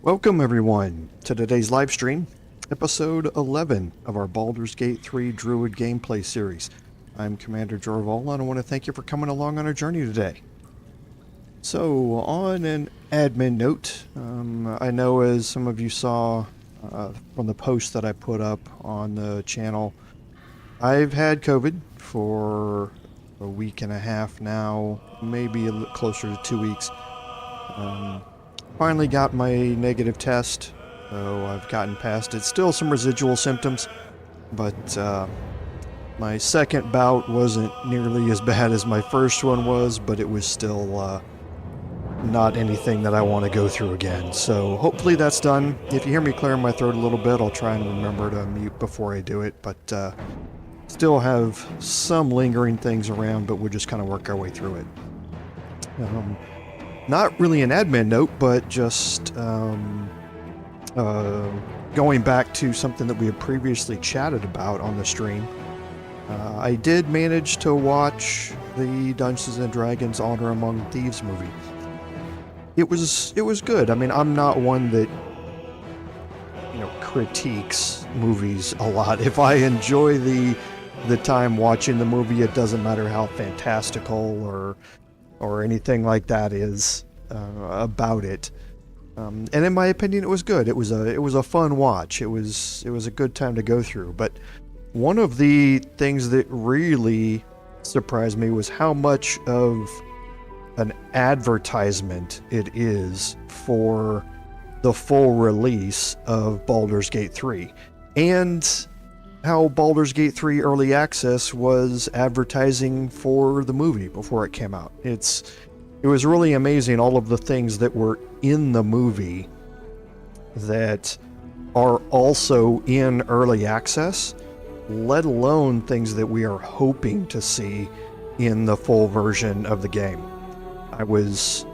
Welcome everyone to today's live stream, episode 11 of our Baldur's Gate 3 Druid gameplay series. I'm Commander Jorval and I want to thank you for coming along on our journey today. So, on an admin note, I know as some of you saw from the post that I put up on the channel, I've had COVID for a week and a half now, maybe a little closer to 2 weeks. Finally got my negative test, so I've gotten past it. Still some residual symptoms, but my second bout wasn't nearly as bad as my first one was, but it was still not anything that I want to go through again. So hopefully that's done. If you hear me clearing my throat a little bit, I'll try and remember to mute before I do it, but still have some lingering things around, but we'll just kind of work our way through it. Not really an admin note, but just going back to something that we had previously chatted about on the stream. I did manage to watch the Dungeons & Dragons Honor Among Thieves movie. It was good. I mean, I'm not one that, critiques movies a lot. If I enjoy the time watching the movie, it doesn't matter how fantastical or anything like that is about it. And in my opinion, it was good. It was a fun watch. It was a good time to go through. But one of the things that really surprised me was how much of an advertisement it is for the full release of Baldur's Gate 3. And how Baldur's Gate 3 Early Access was advertising for the movie before it came out. It was really amazing, all of the things that were in the movie that are also in Early Access, let alone things that we are hoping to see in the full version of the game. I was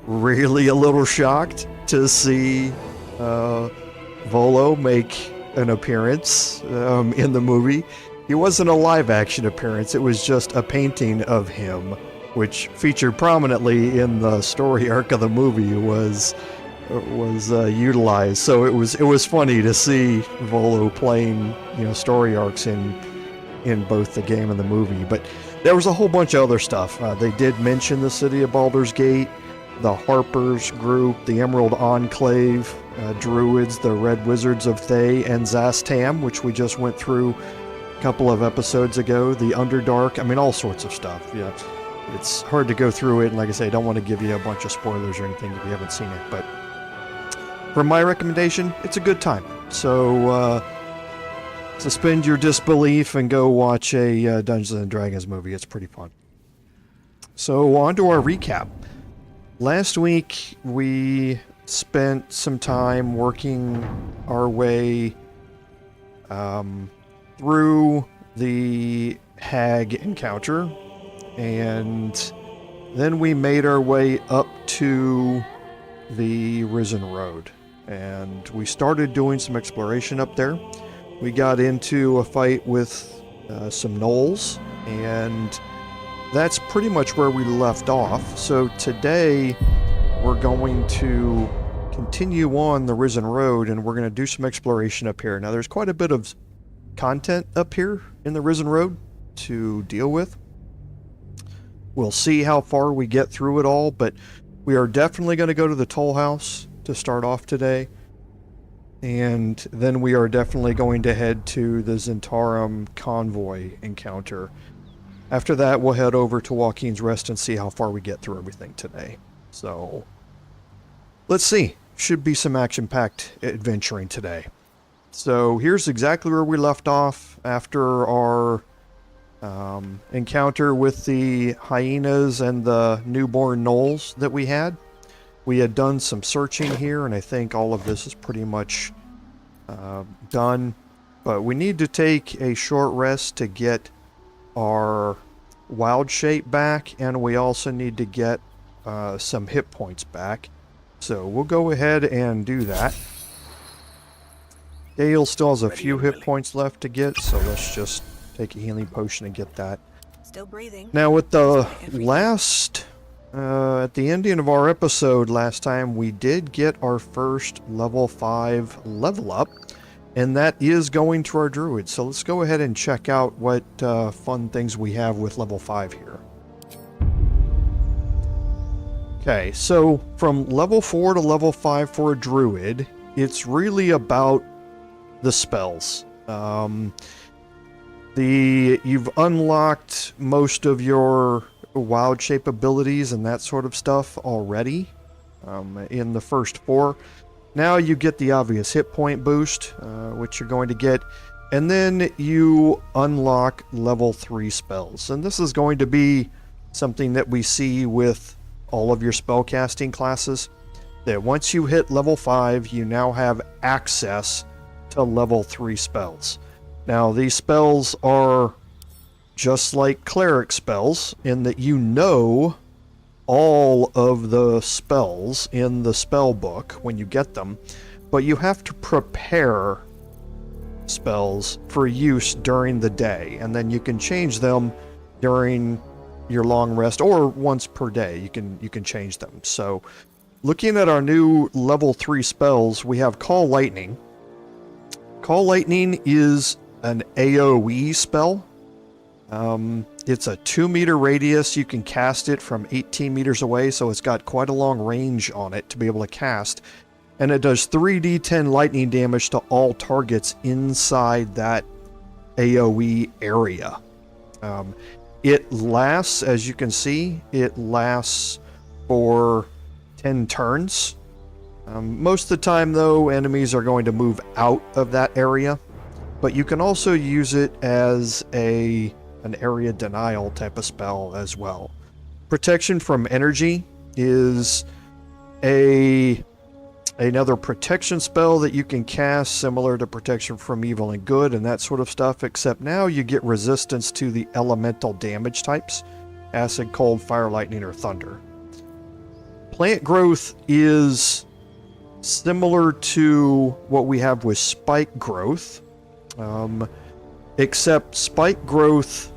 really a little shocked to see Volo make an appearance in the movie. He wasn't a live action appearance, it was just a painting of him, which featured prominently in the story arc of the movie, was utilized. So it was funny to see Volo playing story arcs in both the game and the movie. But there was a whole bunch of other stuff. They did mention the city of Baldur's Gate, the Harpers group, the Emerald Enclave, Druids, the Red Wizards of Thay, and Zastam, which we just went through a couple of episodes ago, the Underdark, I mean, all sorts of stuff. Yeah, it's hard to go through it, and like I say, I don't want to give you a bunch of spoilers or anything if you haven't seen it, but for my recommendation, it's a good time. So, suspend your disbelief and go watch a Dungeons & Dragons movie. It's pretty fun. So, on to our recap. Last week, we spent some time working our way through the hag encounter, and then we made our way up to the Risen Road, and we started doing some exploration up there. We got into a fight with some Gnolls, and that's pretty much where we left off. So today we're going to continue on the Risen Road, and we're going to do some exploration up here. Now there's quite a bit of content up here in the Risen Road to deal with. We'll see how far we get through it all, but we are definitely going to go to the Tollhouse to start off today. And then we are definitely going to head to the Zhentarim Convoy encounter. After that, we'll head over to Waukeen's Rest and see how far we get through everything today. So, let's see. Should be some action-packed adventuring today. So, here's exactly where we left off after our encounter with the hyenas and the newborn Gnolls that we had. We had done some searching here, and I think all of this is pretty much done. But we need to take a short rest to get our wild shape back, and we also need to get some hit points back. So we'll go ahead and do that. Gale still has a few hit points left to get, so let's just take a healing potion and get that. Still breathing. Now with the last At the ending of our episode last time, we did get our first level 5 level up, and that is going to our druid. So let's go ahead and check out what fun things we have with level 5 here. Okay, so from level 4 to level 5 for a druid, it's really about the spells. You've unlocked most of your wild shape abilities and that sort of stuff already in the first 4. Now you get the obvious hit point boost, which you're going to get, and then you unlock level 3 spells. And this is going to be something that we see with all of your spellcasting classes, that once you hit level 5, you now have access to level 3 spells. Now, these spells are just like cleric spells in that you know all of the spells in the spell book when you get them, but you have to prepare spells for use during the day, and then you can change them during your long rest or once per day. You can change them. So looking at our new level 3 spells, we have Call Lightning. Call Lightning is an AoE spell. It's a 2-meter radius. You can cast it from 18 meters away, so it's got quite a long range on it to be able to cast. And it does 3d10 lightning damage to all targets inside that AoE area. It lasts, as you can see, it lasts for 10 turns. Most of the time, though, enemies are going to move out of that area, but you can also use it as an area denial type of spell as well. Protection from Energy is another protection spell that you can cast, similar to Protection from Evil and Good and that sort of stuff, except now you get resistance to the elemental damage types: Acid, Cold, Fire, Lightning, or Thunder. Plant Growth is similar to what we have with Spike Growth, except Spike Growth,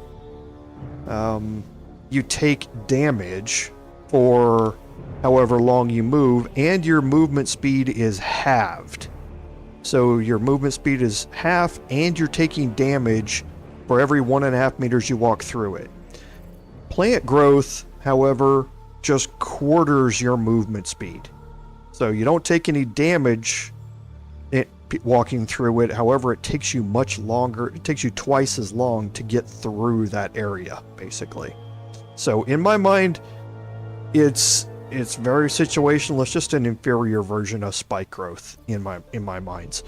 you take damage for however long you move, and your movement speed is halved. So your movement speed is half, and you're taking damage for every 1.5 meters you walk through it. Plant Growth, however, just quarters your movement speed. So you don't take any damage walking through it. However, it takes you much longer. It takes you twice as long to get through that area, basically. So in my mind, it's very situational. It's just an inferior version of Spike Growth in my minds.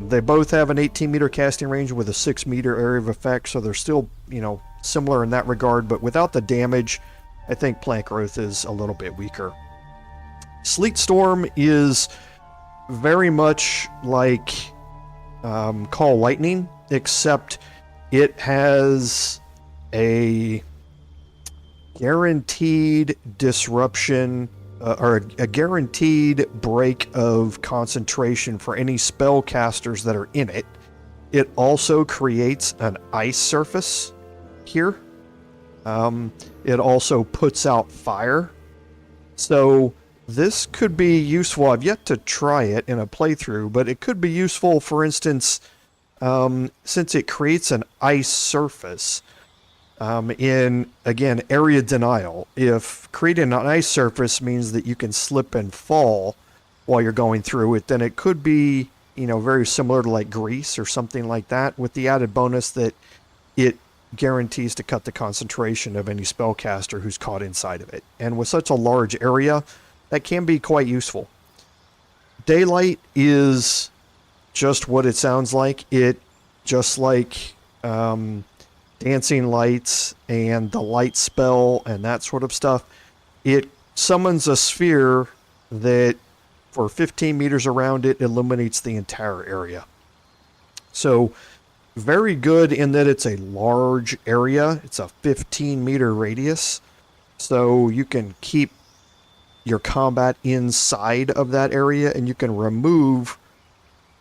They both have an 18-meter casting range with a 6-meter area of effect, so they're still, similar in that regard, but without the damage, I think Plant Growth is a little bit weaker. Sleet Storm is very much like Call Lightning, except it has a guaranteed disruption or a guaranteed break of concentration for any spellcasters that are in it. It also creates an ice surface here. It also puts out fire. So this could be useful. I've yet to try it in a playthrough, but it could be useful, for instance, since it creates an ice surface. In, again, area denial. If creating an ice surface means that you can slip and fall while you're going through it, then it could be, very similar to like grease or something like that, with the added bonus that it guarantees to cut the concentration of any spellcaster who's caught inside of it. And with such a large area, that can be quite useful. Daylight is just what it sounds like. Just like Dancing Lights and the light spell and that sort of stuff, it summons a sphere that for 15 meters around it illuminates the entire area. So very good in that it's a large area. It's a 15-meter radius, so you can keep your combat inside of that area, and you can remove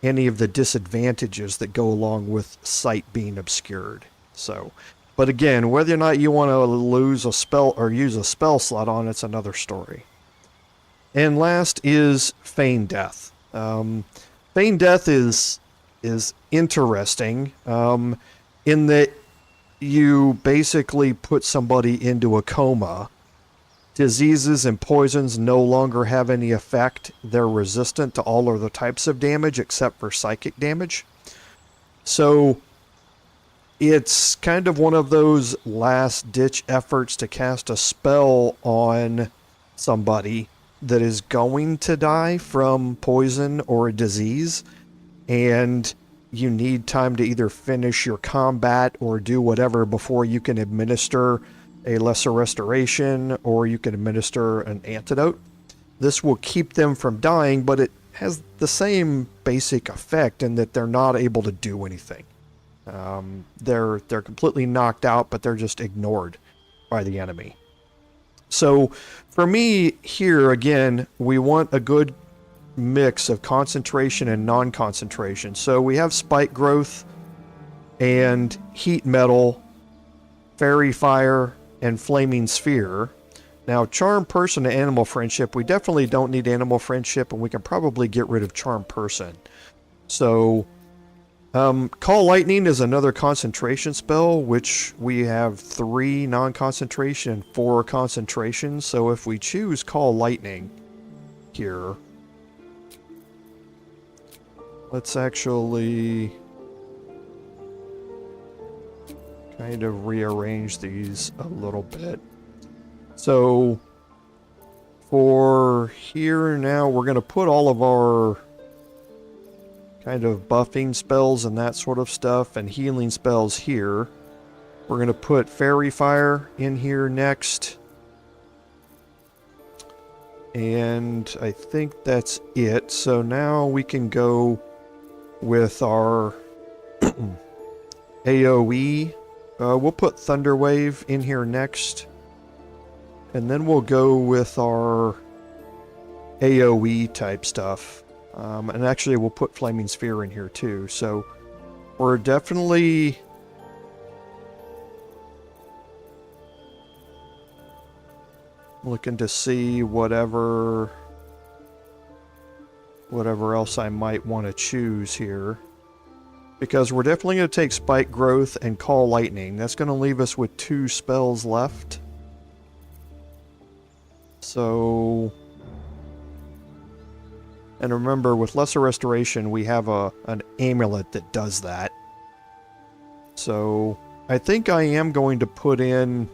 any of the disadvantages that go along with sight being obscured. So, But again, whether or not you want to lose a spell or use a spell slot on it's another story. And last is Feign Death. Feign Death is interesting in that you basically put somebody into a coma. Diseases and poisons no longer have any effect. They're resistant to all other types of damage except for psychic damage. So it's kind of one of those last-ditch efforts to cast a spell on somebody that is going to die from poison or a disease, and you need time to either finish your combat or do whatever before you can administer a lesser restoration or you can administer an antidote. This will keep them from dying, but it has the same basic effect in that they're not able to do anything. They're completely knocked out, but they're just ignored by the enemy. So for me here, again, we want a good mix of concentration and non-concentration. So we have spike growth and heat metal, fairy fire, and flaming sphere. Now, charm person and animal friendship, we definitely don't need animal friendship, and we can probably get rid of charm person. So Call Lightning is another concentration spell, which we have 3 non-concentration and 4 concentration. So if we choose Call Lightning here, let's actually kind of rearrange these a little bit. So for here now, we're going to put all of our kind of buffing spells and that sort of stuff and healing spells here. We're going to put Fairy Fire in here next. And I think that's it. So now we can go with our AoE. We'll put Thunder Wave in here next. And then we'll go with our AoE type stuff. And actually we'll put Flaming Sphere in here too. So we're definitely looking to see whatever else I might want to choose here. Because we're definitely going to take Spike Growth and Call Lightning. That's going to leave us with 2 spells left. So... And remember, with Lesser Restoration, we have an amulet that does that. So, I think I am going to put in...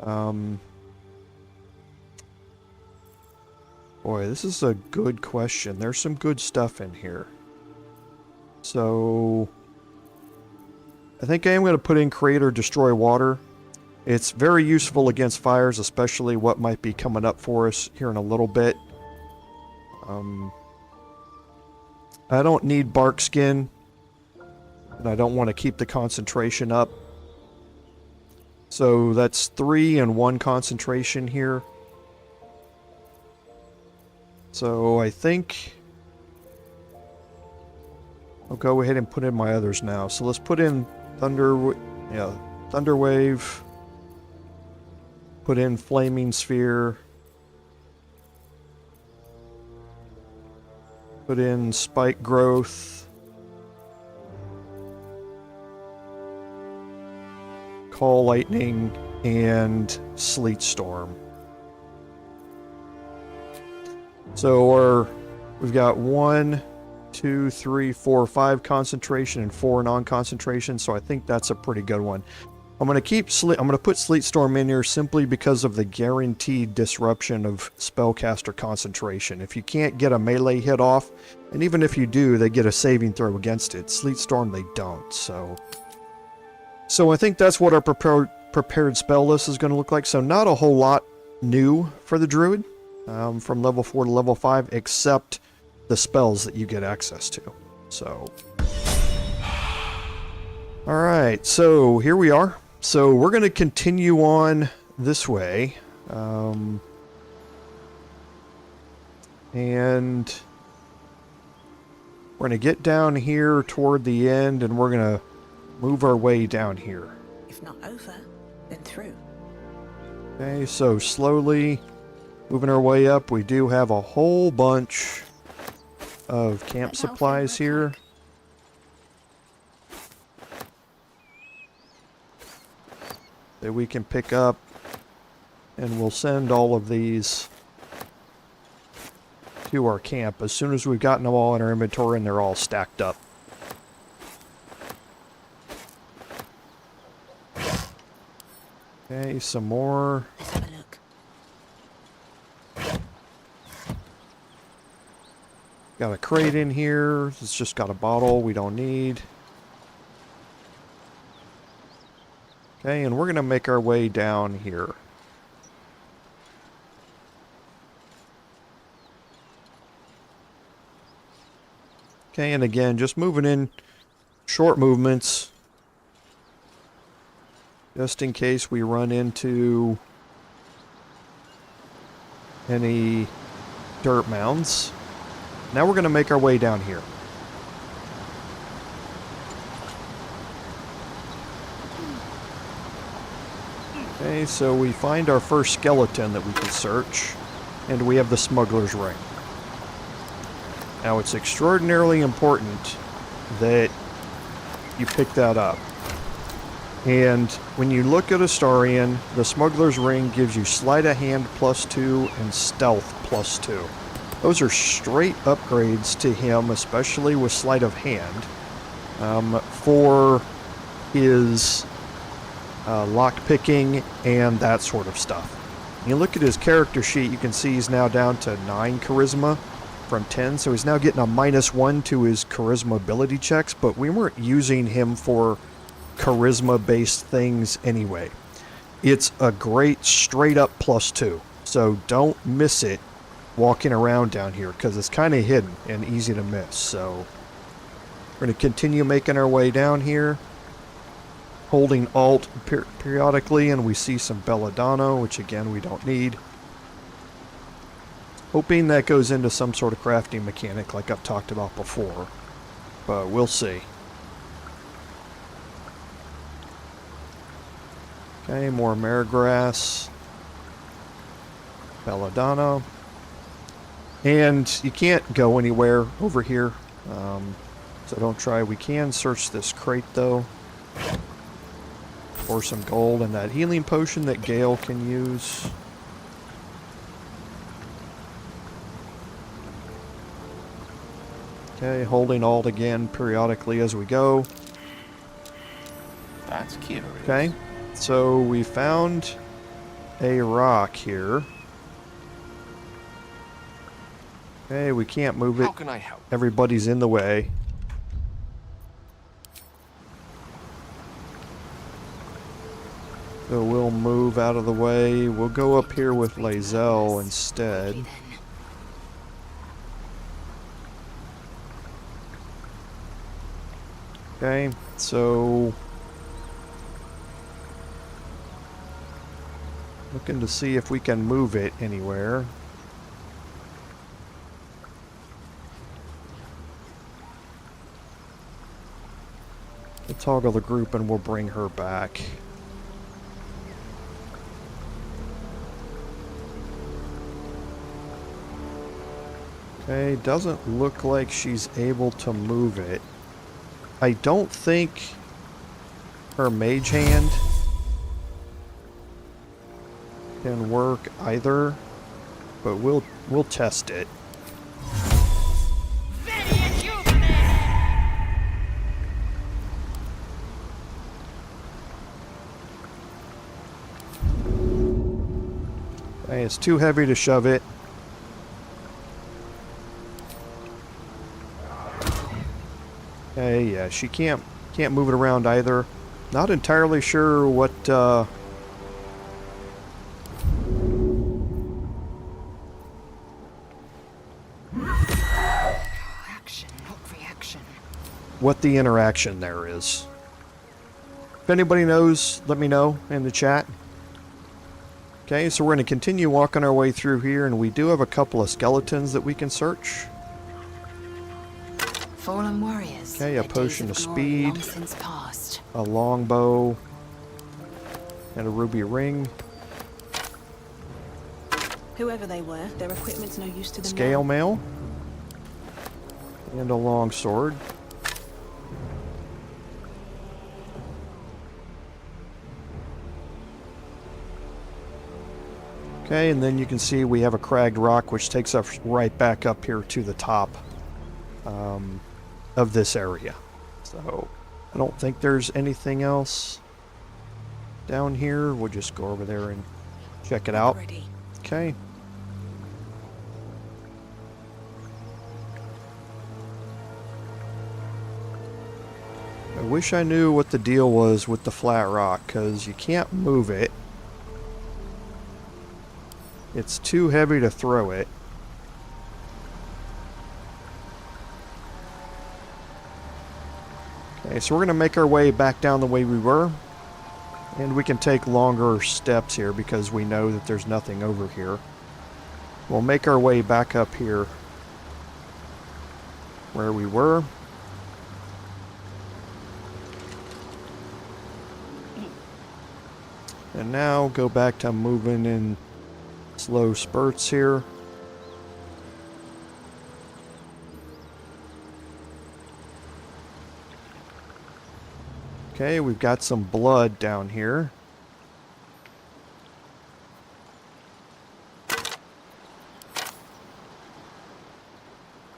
Boy, this is a good question. There's some good stuff in here. So, I think I am going to put in Create or Destroy Water. It's very useful against fires, especially what might be coming up for us here in a little bit. I don't need Bark Skin, and I don't want to keep the concentration up. So that's 3 and 1 concentration here. So I think I'll go ahead and put in my others now. So let's put in Thunder Wave, put in Flaming Sphere, put in Spike Growth, Call Lightning, and Sleet Storm. So we've got 1, 2, 3, 4, 5 concentration and 4 non-concentration, so I think that's a pretty good one. I'm going to put Sleet Storm in here simply because of the guaranteed disruption of spellcaster concentration. If you can't get a melee hit off, and even if you do, they get a saving throw against it. Sleet Storm, they don't. So I think that's what our prepared spell list is going to look like. So not a whole lot new for the Druid from level 4 to level 5, except the spells that you get access to. So, all right. So here we are. So we're going to continue on this way. And we're going to get down here toward the end, and we're going to move our way down here. If not over, then through. Okay, so slowly moving our way up. We do have a whole bunch of camp supplies here. That we can pick up, and we'll send all of these to our camp as soon as we've gotten them all in our inventory and they're all stacked up. Okay, some more. Let's have a look. Got a crate in here. It's just got a bottle we don't need. Okay, and we're going to make our way down here. Okay, and again, just moving in short movements. Just in case we run into any dirt mounds. Now we're going to make our way down here. Okay, so we find our first skeleton that we can search, and we have the smuggler's ring. Now it's extraordinarily important that you pick that up. And when you look at Astarion, the smuggler's ring gives you sleight of hand +2 and stealth +2. Those are straight upgrades to him, especially with sleight of hand, for his lockpicking and that sort of stuff. You look at his character sheet, you can see he's now down to 9 charisma from 10, so he's now getting a -1 to his charisma ability checks, but we weren't using him for charisma-based things anyway. It's a great straight-up +2, so don't miss it walking around down here, because it's kind of hidden and easy to miss. So we're going to continue making our way down here, holding Alt periodically, and we see some belladonna, which again we don't need. Hoping that goes into some sort of crafting mechanic like I've talked about before, but we'll see. Okay, more marigras, belladonna, and you can't go anywhere over here, so don't try. We can search this crate though for some gold and that healing potion that Gale can use. Okay, holding Alt again periodically as we go. That's curious. Okay, so we found a rock here. Okay, we can't move it. How can I help? Everybody's in the way. So we'll move out of the way. We'll go up here with Lae'zel instead. Okay, so looking to see if we can move it anywhere. We'll toggle the group and we'll bring her back. Okay, doesn't look like she's able to move it. I don't think her mage hand can work either, but we'll test it. Okay, it's too heavy to shove it. Okay, yeah, she can't move it around either. Not entirely sure what Action, not reaction. what the interaction there is. If anybody knows, let me know in the chat. Okay, so we're going to continue walking our way through here, and we do have a couple of skeletons that we can search. Fallen warriors. Okay, a their potion days of glory speed. long since past. A longbow. And a ruby ring. Whoever they were, their equipment's no use to them Scale now. mail. And a long sword. Okay, and then you can see we have a cragged rock which takes us right back up here to the top of this area. So I don't think there's anything else down here. We'll just go over there and check it out. Ready. Okay. I wish I knew what the deal was with the flat rock, because you can't move it. It's too heavy to throw it. Okay, so we're going to make our way back down the way we were. And we can take longer steps here because we know that there's nothing over here. We'll make our way back up here where we were. And now go back to moving in slow spurts here. Okay, we've got some blood down here.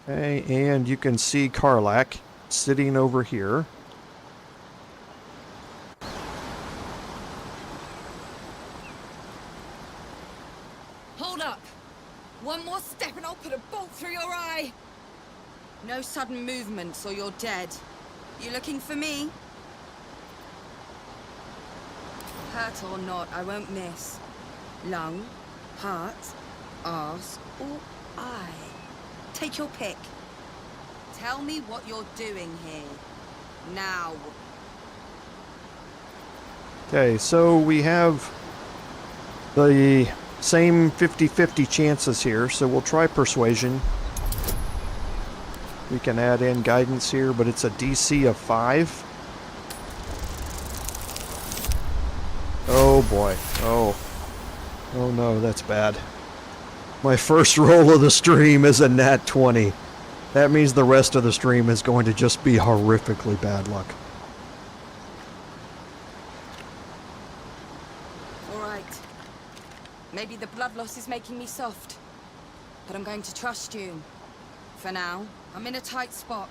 Okay, and you can see Karlach sitting over here. Hold up! One more step and I'll put a bolt through your eye! No sudden movements or you're dead. You looking for me? Hurt or not, I won't miss. Lung, heart, arse, or eye. Take your pick. Tell me what you're doing here. Now. Okay, so we have the same 50-50 chances here, so we'll try persuasion. We can add in guidance here, but it's a DC of 5. Oh boy. Oh no, that's bad. My first roll of the stream is a nat 20. That means the rest of the stream is going to just be horrifically bad luck. Alright. Maybe the blood loss is making me soft. But I'm going to trust you. For now, I'm in a tight spot.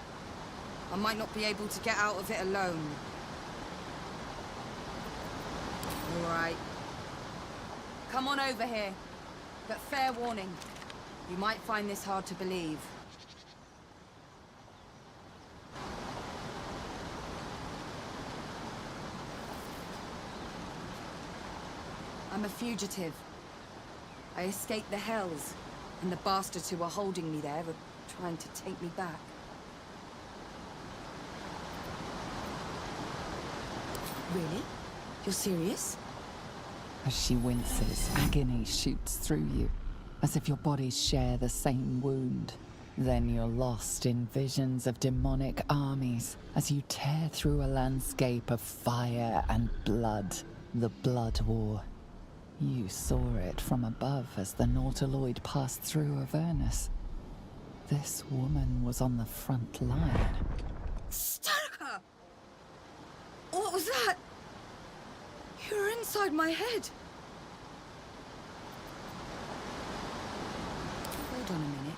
I might not be able to get out of it alone. Alright. Come on over here. But fair warning. You might find this hard to believe. I'm a fugitive. I escaped the Hells, and the bastards who are holding me there are trying to take me back. Really? You're serious? As she winces, agony shoots through you, as if your bodies share the same wound. Then you're lost in visions of demonic armies as you tear through a landscape of fire and blood. The Blood War. You saw it from above as the Nautiloid passed through Avernus. This woman was on the front line. Starka! What was that? You were inside my head. Hold on a minute.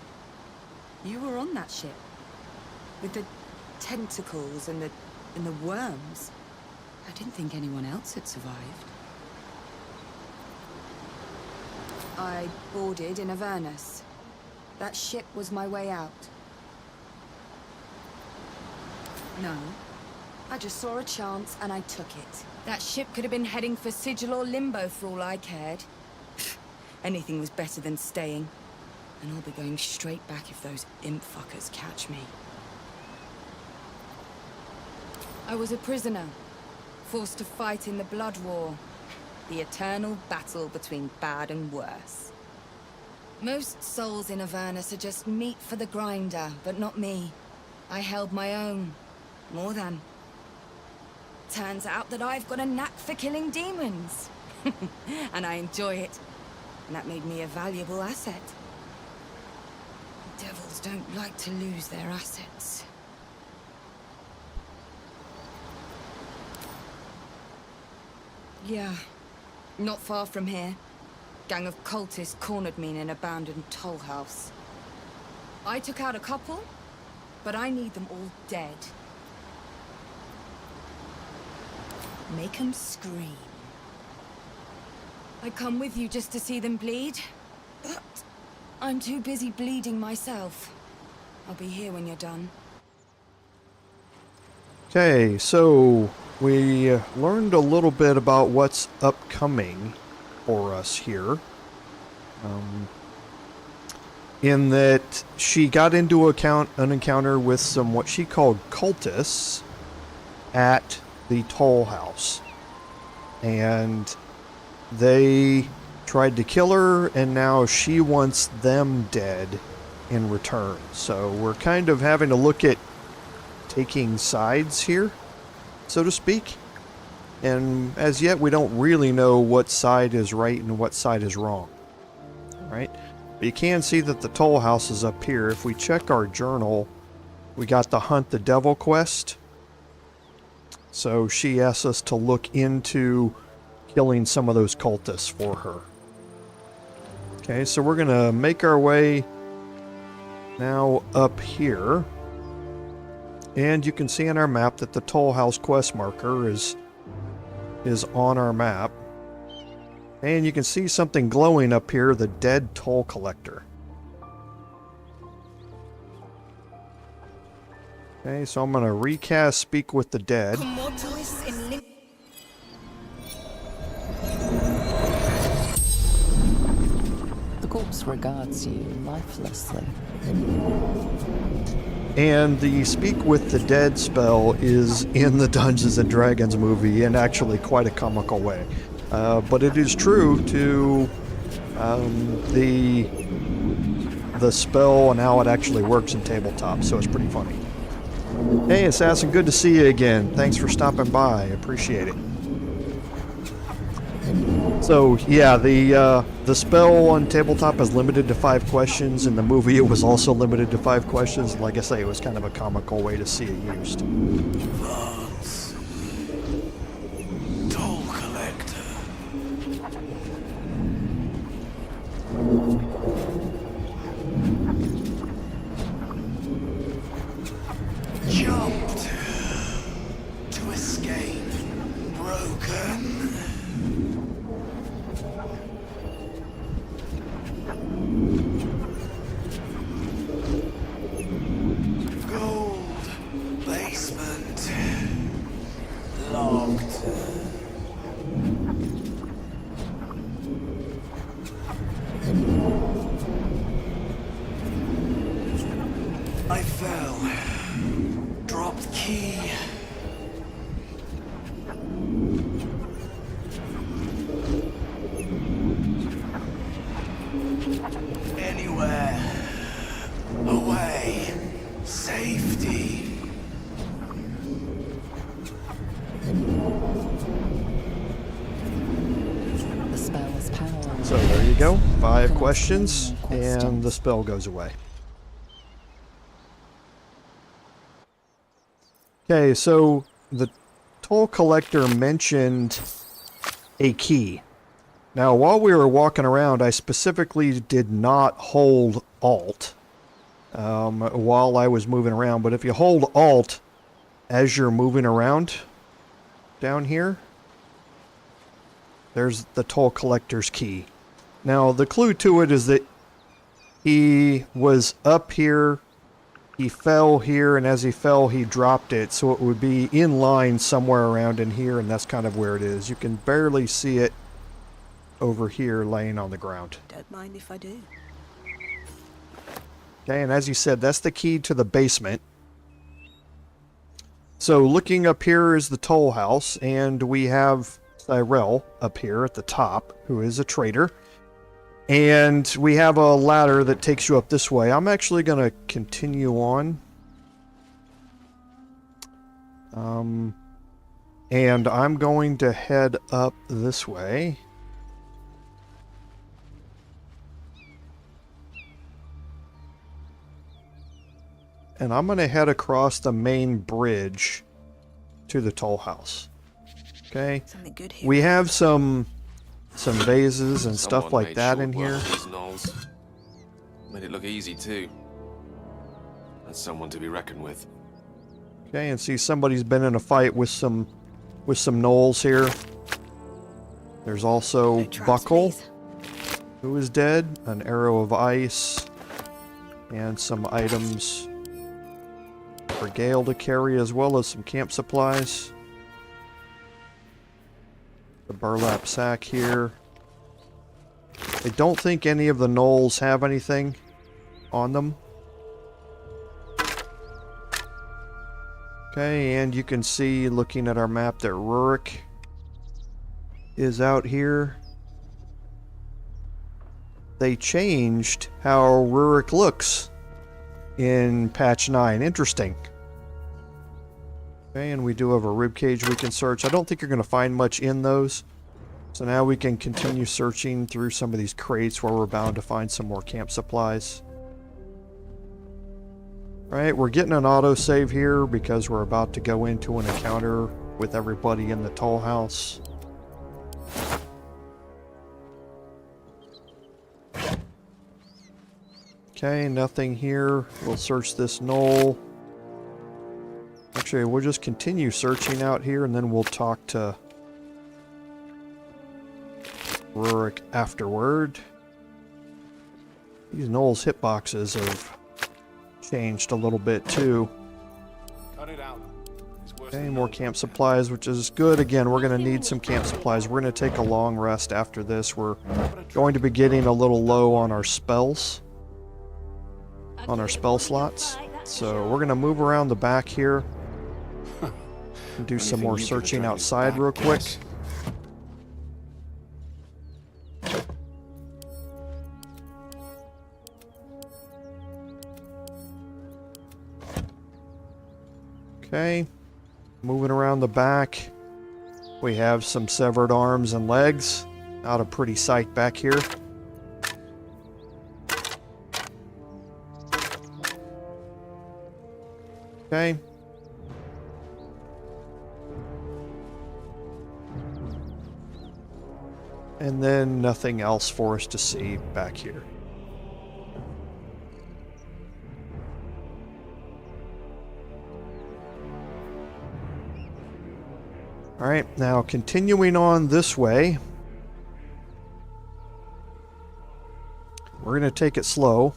You were on that ship. With the tentacles and the worms. I didn't think anyone else had survived. I boarded in Avernus. That ship was my way out. No. I just saw a chance and I took it. That ship could have been heading for Sigil or Limbo for all I cared. Anything was better than staying. And I'll be going straight back if those imp fuckers catch me. I was a prisoner, forced to fight in the Blood War. The eternal battle between bad and worse. Most souls in Avernus are just meat for the grinder, but not me. I held my own. More than. Turns out that I've got a knack for killing demons. And I enjoy it. And that made me a valuable asset. Devils don't like to lose their assets. Yeah, not far from here. Gang of cultists cornered me in an abandoned Tollhouse. I took out a couple, but I need them all dead. Make them scream. I come with you just to see them bleed, but I'm too busy bleeding myself. I'll be here when you're done. Okay, so we learned a little bit about what's upcoming for us here. In that she got into an encounter with some what she called cultists at the Tollhouse. And they tried to kill her, and now she wants them dead in return. So we're kind of having to look at taking sides here, so to speak. And as yet, we don't really know what side is right and what side is wrong. Right? But you can see that the Tollhouse is up here. If we check our journal, we got the Hunt the Devil quest. So she asks us to look into killing some of those cultists for her. Okay, so we're going to make our way now up here. And you can see on our map that the Tollhouse quest marker is on our map. And you can see something glowing up here, the dead toll collector. Okay, so I'm going to recast Speak with the Dead. The corpse regards you lifelessly. And the Speak with the Dead spell is in the Dungeons and Dragons movie in actually quite a comical way. But it is true to the spell and how it actually works in tabletop, so it's pretty funny. Hey Assassin, good to see you again. Thanks for stopping by. Appreciate it. So yeah, the spell on tabletop is limited to 5 questions. In the movie, it was also limited to 5 questions. Like I say, it was kind of a comical way to see it used. Vance. Toll collector. Jumped to escape. Broken. Gold basement locked. I fell. Dropped key. Anywhere. Away. Safety. The spell is powerful. So there you go. 5 questions, and the spell goes away. Okay, so the toll collector mentioned a key. Now, while we were walking around, I specifically did not hold Alt while I was moving around. But if you hold Alt as you're moving around down here, there's the toll collector's key. Now, the clue to it is that he was up here, he fell here, and as he fell, he dropped it. So it would be in line somewhere around in here, and that's kind of where it is. You can barely see it over here laying on the ground. Don't mind if I do. Okay, and as you said, that's the key to the basement. So looking up here is the Tollhouse, and we have Tyrell up here at the top, who is a traitor. And we have a ladder that takes you up this way. I'm actually going to continue on And I'm going to head up this way. And I'm going to head across the main bridge to the Tollhouse. Okay? Something good here. We have some vases and stuff Someone like made that short in work here. of these Gnolls. Made it look easy too. That's someone to be reckoned with. Okay, and see somebody's been in a fight with some Gnolls here. There's also No traps, Buckle, please. who is dead, an arrow of ice, and some items for Gale to carry, as well as some camp supplies. The burlap sack here. I don't think any of the Gnolls have anything on them. Okay, and you can see, looking at our map, that Rurik is out here. They changed how Rurik looks in patch 9. Interesting. Okay, and we do have a ribcage we can search. I don't think you're going to find much in those. So now we can continue searching through some of these crates where we're bound to find some more camp supplies. Alright, we're getting an autosave here because we're about to go into an encounter with everybody in the Tollhouse. Okay, nothing here. We'll search this knoll. Actually, we'll just continue searching out here and then we'll talk to Rurik afterward. These Gnolls hitboxes have changed a little bit too. Cut it out. It's worse Okay, than more camp supplies, which is good. Again, we're going to need some camp supplies. We're going to take a long rest after this. We're going to be getting a little low on our spells, on our spell slots. So we're going to move around the back here and do some more searching outside real quick. Okay, moving around the back, we have some severed arms and legs. Not a pretty sight back here. Okay. And then nothing else for us to see back here. Alright, now continuing on this way. We're going to take it slow.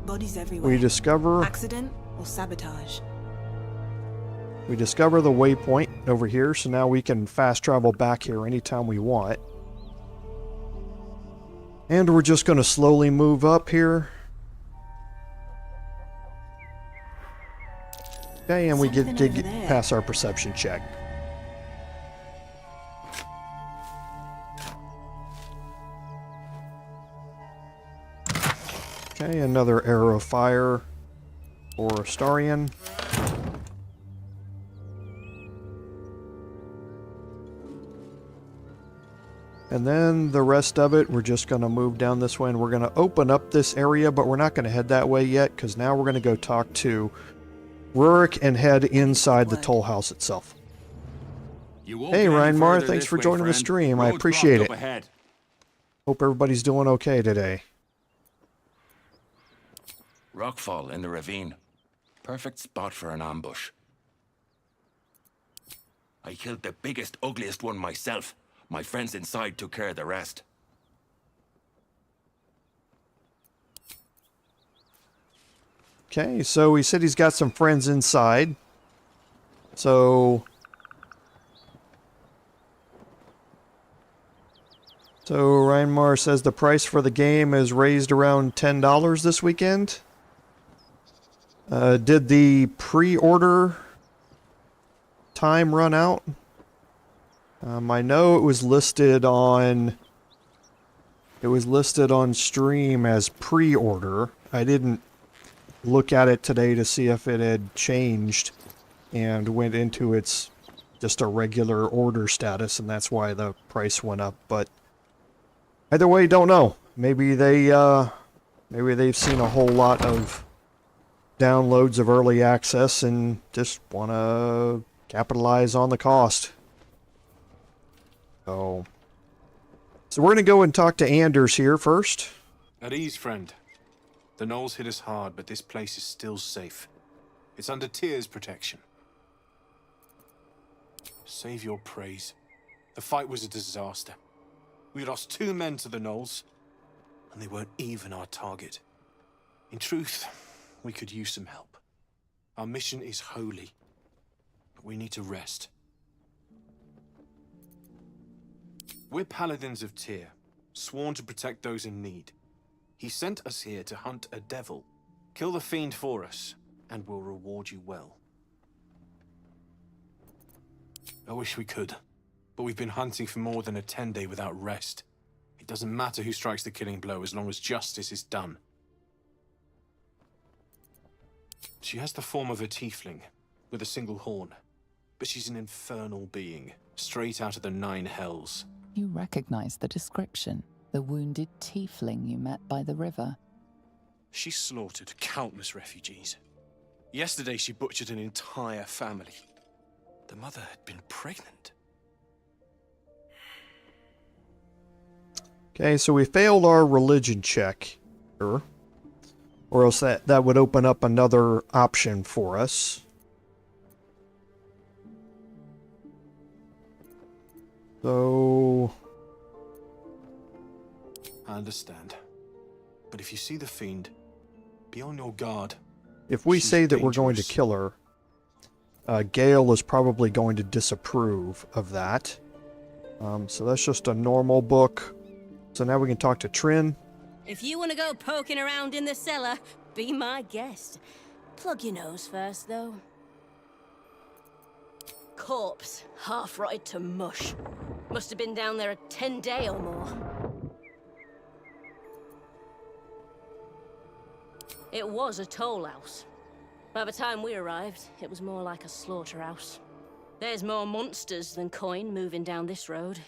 Bodies everywhere. We discover Accident or sabotage. the waypoint over here, so now we can fast travel back here anytime we want. And we're just going to slowly move up here. Okay, and we Something did over get there. past our perception check. Okay, another arrow of fire for Astarion. And then the rest of it, we're just going to move down this way and we're going to open up this area, but we're not going to head that way yet because now we're going to go talk to Rurik and head inside the Tollhouse itself. Hey, Reinmar, thanks for joining the stream. I appreciate it. Hope everybody's doing okay today. Rockfall in the ravine. Perfect spot for an ambush. I killed the biggest, ugliest one myself. My friends inside took care of the rest. Okay, so he said he's got some friends inside. So Reinmar says the price for the game is raised around $10 this weekend. Did the pre-order time run out? I know it was listed on It was listed on stream as pre-order. I didn't look at it today to see if it had changed and went into its just a regular order status, and that's why the price went up. But either way, don't know. Maybe they've seen a whole lot of downloads of early access and just want to capitalize on the cost. So we're going to go and talk to Anders here first. At ease, friend. The Gnolls hit us hard, but this place is still safe. It's under Tyr's protection. Save your praise. The fight was a disaster. We lost 2 men to the Gnolls, and they weren't even our target. In truth, we could use some help. Our mission is holy, but we need to rest. We're paladins of Tyr, sworn to protect those in need. He sent us here to hunt a devil. Kill the fiend for us, and we'll reward you well. I wish we could, but we've been hunting for more than a 10-day without rest. It doesn't matter who strikes the killing blow as long as justice is done. She has the form of a tiefling, with a single horn, but she's an infernal being, straight out of the 9 hells. You recognize the description. The wounded tiefling you met by the river. She slaughtered countless refugees. Yesterday she butchered an entire family. The mother had been pregnant. Okay, so we failed our religion check here. Or else that would open up another option for us. So I understand. But if you see the fiend, be on your guard. if we She's say that we're going to dangerous. kill her, Gale is probably going to disapprove of that. So that's just a normal book. So now we can talk to Trin. If you want to go poking around in the cellar, be my guest. Plug your nose first, though. Corpse, half rotted to mush. Must have been down there a 10-day or more. It was a tollhouse. By the time we arrived, it was more like a slaughterhouse. There's more monsters than coin moving down this road.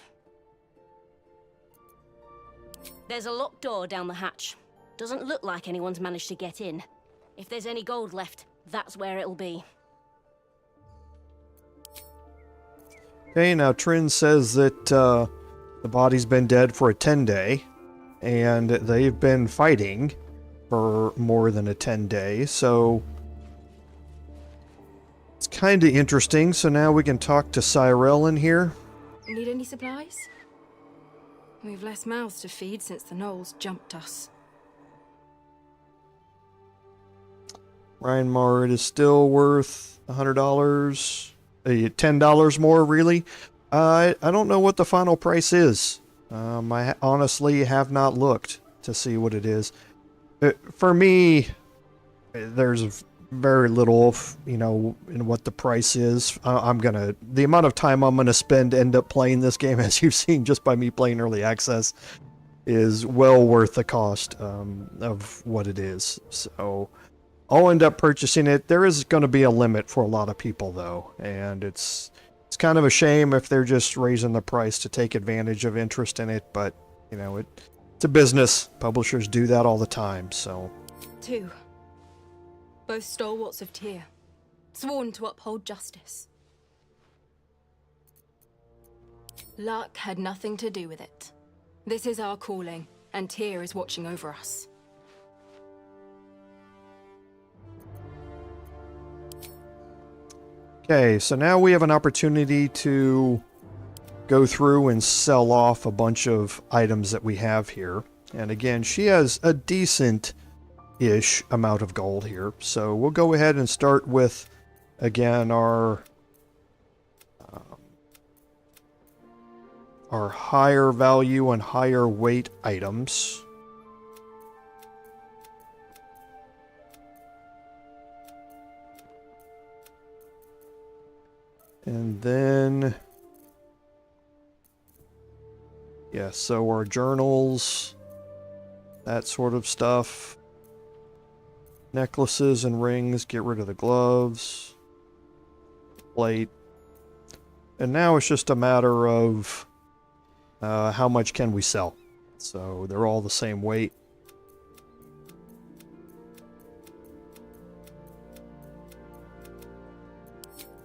There's a locked door down the hatch. Doesn't look like anyone's managed to get in. If there's any gold left, that's where it'll be. Okay, now Trin says that the body's been dead for a 10-day, and they've been fighting for more than a 10-day, so it's kind of interesting. So now we can talk to Cyrell in here. Need any supplies? We've less mouths to feed since the Gnolls jumped us. Reinmar, it is still worth $100. $10 more, really? I don't know what the final price is. I honestly have not looked to see what it is. For me, there's very little, in what the price is. The amount of time I'm gonna spend end up playing this game, as you've seen just by me playing early access, is well worth the cost of what it is. So I'll end up purchasing it. There is going to be a limit for a lot of people, though, and it's kind of a shame if they're just raising the price to take advantage of interest in it. But it's a business. Publishers do that all the time. So 2. Both stalwarts of Tyr, sworn to uphold justice. Luck had nothing to do with it. This is our calling, and Tyr is watching over us. okay, so now we have an opportunity to go through and sell off a bunch of items that we have here. And again, she has a decent-ish amount of gold here. So we'll go ahead and start with, again, our higher value and higher weight items. And then, yeah, so our journals, that sort of stuff. Necklaces and rings, get rid of the gloves. Plate. And now it's just a matter of how much can we sell. So they're all the same weight.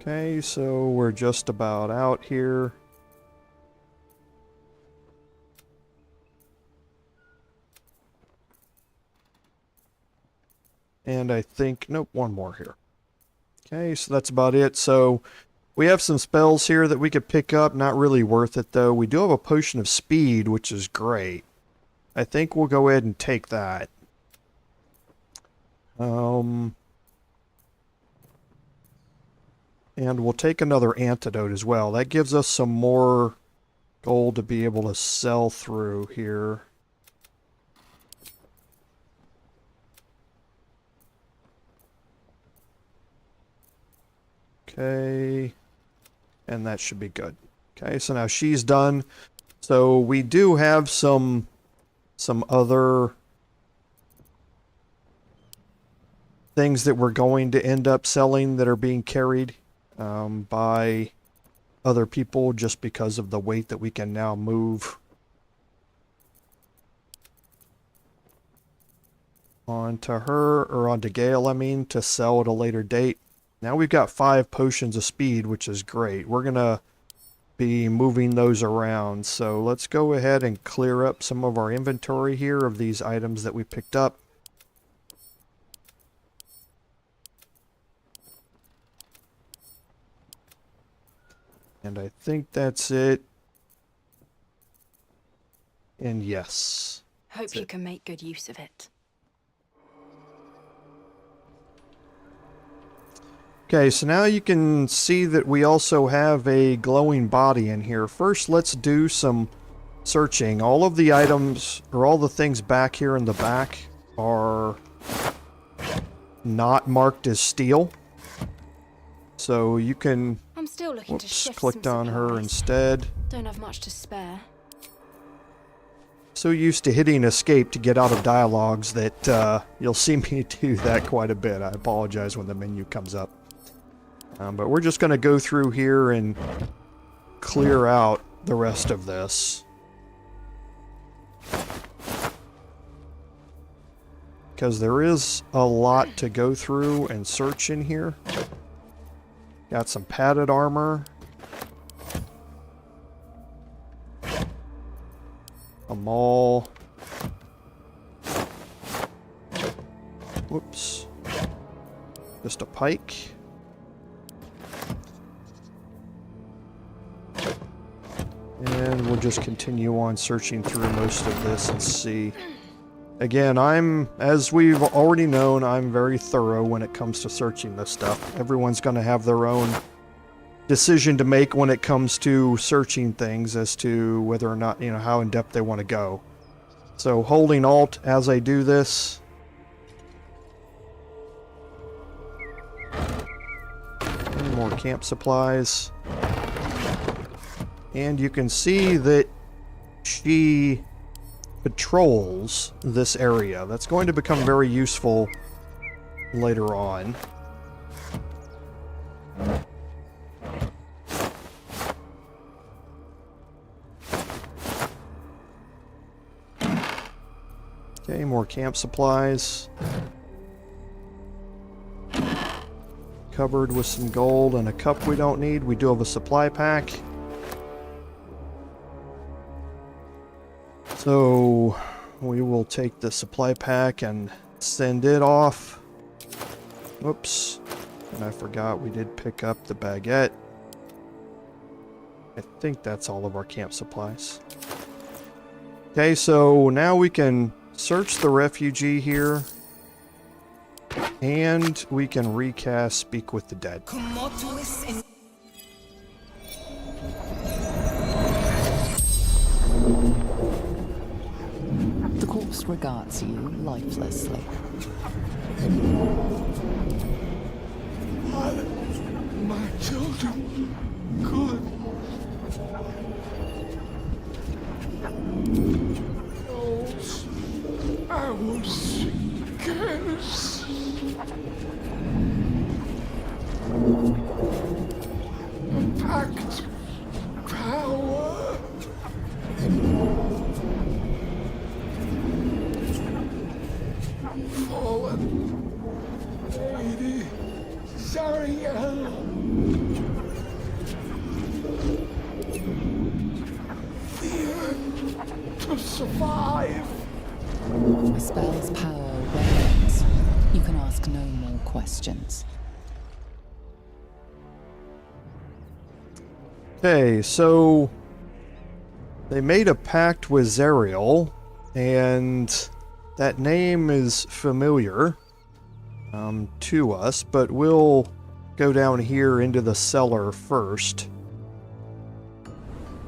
Okay, so we're just about out here. And I think, nope, one more here. Okay, so that's about it. So we have some spells here that we could pick up. Not really worth it, though. We do have a potion of speed, which is great. I think we'll go ahead and take that. And we'll take another antidote as well. That gives us some more gold to be able to sell through here. Okay, and that should be good. Okay, so now she's done. So we do have some other things that we're going to end up selling that are being carried by other people just because of the weight that we can now move onto her, or onto Gale, I mean, to sell at a later date. Now we've got 5 potions of speed, which is great. We're going to be moving those around. So let's go ahead and clear up some of our inventory here of these items that we picked up. And I think that's it. And yes. Hope you can make good use of it. Okay, so now you can see that we also have a glowing body in here. First, let's do some searching. All of the items, or all the things back here in the back, are not marked as steel. So you can... I'm still looking to shift clicked some on her supplies. instead. Don't have much to spare. So used to hitting escape to get out of dialogues that you'll see me do that quite a bit. I apologize when the menu comes up. But we're just going to go through here and clear out the rest of this. Because there is a lot to go through and search in here. Got some padded armor. A maul. Whoops. Just a pike. And we'll just continue on searching through most of this and see. Again, as we've already known, I'm very thorough when it comes to searching this stuff. Everyone's going to have their own decision to make when it comes to searching things as to whether or not, how in depth they want to go. So holding Alt as I do this. And more camp supplies. And you can see that she patrols this area. That's going to become very useful later on. Okay, more camp supplies. Cupboard with some gold and a cup we don't need. We do have a supply pack. So we will take the supply pack and send it off. Whoops. And I forgot we did pick up the baguette. I think that's all of our camp supplies. Okay, so now we can search the refugee here. And we can recast Speak with the Dead. The corpse regards you lifelessly. My children, good. Gnolls, to survive. The spell's power wanes. You can ask no more questions. Okay, so they made a pact with Zariel, and that name is familiar to us, but we'll go down here into the cellar first.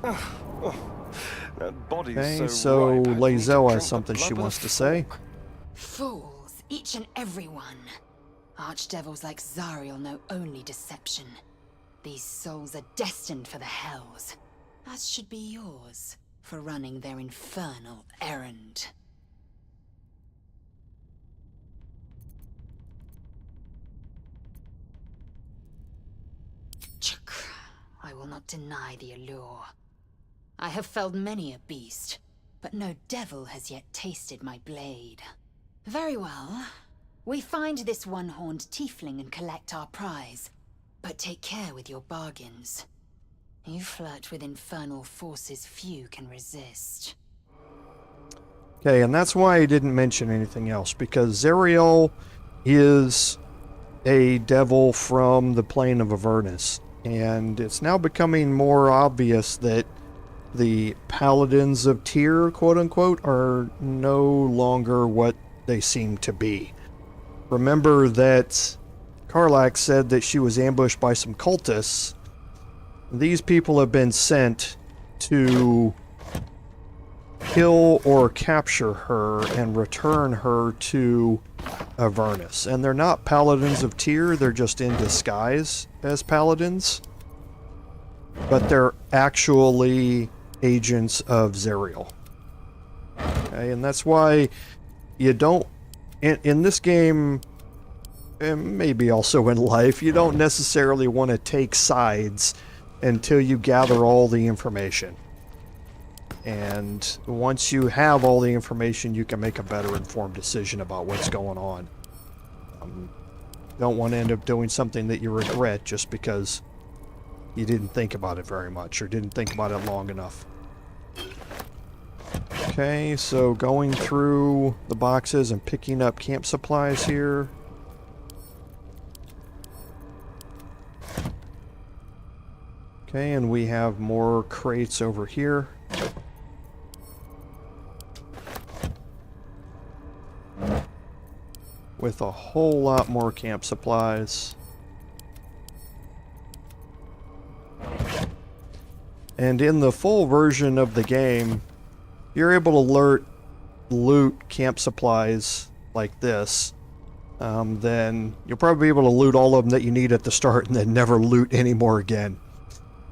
That body's Okay, so ripe, I need to Lae'zel drink has the something she blubber wants to say. fork. Fools, each and every one. Archdevils like Zariel know only deception. These souls are destined for the hells, as should be yours, for running their infernal errand. Chakra, I will not deny the allure. I have felled many a beast, but no devil has yet tasted my blade. Very well. We find this one-horned tiefling and collect our prize. But take care with your bargains. You flirt with infernal forces few can resist. Okay, and that's why I didn't mention anything else, because Zariel is a devil from the plane of Avernus, and it's now becoming more obvious that the paladins of Tyr, quote-unquote, are no longer what they seem to be. Remember that Karlach said that she was ambushed by some cultists. These people have been sent to kill or capture her and return her to Avernus. And they're not paladins of Tyr, they're just in disguise as paladins. But they're actually agents of Zariel. Okay, and that's why you don't... In this game, and maybe also in life, you don't necessarily want to take sides until you gather all the information. And once you have all the information, you can make a better informed decision about what's going on. Don't want to end up doing something that you regret just because you didn't think about it very much or didn't think about it long enough. Okay, so going through the boxes and picking up camp supplies here. Okay, and we have more crates over here. With a whole lot more camp supplies. And in the full version of the game, you're able to loot camp supplies like this. Then you'll probably be able to loot all of them that you need at the start and then never loot any more again.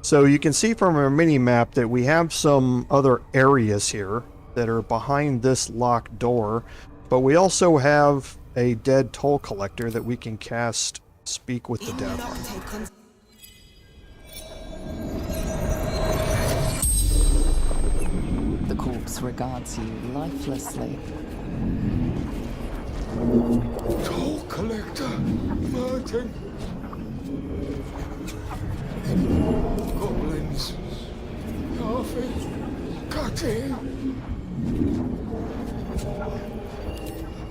So you can see from our mini-map that we have some other areas here that are behind this locked door, but we also have a dead toll collector that we can cast Speak with the Dead on. The corpse regards you lifelessly. Toll collector, Martin. Goblins. Coffee. Cutting.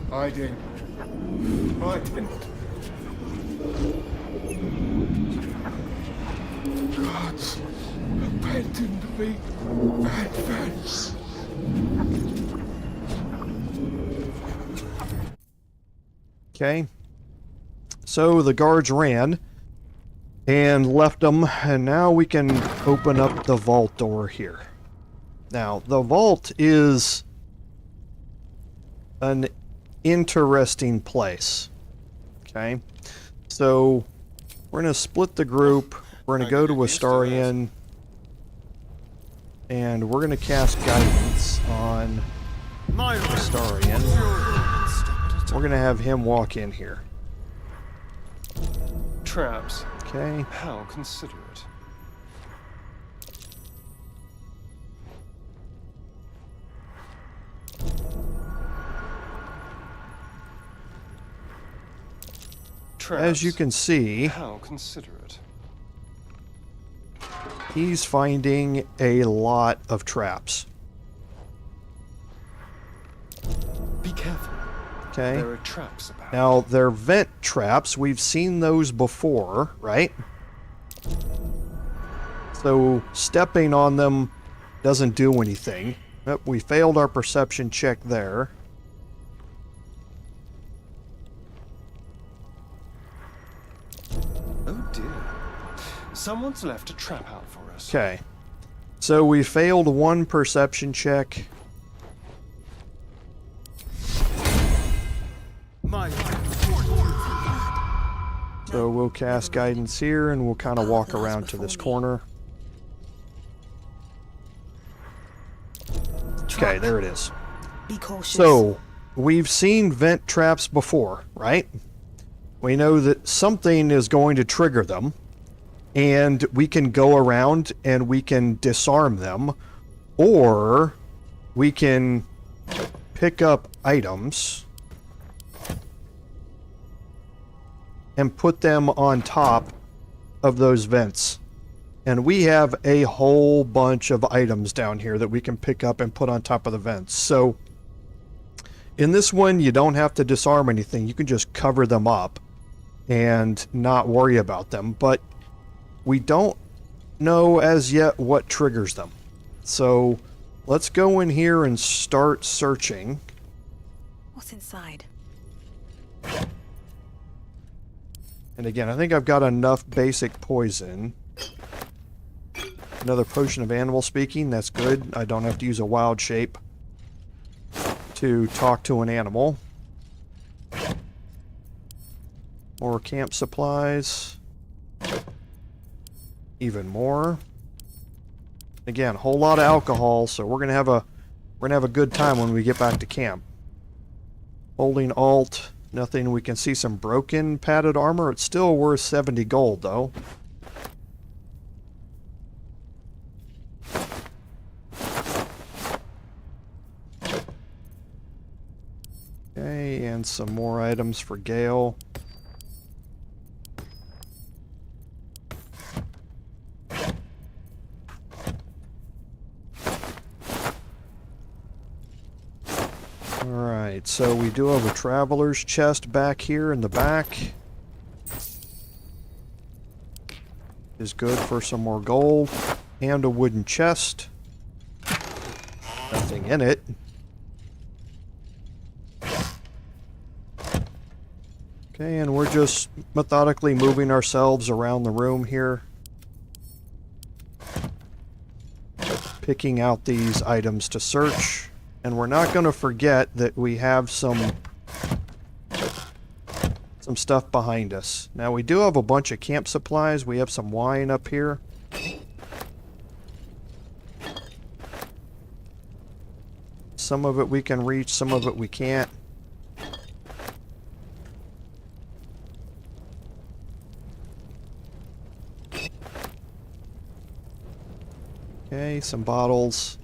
Hiding. Gods, abandon me. Advance. Okay. So the guards ran and left them, and now we can open up the vault door here. Now, the vault is an interesting place. Okay? So, we're going to split the group. We're going to go to Astarion, and we're going to cast guidance on Astarion. We're going to have him walk in here. Traps. Okay. How considerate. Traps. As you can see, How considerate. he's finding a lot of traps. Okay. There are traps about. Now, they're vent traps. We've seen those before, right? So, stepping on them doesn't do anything. Yep, we failed our perception check there. Oh dear. Someone's left a trap out for us. Okay. So, we failed one perception check. So we'll cast guidance here and we'll kind of walk around to this corner. Okay, there it is. Be cautious. So, we've seen vent traps before, right? We know that something is going to trigger them, and we can go around and we can disarm them, or we can pick up items and put them on top of those vents. And we have a whole bunch of items down here that we can pick up and put on top of the vents. So in this one, you don't have to disarm anything. You can just cover them up and not worry about them. But we don't know as yet what triggers them. So let's go in here and start searching. What's inside? And again, I think I've got enough basic poison. Another potion of animal speaking, that's good. I don't have to use a wild shape to talk to an animal. More camp supplies. Even more. Again, a whole lot of alcohol, so we're gonna have a good time when we get back to camp. Holding Alt. Nothing. We can see some broken padded armor. It's still worth 70 gold, though. Okay, and some more items for Gale. Alright, so we do have a traveler's chest back here in the back. Is good for some more gold. And a wooden chest. Nothing in it. Okay, and we're just methodically moving ourselves around the room here. Picking out these items to search. And we're not going to forget that we have some stuff behind us. Now we do have a bunch of camp supplies. We have some wine up here. Some of it we can reach, some of it we can't. Okay, some bottles.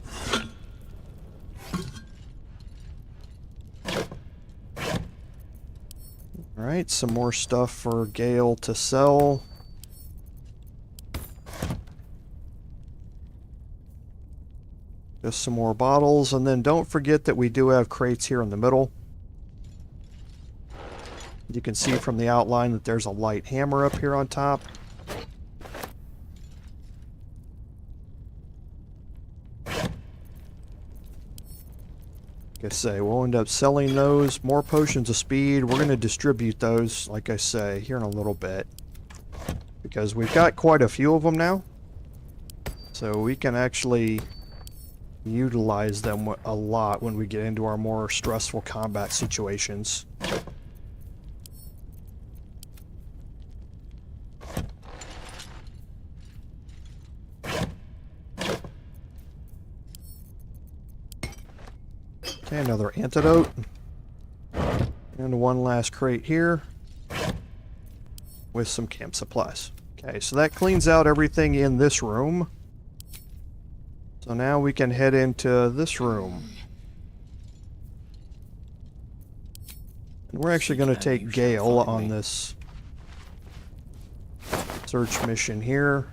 Alright, some more stuff for Gale to sell. Just some more bottles, and then don't forget that we do have crates here in the middle. You can see from the outline that there's a light hammer up here on top. Like I say, we'll end up selling those. More potions of speed. We're going to distribute those, like I say, here in a little bit. Because we've got quite a few of them now. So we can actually utilize them a lot when we get into our more stressful combat situations. Okay, another antidote. And one last crate here with some camp supplies. Okay, so that cleans out everything in this room. So now we can head into this room. And we're actually going to take Gale on this search mission here.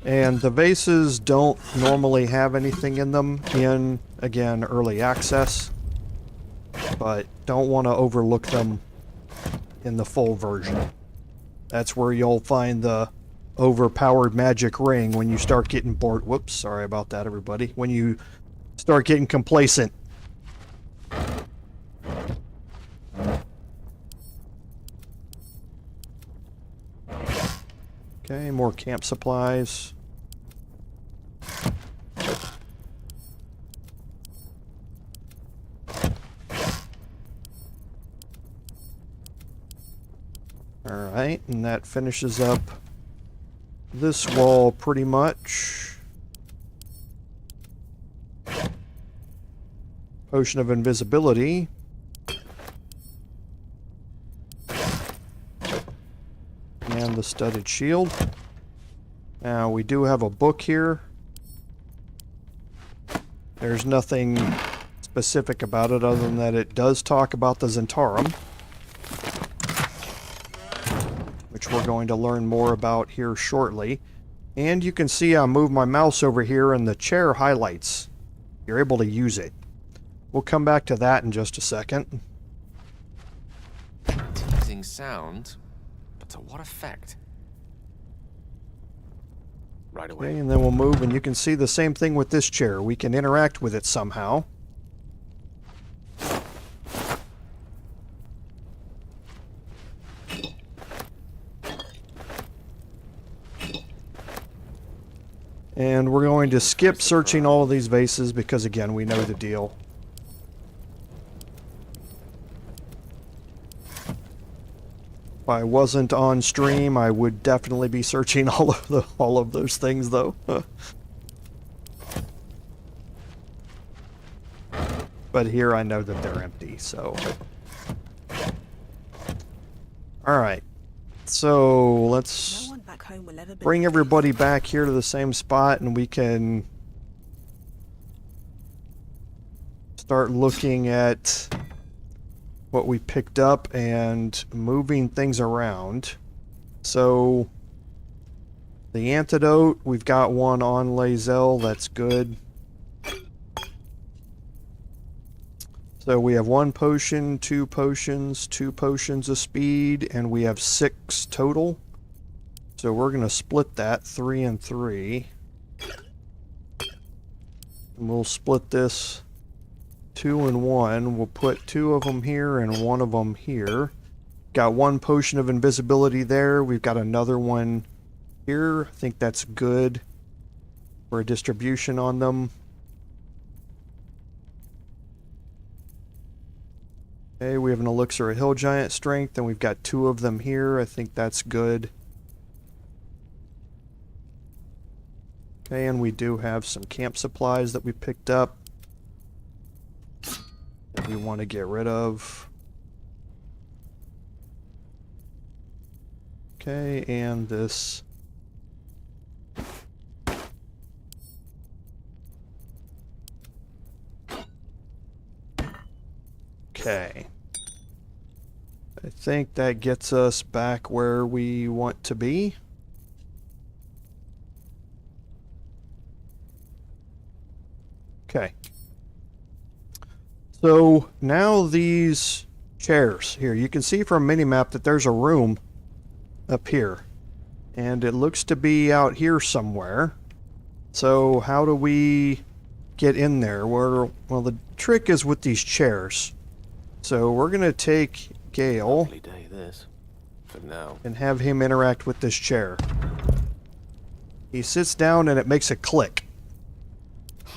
And the vases don't normally have anything in them in, again, early access, but don't want to overlook them in the full version. That's where you'll find the overpowered magic ring when you start getting bored. Whoops, sorry about that, everybody. When you start getting complacent. Okay, more camp supplies. Alright, and that finishes up this wall pretty much. Potion of invisibility. And the studded shield. Now, we do have a book here. There's nothing specific about it other than that it does talk about the Zhentarim, which we're going to learn more about here shortly. And you can see I move my mouse over here and the chair highlights. You're able to use it. We'll come back to that in just a second. Teasing sound, but to what effect? Right away. Okay, and then we'll move, and you can see the same thing with this chair. We can interact with it somehow. And we're going to skip searching all of these vases because, again, we know the deal. If I wasn't on stream, I would definitely be searching all of those things, though. But here I know that they're empty, so. Alright. So, let's bring everybody back here to the same spot, and we can start looking at what we picked up and moving things around. So the antidote, we've got one on Lae'zel, that's good. So we have 1 potion, 2 potions, 2 potions of speed, and we have 6 total. So we're going to split that 3 and 3. And we'll split this 2 and 1. We'll put 2 of them here and 1 of them here. Got 1 potion of invisibility there. We've got another one here. I think that's good for a distribution on them. Okay, we have an elixir of hill giant strength, and we've got 2 of them here. I think that's good. Okay, and we do have some camp supplies that we picked up that we want to get rid of. Okay, and this. Okay. I think that gets us back where we want to be. Okay. So now these chairs here, you can see from minimap that there's a room up here, and it looks to be out here somewhere. So how do we get in there? Well, the trick is with these chairs. So we're gonna take Gale Lovely day, this. For now. and have him interact with this chair. He sits down and it makes a click.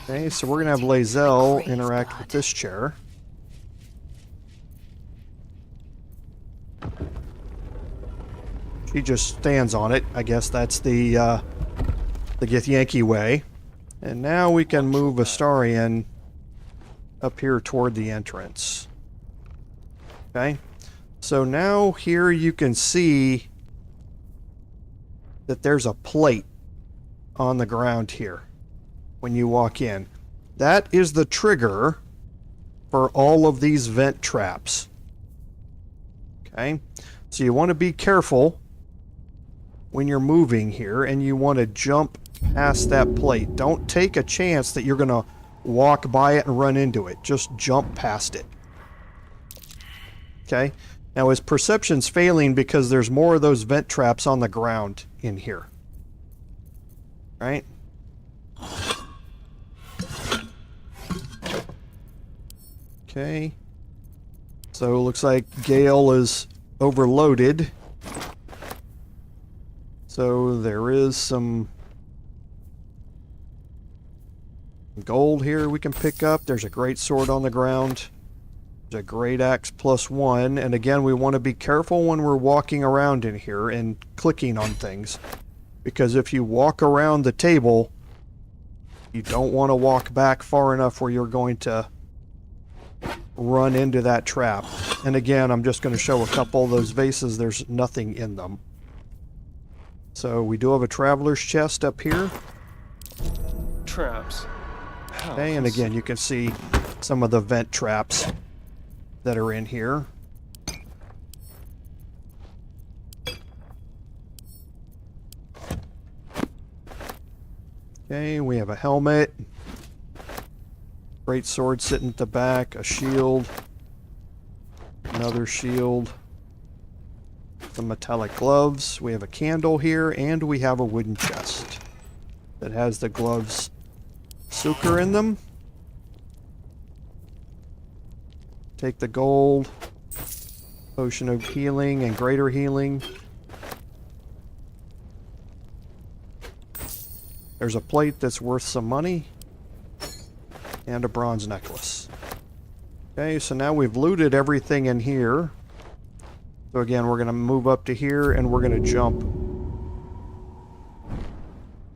Okay, so we're gonna have Lae'zel interact with this chair. She just stands on it. I guess that's the Githyanki way. And now we can move Astarion up here toward the entrance. Okay, so now here you can see that there's a plate on the ground here when you walk in. That is the trigger for all of these vent traps. Okay, so you want to be careful when you're moving here, and you want to jump past that plate. Don't take a chance that you're going to walk by it and run into it. Just jump past it. Okay? Now his perception's failing because there's more of those vent traps on the ground in here. Right? Okay. So it looks like Gale is overloaded. So there is some gold here we can pick up. There's a great sword on the ground. There's a great axe +1. And again, we want to be careful when we're walking around in here and clicking on things. Because if you walk around the table, you don't want to walk back far enough where you're going to run into that trap. And again, I'm just going to show a couple of those vases. There's nothing in them. So we do have a traveler's chest up here. Traps. Okay, and again, you can see some of the vent traps that are in here. Okay, we have a helmet. Great sword sitting at the back, a shield, another shield, some metallic gloves. We have a candle here, and we have a wooden chest that has the gloves sucre in them. Take the gold, potion of healing and greater healing. There's a plate that's worth some money. And a bronze necklace. Okay, so now we've looted everything in here. So again, we're going to move up to here and we're going to jump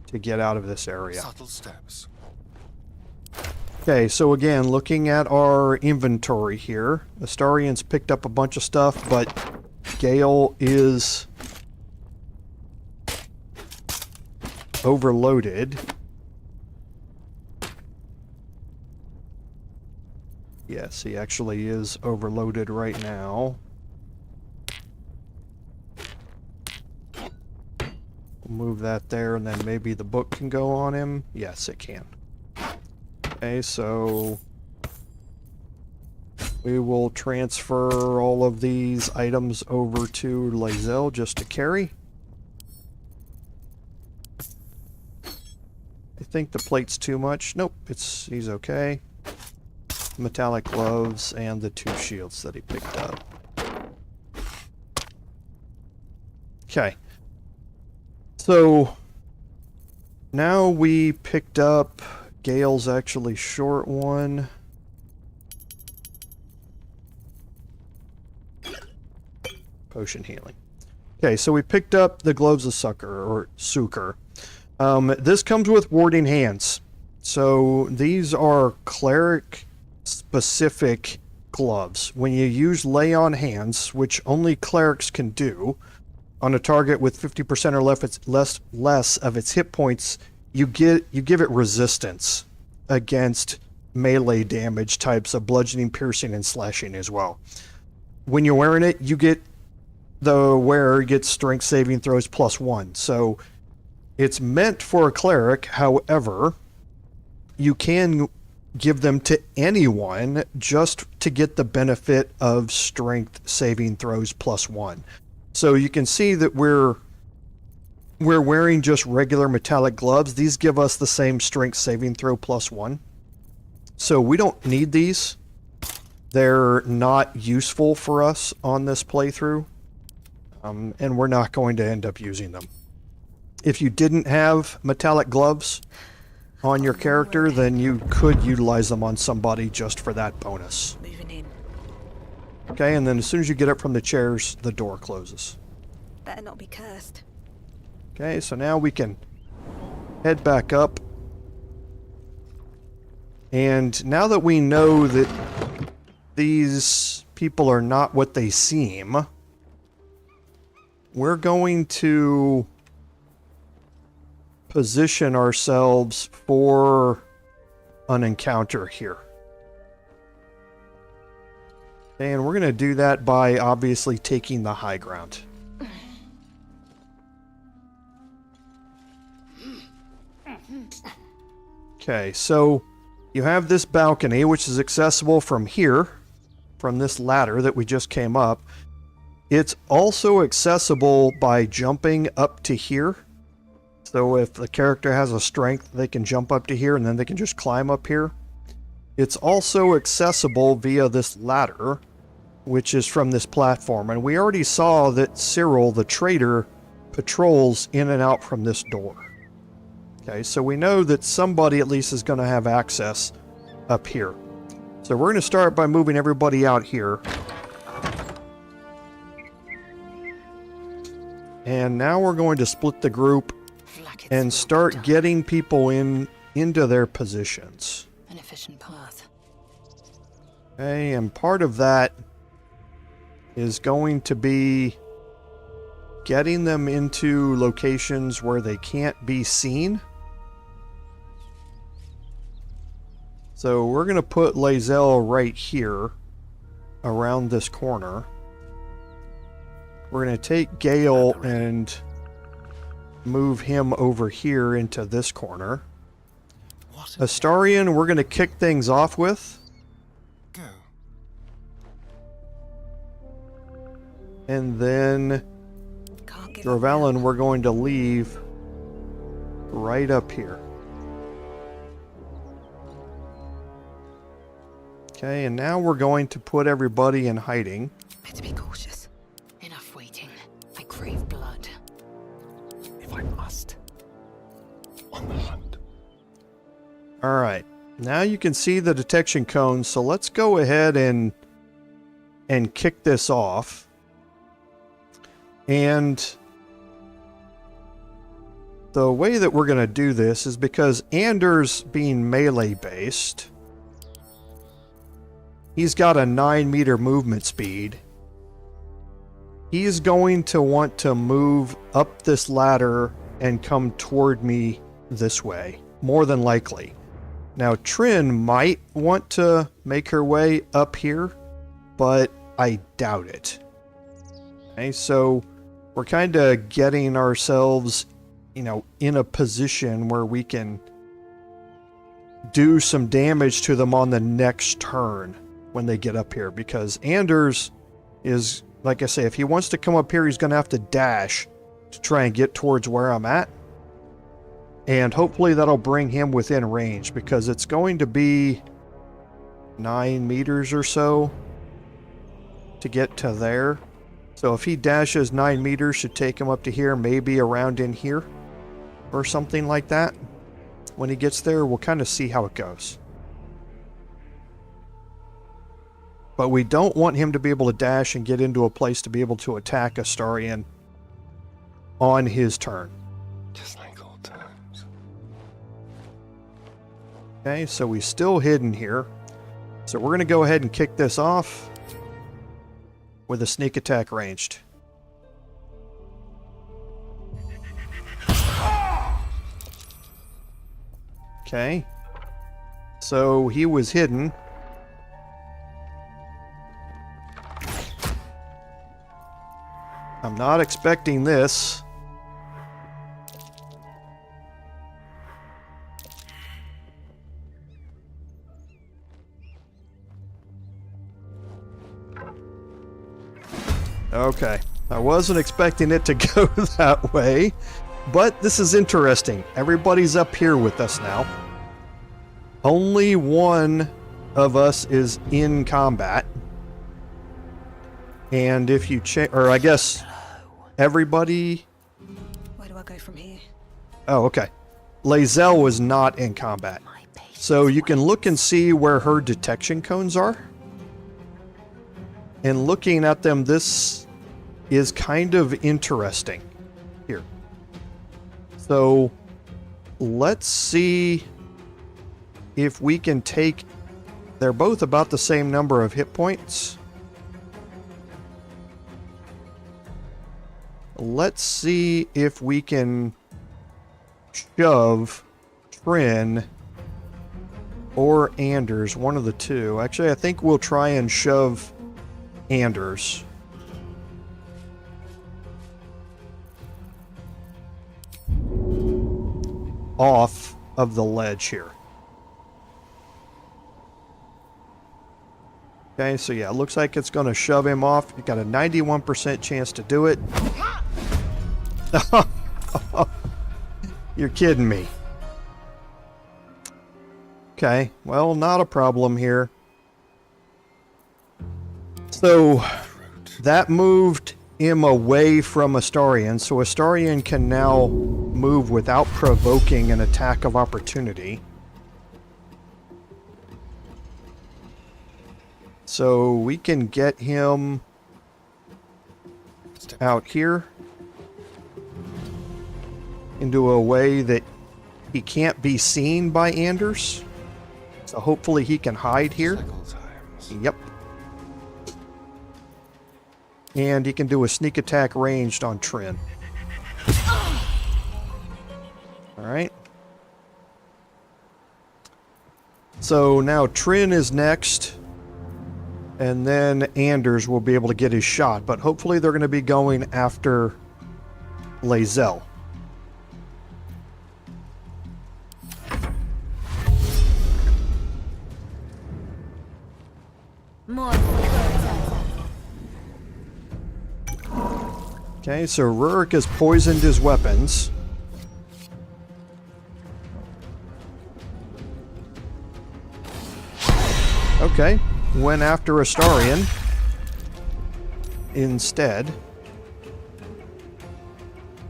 to get out of this area. Subtle steps. Okay, so again, looking at our inventory here, Astarion's picked up a bunch of stuff, but Gale is overloaded. Yes, he actually is overloaded right now. We'll move that there, and then maybe the book can go on him. Yes, it can. Okay, so we will transfer all of these items over to Lae'zel just to carry. I think the plate's too much. Nope, he's okay. Metallic gloves and the 2 shields that he picked up. Okay. So now we picked up Gale's actually short one. Potion healing. Okay, so we picked up the gloves of succor. This comes with warding hands. So these are cleric specific gloves. When you use lay on hands, which only clerics can do, on a target with 50% or less of its hit points, you give it resistance against melee damage types of bludgeoning, piercing, and slashing as well. When you're wearing it, the wearer gets strength saving throws +1. So it's meant for a cleric. However, you can give them to anyone just to get the benefit of strength saving throws +1. So you can see that we're wearing just regular metallic gloves. These give us the same strength saving throw +1. So we don't need these. They're not useful for us on this playthrough. And we're not going to end up using them. If you didn't have metallic gloves on your character, then you could utilize them on somebody just for that bonus. Moving in. Okay, and then as soon as you get up from the chairs, the door closes. Better not be cursed. Okay, so now we can head back up. And now that we know that these people are not what they seem, we're going to position ourselves for an encounter here. And we're going to do that by obviously taking the high ground. Okay, so you have this balcony, which is accessible from here, from this ladder that we just came up. It's also accessible by jumping up to here. So if the character has a strength, they can jump up to here and then they can just climb up here. It's also accessible via this ladder, which is from this platform. And we already saw that Cyril, the trader, patrols in and out from this door. Okay, so we know that somebody at least is going to have access up here. So we're going to start by moving everybody out here. And now we're going to split the group and start getting people into their positions. An efficient path. Okay, and part of that is going to be getting them into locations where they can't be seen. So we're going to put Lae'zel right here around this corner. We're going to take Gale and move him over here into this corner. Astarion, we're going to kick things off with. Go. And then Dorvalin, we're going to leave right up here. Okay, and now we're going to put everybody in hiding. Better be cautious. Enough waiting. I crave blood. If I must. On the hunt. Alright, now you can see the detection cones, so let's go ahead and kick this off. And the way that we're going to do this is because Anders being melee based, he's got a 9-meter movement speed. He's going to want to move up this ladder and come toward me this way, more than likely. Now, Trin might want to make her way up here, but I doubt it. Okay, so we're kind of getting ourselves, in a position where we can do some damage to them on the next turn when they get up here, because Anders is, like I say, if he wants to come up here, he's going to have to dash to try and get towards where I'm at. And hopefully that'll bring him within range, because it's going to be 9 meters or so to get to there. So if he dashes 9 meters, should take him up to here, maybe around in here or something like that. When he gets there, we'll kind of see how it goes. But we don't want him to be able to dash and get into a place to be able to attack Astarion on his turn. Just like old times. Okay, so he's still hidden here. So we're going to go ahead and kick this off with a sneak attack ranged. Okay. So he was hidden. I'm not expecting this. Okay, I wasn't expecting it to go that way, but this is interesting. Everybody's up here with us now. Only one of us is in combat. And if you check, or I guess everybody... Where do I go from here? Oh, okay. Lae'zel was not in combat. So you can look and see where her detection cones are. And looking at them, this is kind of interesting here. So let's see if we can take... They're both about the same number of hit points. Let's see if we can shove Trin or Anders, one of the two. Actually, I think we'll try and shove Anders. Off of the ledge here. Okay, so yeah, it looks like it's going to shove him off. You got a 91% chance to do it. You're kidding me. Okay, well, not a problem here. So, that moved him away from Astarion, so Astarion can now move without provoking an attack of opportunity. So we can get him out here into a way that he can't be seen by Anders. So hopefully he can hide here. Yep. And he can do a sneak attack ranged on Trin. Alright. So now Trin is next. And then Anders will be able to get his shot. But hopefully they're going to be going after Lae'zel. Okay, so Rurik has poisoned his weapons. Okay, went after Astarion instead.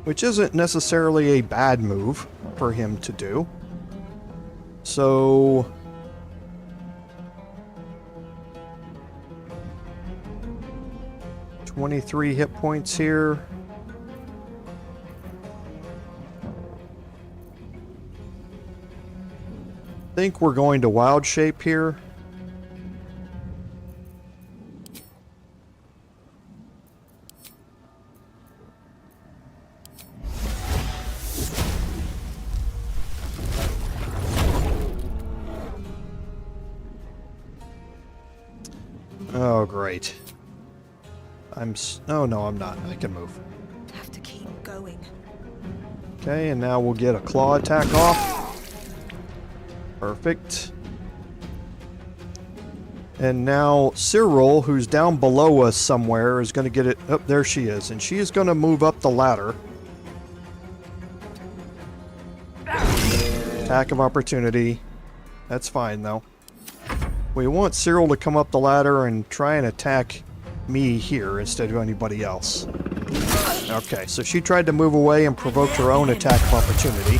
Which isn't necessarily a bad move for him to do. So 23 hit points here. I think we're going to wild shape here. Oh, great. Oh, no, I'm not. I can move. Have to keep going. Okay, and now we'll get a claw attack off. Perfect. And now Cyril, who's down below us somewhere, is going to get it. Oh, there she is. And she is going to move up the ladder. Attack of opportunity. That's fine, though. We want Cyril to come up the ladder and try and attack me here instead of anybody else. Okay, so she tried to move away and provoked her own attack of opportunity.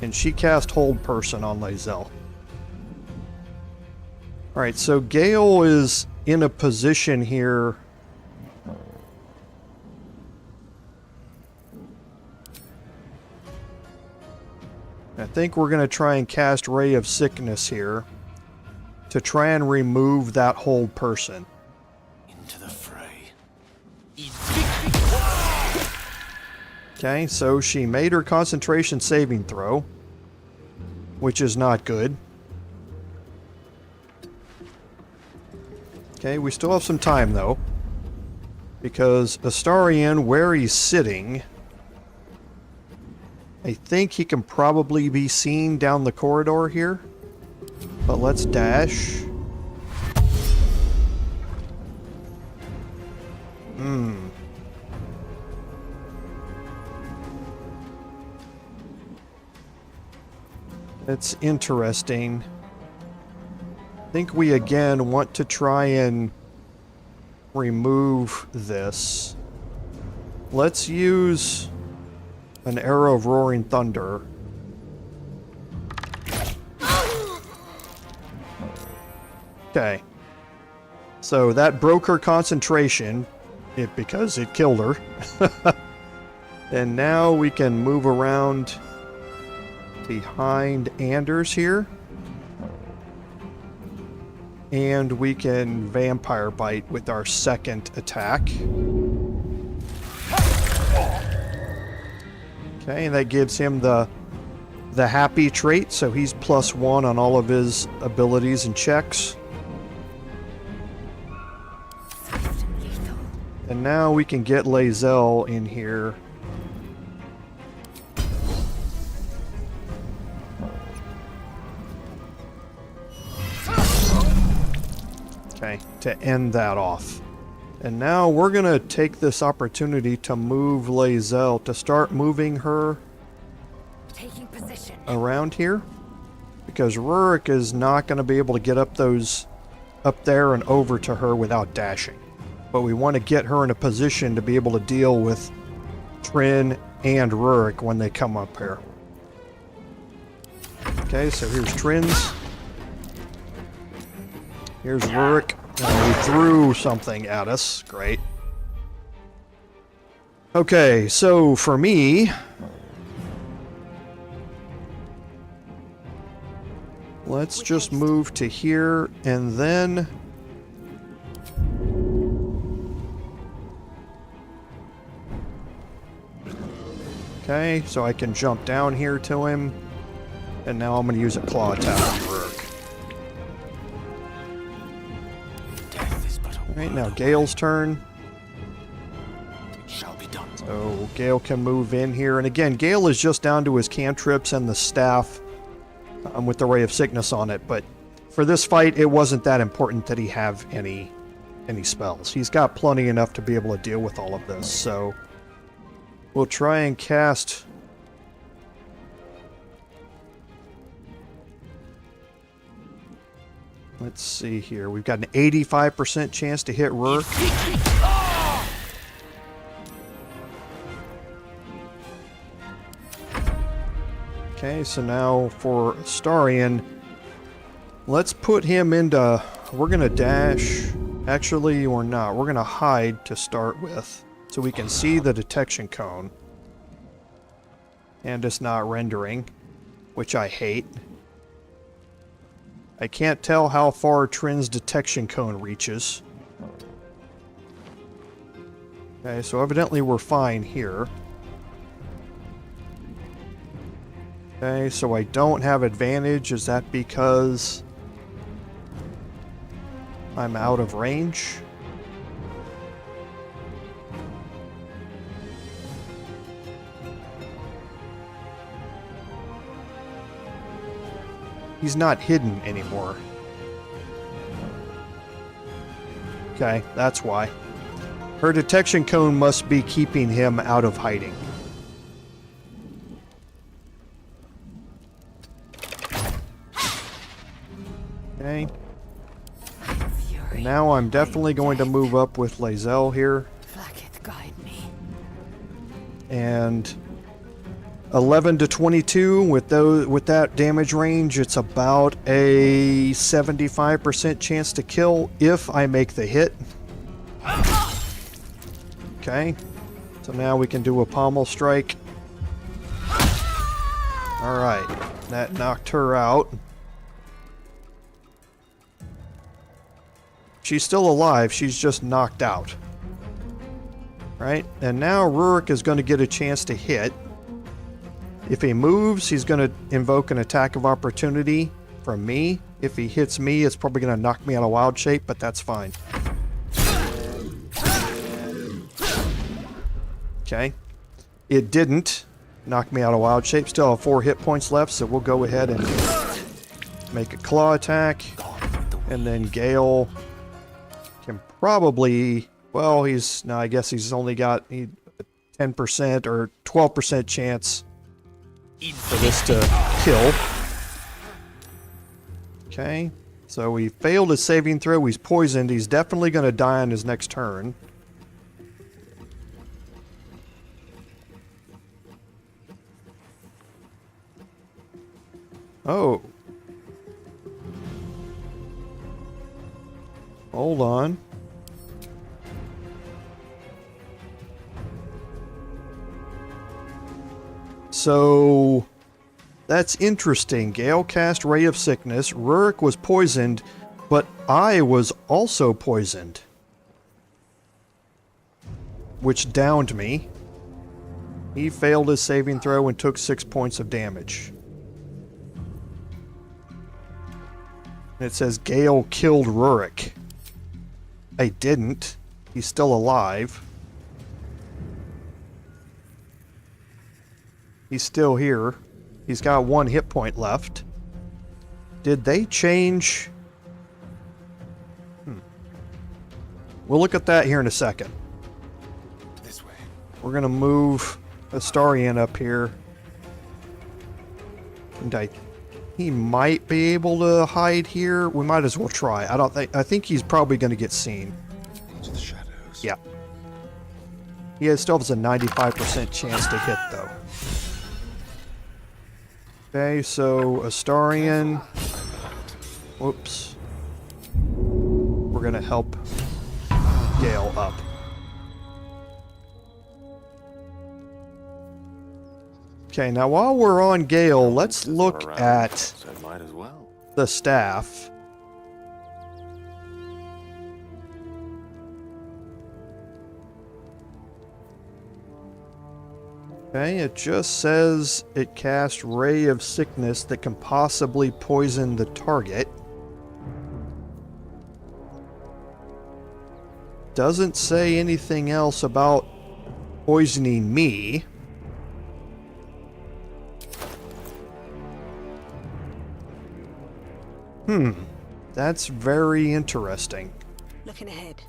And she cast Hold Person on Lae'zel. Alright, so Gale is in a position here. I think we're going to try and cast Ray of Sickness here to try and remove that Hold Person. Into the fray. Okay, so she made her concentration saving throw, which is not good. Okay, we still have some time though, because Astarion, where he's sitting, I think he can probably be seen down the corridor here. But let's dash. It's interesting. I think we again want to try and remove this. Let's use an arrow of roaring thunder. Okay. So that broke her concentration because it killed her. And now we can move around behind Anders here. And we can Vampire Bite with our second attack. Okay, and that gives him the happy trait, so he's +1 on all of his abilities and checks. And now we can get Lae'zel in here. Okay, to end that off. And now we're going to take this opportunity to move Lae'zel, to start moving her Taking position. around here. Because Rurik is not going to be able to get up there and over to her without dashing. But we want to get her in a position to be able to deal with Trin and Rurik when they come up here. Okay, so here's Trin's. Here's Rurik. He threw something at us. Great. Okay, so for me, let's just move to here and then okay, so I can jump down here to him, and now I'm going to use a claw attack on Rurik. Alright, now Gale's turn. Shall be done. So Gale can move in here, and again, Gale is just down to his cantrips and the staff with the Ray of Sickness on it, but for this fight, it wasn't that important that he have any spells. He's got plenty enough to be able to deal with all of this, so we'll try and cast... Let's see here. We've got an 85% chance to hit Rurik. Okay, so now for Astarion, let's put him into... We're going to dash. Actually, we're not. We're going to hide to start with, so we can see the detection cone. And it's not rendering, which I hate. I can't tell how far Trin's detection cone reaches. Okay, so evidently we're fine here. Okay, so I don't have advantage. Is that because I'm out of range? He's not hidden anymore. Okay, that's why. Her detection cone must be keeping him out of hiding. Okay. Now I'm definitely going to move up with Lae'zel here. And 11 to 22 with that damage range, it's about a 75% chance to kill if I make the hit. Okay. So now we can do a pommel strike. Alright. That knocked her out. She's still alive, she's just knocked out. Right? And now Rurik is going to get a chance to hit. If he moves, he's going to invoke an attack of opportunity from me. If he hits me, it's probably going to knock me out of wild shape, but that's fine. Okay. It didn't knock me out of wild shape. Still have 4 hit points left, so we'll go ahead and make a claw attack. And then Gale can probably... Well, I guess he's only got a 10% or 12% chance for this to kill. Okay, so he failed his saving throw. He's poisoned. He's definitely going to die on his next turn. Oh. Hold on. So, that's interesting. Gale cast Ray of Sickness. Rurik was poisoned, but I was also poisoned, which downed me. He failed his saving throw and took 6 points of damage. And it says Gale killed Rurik. I didn't. He's still alive. He's still here. He's got 1 hit point left. Did they change? We'll look at that here in a second. This way. We're going to move Astarion up here. And he might be able to hide here. We might as well try. I think he's probably going to get seen. Into the shadows. Yeah. He still has a 95% chance to hit, though. Okay, so Astarion. Whoops. We're going to help Gale up. Okay, now while we're on Gale, let's look at So might as well. the staff. Okay, it just says it casts Ray of Sickness that can possibly poison the target. Doesn't say anything else about poisoning me. That's very interesting. Looking ahead.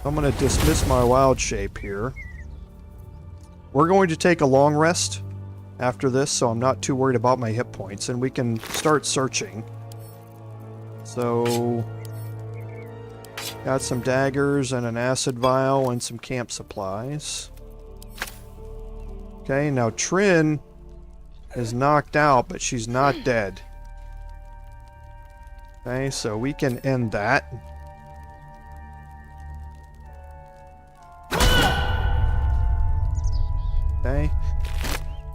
I'm going to dismiss my wild shape here. We're going to take a long rest after this, so I'm not too worried about my hit points, and we can start searching. So, got some daggers and an acid vial and some camp supplies. Okay, now Trin is knocked out, but she's not dead. Okay, so we can end that. Okay.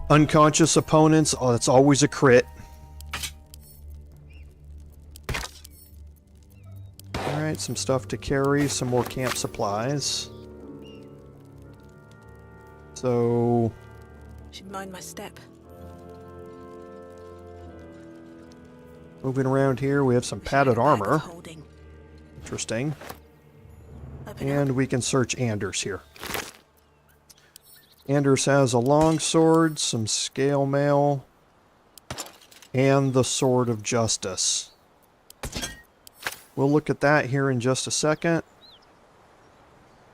Unconscious opponents, oh, that's always a crit. Alright, some stuff to carry, some more camp supplies. So... Should mind my step. Moving around here, we have some padded armor. Interesting. And we can search Anders here. Anders has a long sword, some scale mail, and the Sword of Justice. We'll look at that here in just a second.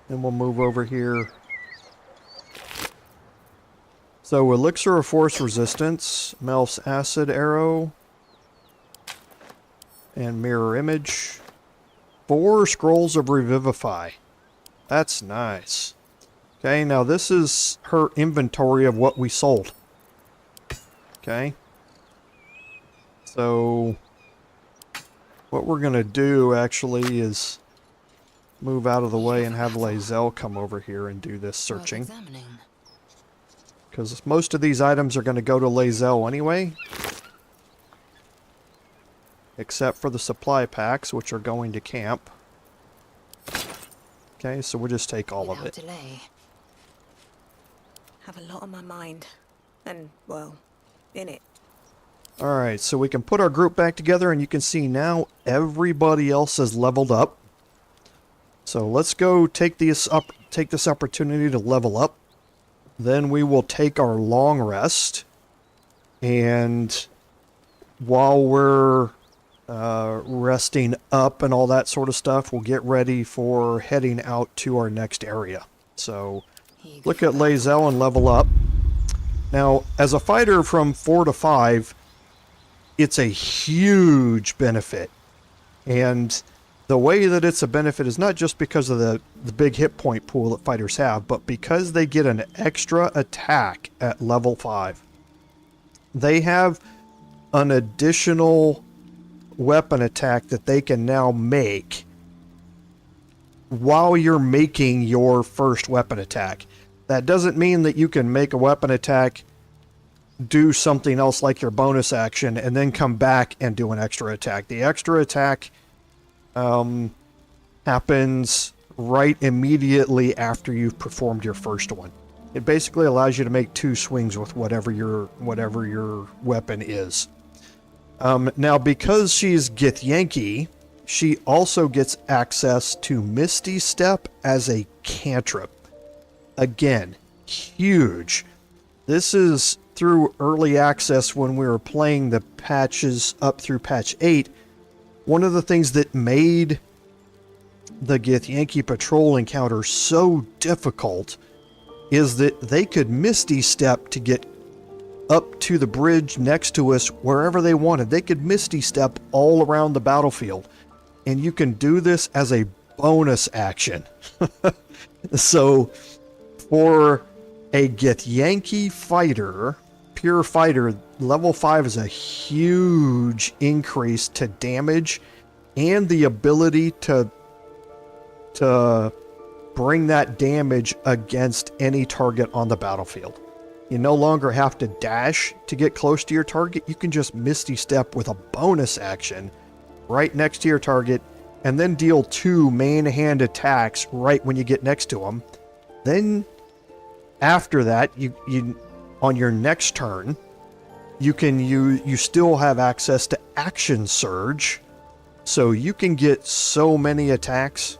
And we'll move over here. So, Elixir of Force Resistance, Melf's Acid Arrow, and Mirror Image. 4 Scrolls of Revivify. That's nice. Okay, now this is her inventory of what we sold. Okay. So, what we're going to do actually is move out of the way and have Lae'zel come over here and do this searching. Because most of these items are going to go to Lae'zel anyway. Except for the supply packs, which are going to camp. Okay, so we'll just take all of it. Have a lot on my mind. And, well, in it. Alright, so we can put our group back together, and you can see now everybody else has leveled up. So let's go take this opportunity to level up. Then we will take our long rest. And while we're resting up and all that sort of stuff, we'll get ready for heading out to our next area. So look at Lae'zel and level up. Now, as a fighter from 4 to 5, it's a huge benefit. And the way that it's a benefit is not just because of the big hit point pool that fighters have, but because they get an extra attack at level 5. They have an additional weapon attack that they can now make while you're making your first weapon attack. That doesn't mean that you can make a weapon attack, do something else like your bonus action, and then come back and do an extra attack. The extra attack happens right immediately after you've performed your first one. It basically allows you to make 2 swings with whatever your weapon is. Now, because she's Githyanki, she also gets access to Misty Step as a cantrip. Again, huge. This is through early access when we were playing the patches up through patch 8. one of the things that made the Githyanki patrol encounter so difficult is that they could Misty Step to get up to the bridge next to us wherever they wanted. They could Misty Step all around the battlefield. And you can do this as a bonus action. So for a Githyanki fighter, pure fighter, level 5 is a huge increase to damage and the ability to bring that damage against any target on the battlefield. You no longer have to dash to get close to your target. You can just Misty Step with a bonus action right next to your target and then deal 2 main hand attacks right when you get next to them. Then after that, you on your next turn, you still have access to Action Surge. So you can get so many attacks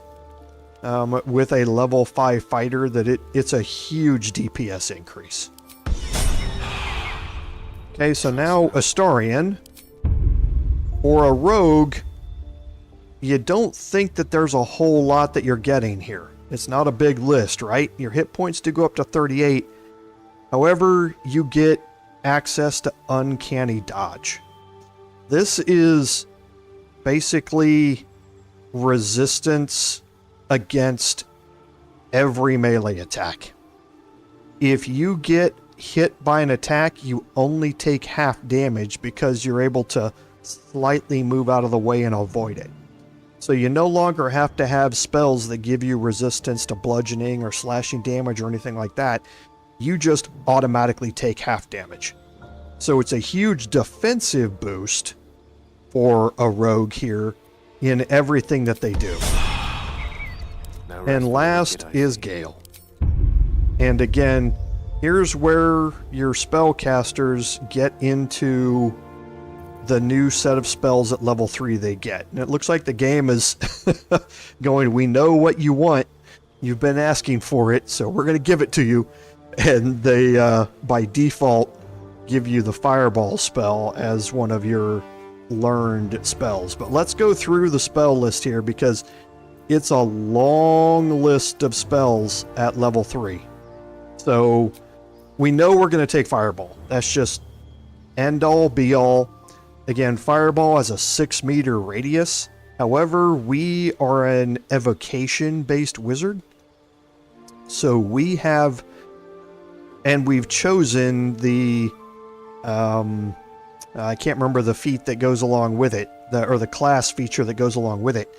with a level 5 fighter that it's a huge DPS increase. Okay, so now Astarion. For a rogue, you don't think that there's a whole lot that you're getting here. It's not a big list, right? Your hit points do go up to 38. However, you get access to Uncanny Dodge. This is basically resistance against every melee attack. If you get hit by an attack, you only take half damage because you're able to slightly move out of the way and avoid it. So you no longer have to have spells that give you resistance to bludgeoning or slashing damage or anything like that. You just automatically take half damage. So it's a huge defensive boost for a rogue here in everything that they do. And last is Gale. And again, here's where your spellcasters get into the new set of spells at level 3 they get. And it looks like the game is going, we know what you want. You've been asking for it, so we're going to give it to you. And they, by default, give you the Fireball spell as one of your learned spells. But let's go through the spell list here because it's a long list of spells at level 3. So we know we're going to take Fireball. That's just end all be all. Again, Fireball has a 6-meter radius. However, we are an evocation-based wizard. So we have, and we've chosen the, I can't remember the feat that goes along with it, or the class feature that goes along with it.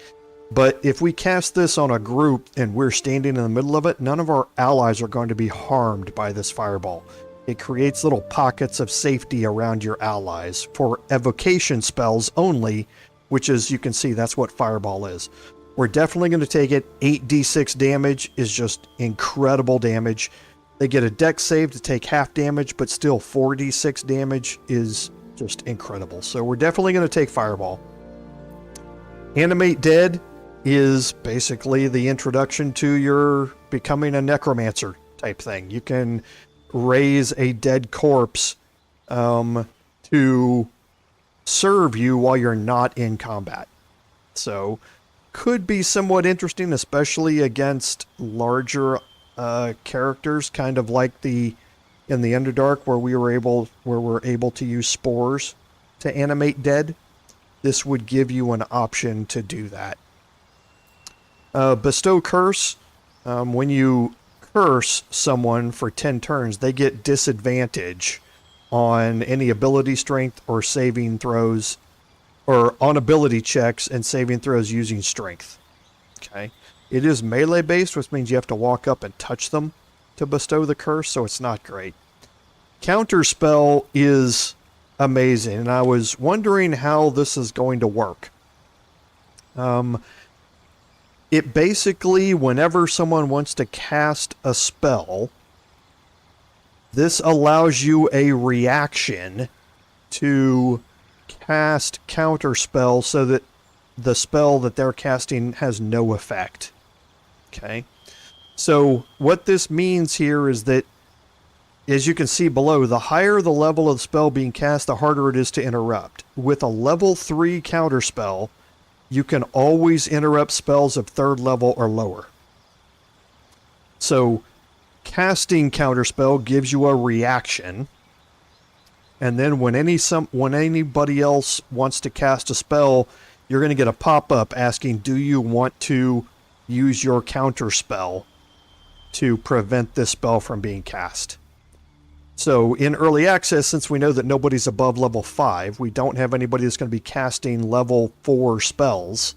But if we cast this on a group and we're standing in the middle of it, none of our allies are going to be harmed by this Fireball. It creates little pockets of safety around your allies for evocation spells only, which is, you can see, that's what Fireball is. We're definitely going to take it. 8d6 damage is just incredible damage. They get a dex save to take half damage, but still 4d6 damage is just incredible. So we're definitely going to take Fireball. Animate Dead is basically the introduction to your becoming a necromancer type thing. You can raise a dead corpse to serve you while you're not in combat. So could be somewhat interesting, especially against larger characters, kind of like in the Underdark where we're able to use spores to animate dead. This would give you an option to do that. Bestow Curse. When you curse someone for 10 turns, they get disadvantage on any ability strength or saving throws, or on ability checks and saving throws using strength. Okay. It is melee based, which means you have to walk up and touch them to bestow the curse, so it's not great. Counterspell is amazing, and I was wondering how this is going to work. It basically, whenever someone wants to cast a spell, this allows you a reaction to cast counterspell so that the spell that they're casting has no effect. Okay? So what this means here is that, as you can see below, the higher the level of the spell being cast, the harder it is to interrupt. With a level 3 counterspell, you can always interrupt spells of 3rd level or lower. So casting counterspell gives you a reaction, and then when anybody else wants to cast a spell, you're going to get a pop-up asking, do you want to use your counterspell to prevent this spell from being cast? So in early access, since we know that nobody's above level 5, we don't have anybody that's going to be casting level 4 spells.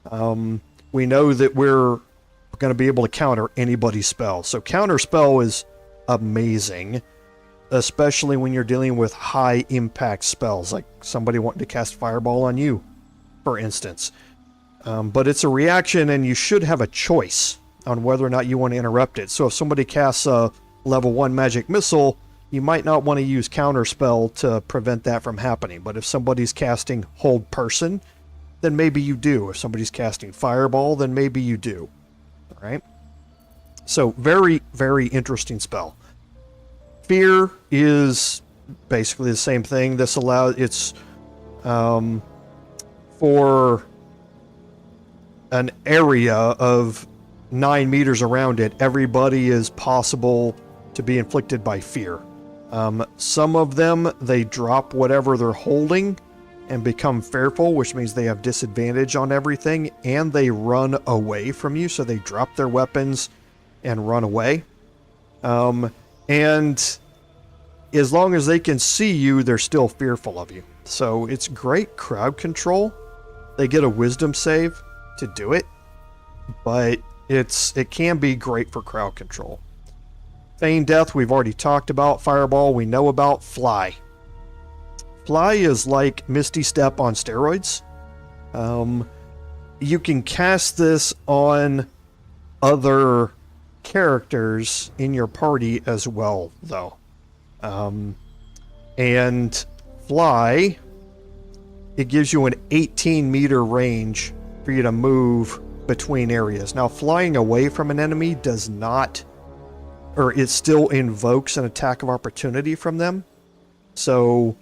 We know that we're going to be able to counter anybody's spell. So counterspell is amazing, especially when you're dealing with high impact spells, like somebody wanting to cast Fireball on you, for instance. But it's a reaction, and you should have a choice on whether or not you want to interrupt it. So if somebody casts a level 1 magic missile, you might not want to use counterspell to prevent that from happening. But if somebody's casting Hold Person, then maybe you do. If somebody's casting Fireball, then maybe you do. All right? So very, very interesting spell. Fear is basically the same thing. This allows, it's for an area of 9 meters around it, everybody is possible to be inflicted by fear. Some of them, they drop whatever they're holding and become fearful, which means they have disadvantage on everything, and they run away from you, so they drop their weapons and run away. And as long as they can see you, they're still fearful of you. So it's great crowd control. They get a wisdom save to do it, but it can be great for crowd control. Feign Death, we've already talked about. Fireball, we know about. Fly. Fly is like Misty Step on steroids. You can cast this on other characters in your party as well, though. And Fly, it gives you an 18-meter range for you to move between areas. Now, flying away from an enemy does not, or it still invokes an attack of opportunity from them. So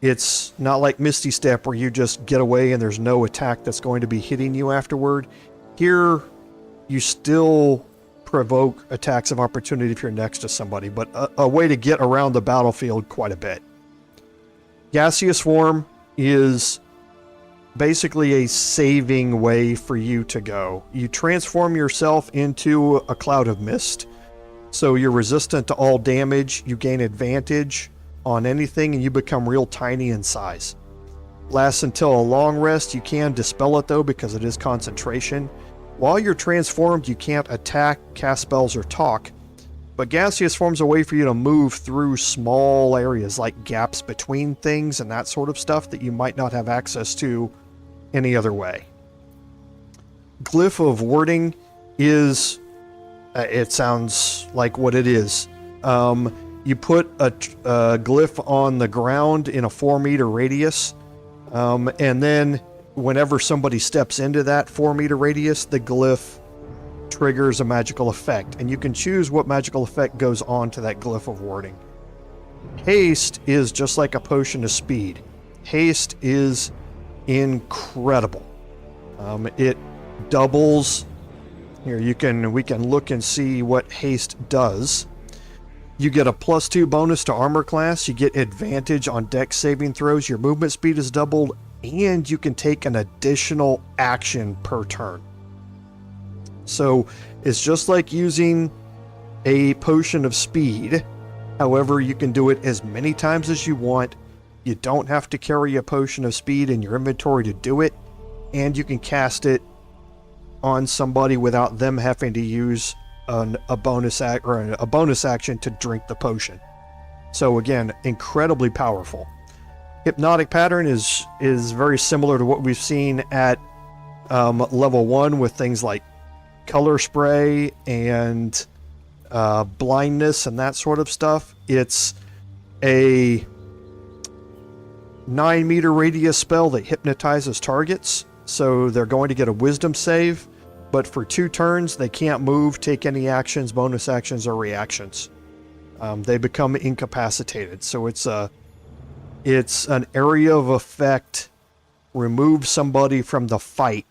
it's not like Misty Step where you just get away and there's no attack that's going to be hitting you afterward. Here, you still provoke attacks of opportunity if you're next to somebody, but a way to get around the battlefield quite a bit. Gaseous Swarm is basically a saving way for you to go. You transform yourself into a cloud of mist, so you're resistant to all damage, you gain advantage on anything, and you become real tiny in size. Lasts until a long rest. You can dispel it though, because it is concentration. While you're transformed, you can't attack, cast spells, or talk, but Gaseous Form's a way for you to move through small areas, like gaps between things and that sort of stuff that you might not have access to any other way. Glyph of Warding is, it sounds like what it is. You put a glyph on the ground in a 4-meter radius, and then whenever somebody steps into that 4-meter radius, the glyph triggers a magical effect, and you can choose what magical effect goes on to that Glyph of Warding. Haste is just like a potion of speed. Haste is incredible. It doubles. Here we can look and see what haste does. You get a +2 bonus to armor class. You get advantage on dex saving throws. Your movement speed is doubled, and you can take an additional action per turn. So it's just like using a potion of speed. However, you can do it as many times as you want. You don't have to carry a potion of speed in your inventory to do it, and you can cast it on somebody without them having to use a bonus action to drink the potion. So again, incredibly powerful. Hypnotic Pattern is very similar to what we've seen at level 1 with things like color spray and blindness and that sort of stuff. It's a 9-meter radius spell that hypnotizes targets, so they're going to get a wisdom save, but for 2 turns they can't move, take any actions, bonus actions, or reactions. They become incapacitated. So it's an area of effect remove somebody from the fight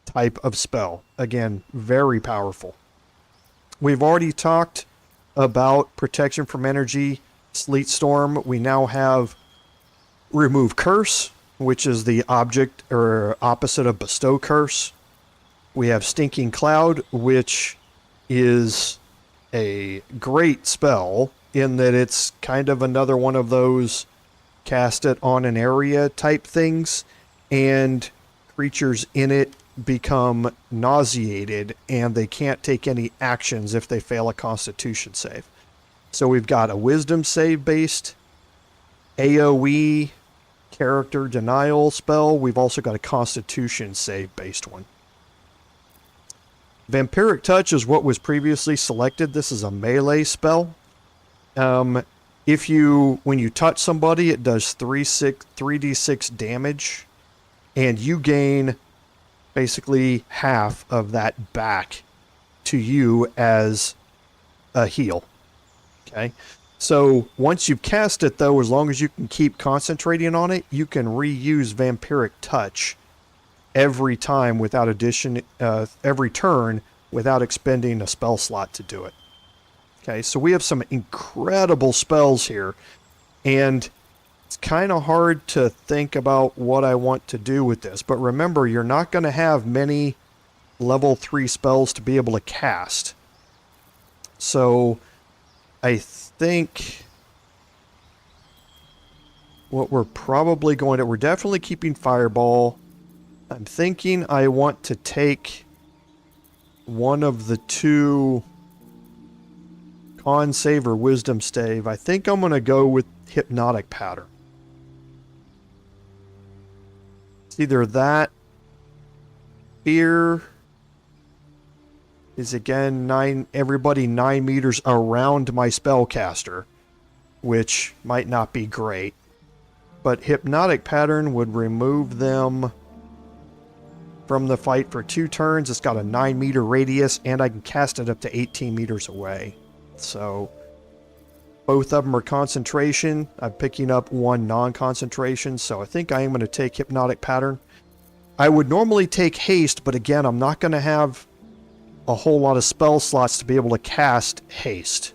type of spell. Again, very powerful. We've already talked about protection from energy, Sleet Storm. We now have remove curse, which is the object or opposite of bestow curse. We have Stinking Cloud, which is a great spell in that it's kind of another one of those cast it on an area type things, and creatures in it become nauseated and they can't take any actions if they fail a Constitution save. So we've got a Wisdom save based AoE character denial spell. We've also got a Constitution save based one. Vampiric Touch is what was previously selected. This is a melee spell. When you touch somebody, it does 3d6 damage, and you gain basically half of that back to you as a heal. Okay? So once you've cast it, though, as long as you can keep concentrating on it, you can reuse Vampiric Touch every time without every turn without expending a spell slot to do it. Okay, so we have some incredible spells here, and it's kind of hard to think about what I want to do with this. But remember, you're not going to have many level 3 spells to be able to cast. So I think what we're probably going to... We're definitely keeping Fireball. I'm thinking I want to take one of the two Con save or Wisdom save. I think I'm going to go with Hypnotic Pattern. It's either that. Fear is again everybody 9 meters around my spellcaster, which might not be great. But Hypnotic Pattern would remove them from the fight for 2 turns. It's got a 9-meter radius, and I can cast it up to 18 meters away. So both of them are concentration. I'm picking up one non-concentration, so I think I am going to take Hypnotic Pattern. I would normally take Haste, but again, I'm not going to have a whole lot of spell slots to be able to cast Haste.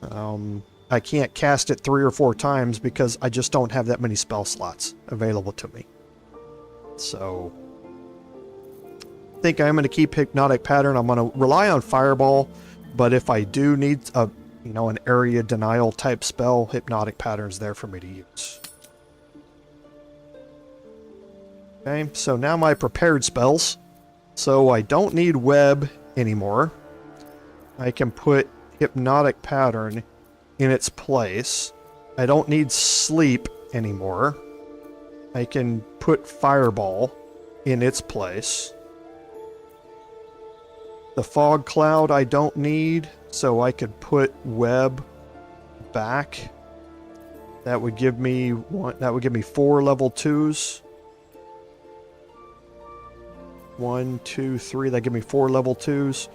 I can't cast it 3 or 4 times because I just don't have that many spell slots available to me. So I think I'm going to keep Hypnotic Pattern. I'm going to rely on Fireball, but if I do need an area denial type spell, Hypnotic Pattern's there for me to use. Okay, so now my prepared spells. So I don't need Web anymore. I can put Hypnotic Pattern in its place. I don't need Sleep anymore. I can put Fireball in its place. The Fog Cloud I don't need, so I could put Web back. That would give me 4 level 2s. 1, 2, 3. That give me 4 level 2s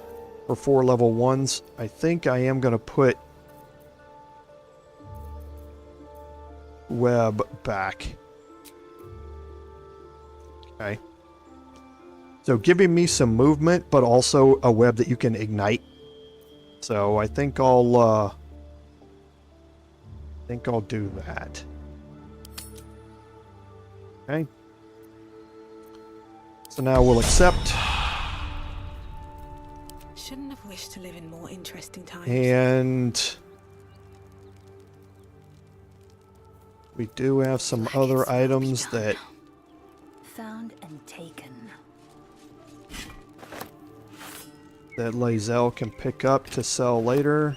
or 4 level 1s. I think I am going to put Web back. Okay. So giving me some movement, but also a web that you can ignite. So I think I'll do that. Okay. So now we'll accept. Shouldn't have wished to live in more interesting times. And we do have some other items that found and taken. That Lae'zel can pick up to sell later.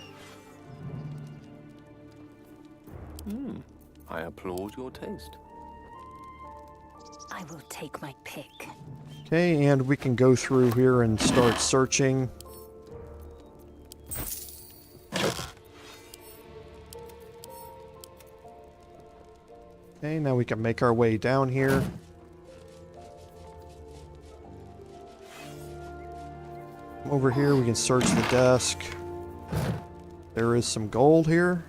I applaud your taste. I will take my pick. Okay, and we can go through here and start searching. Okay, now we can make our way down here. Over here, we can search the desk. There is some gold here.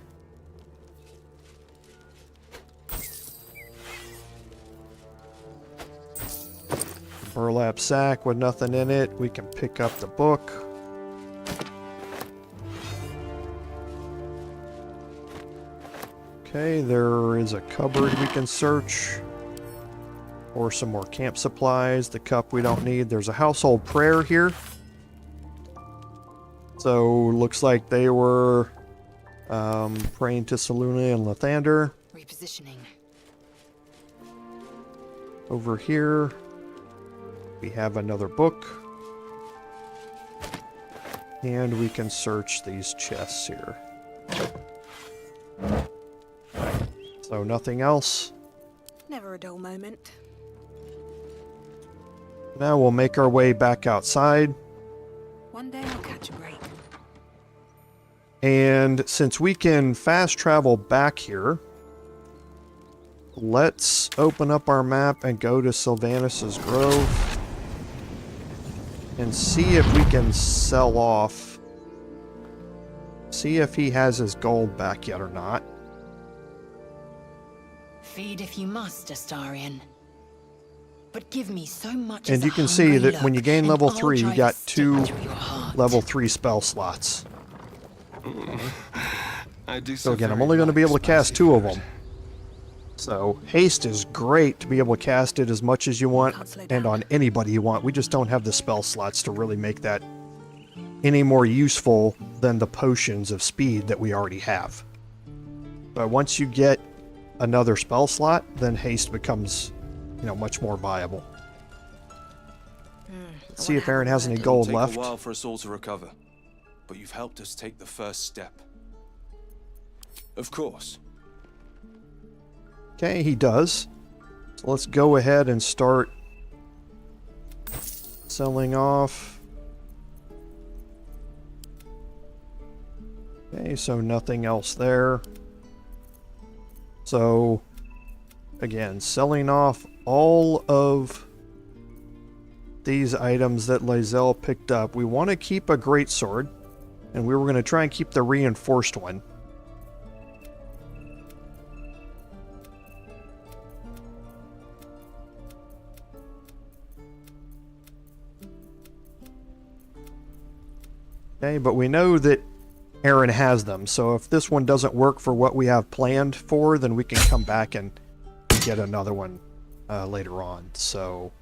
Burlap sack with nothing in it. We can pick up the book. Okay, there is a cupboard we can search. Or some more camp supplies. The cup we don't need. There's a household prayer here. So, looks like they were praying to Selûne and Lathander. Repositioning. Over here, we have another book. And we can search these chests here. So nothing else. Never a dull moment. Now we'll make our way back outside. One day I'll catch a break. And since we can fast travel back here, let's open up our map and go to Sylvanas' Grove and see if we can sell off. See if he has his gold back yet or not. Feed if you must, Astarion. But give me so much. And you can see that when you gain level 3, you got 2 level 3 spell slots. So again, I'm only going to be able to cast 2 of them. So haste is great to be able to cast it as much as you want and on anybody you want. We just don't have the spell slots to really make that any more useful than the potions of speed that we already have. But once you get another spell slot, then haste becomes, you know, much more viable. Let's see if Aaron has any gold left. It'll take a while for us all to recover, but you've helped us take the first step. Of course. Okay, he does. So let's go ahead and start selling off. Okay, so nothing else there. So, again, selling off all of these items that Lae'zel picked up. We want to keep a greatsword, and we were going to try and keep the reinforced one. Okay, but we know that Aaron has them, so if this one doesn't work for what we have planned for, then we can come back and get another one later on. So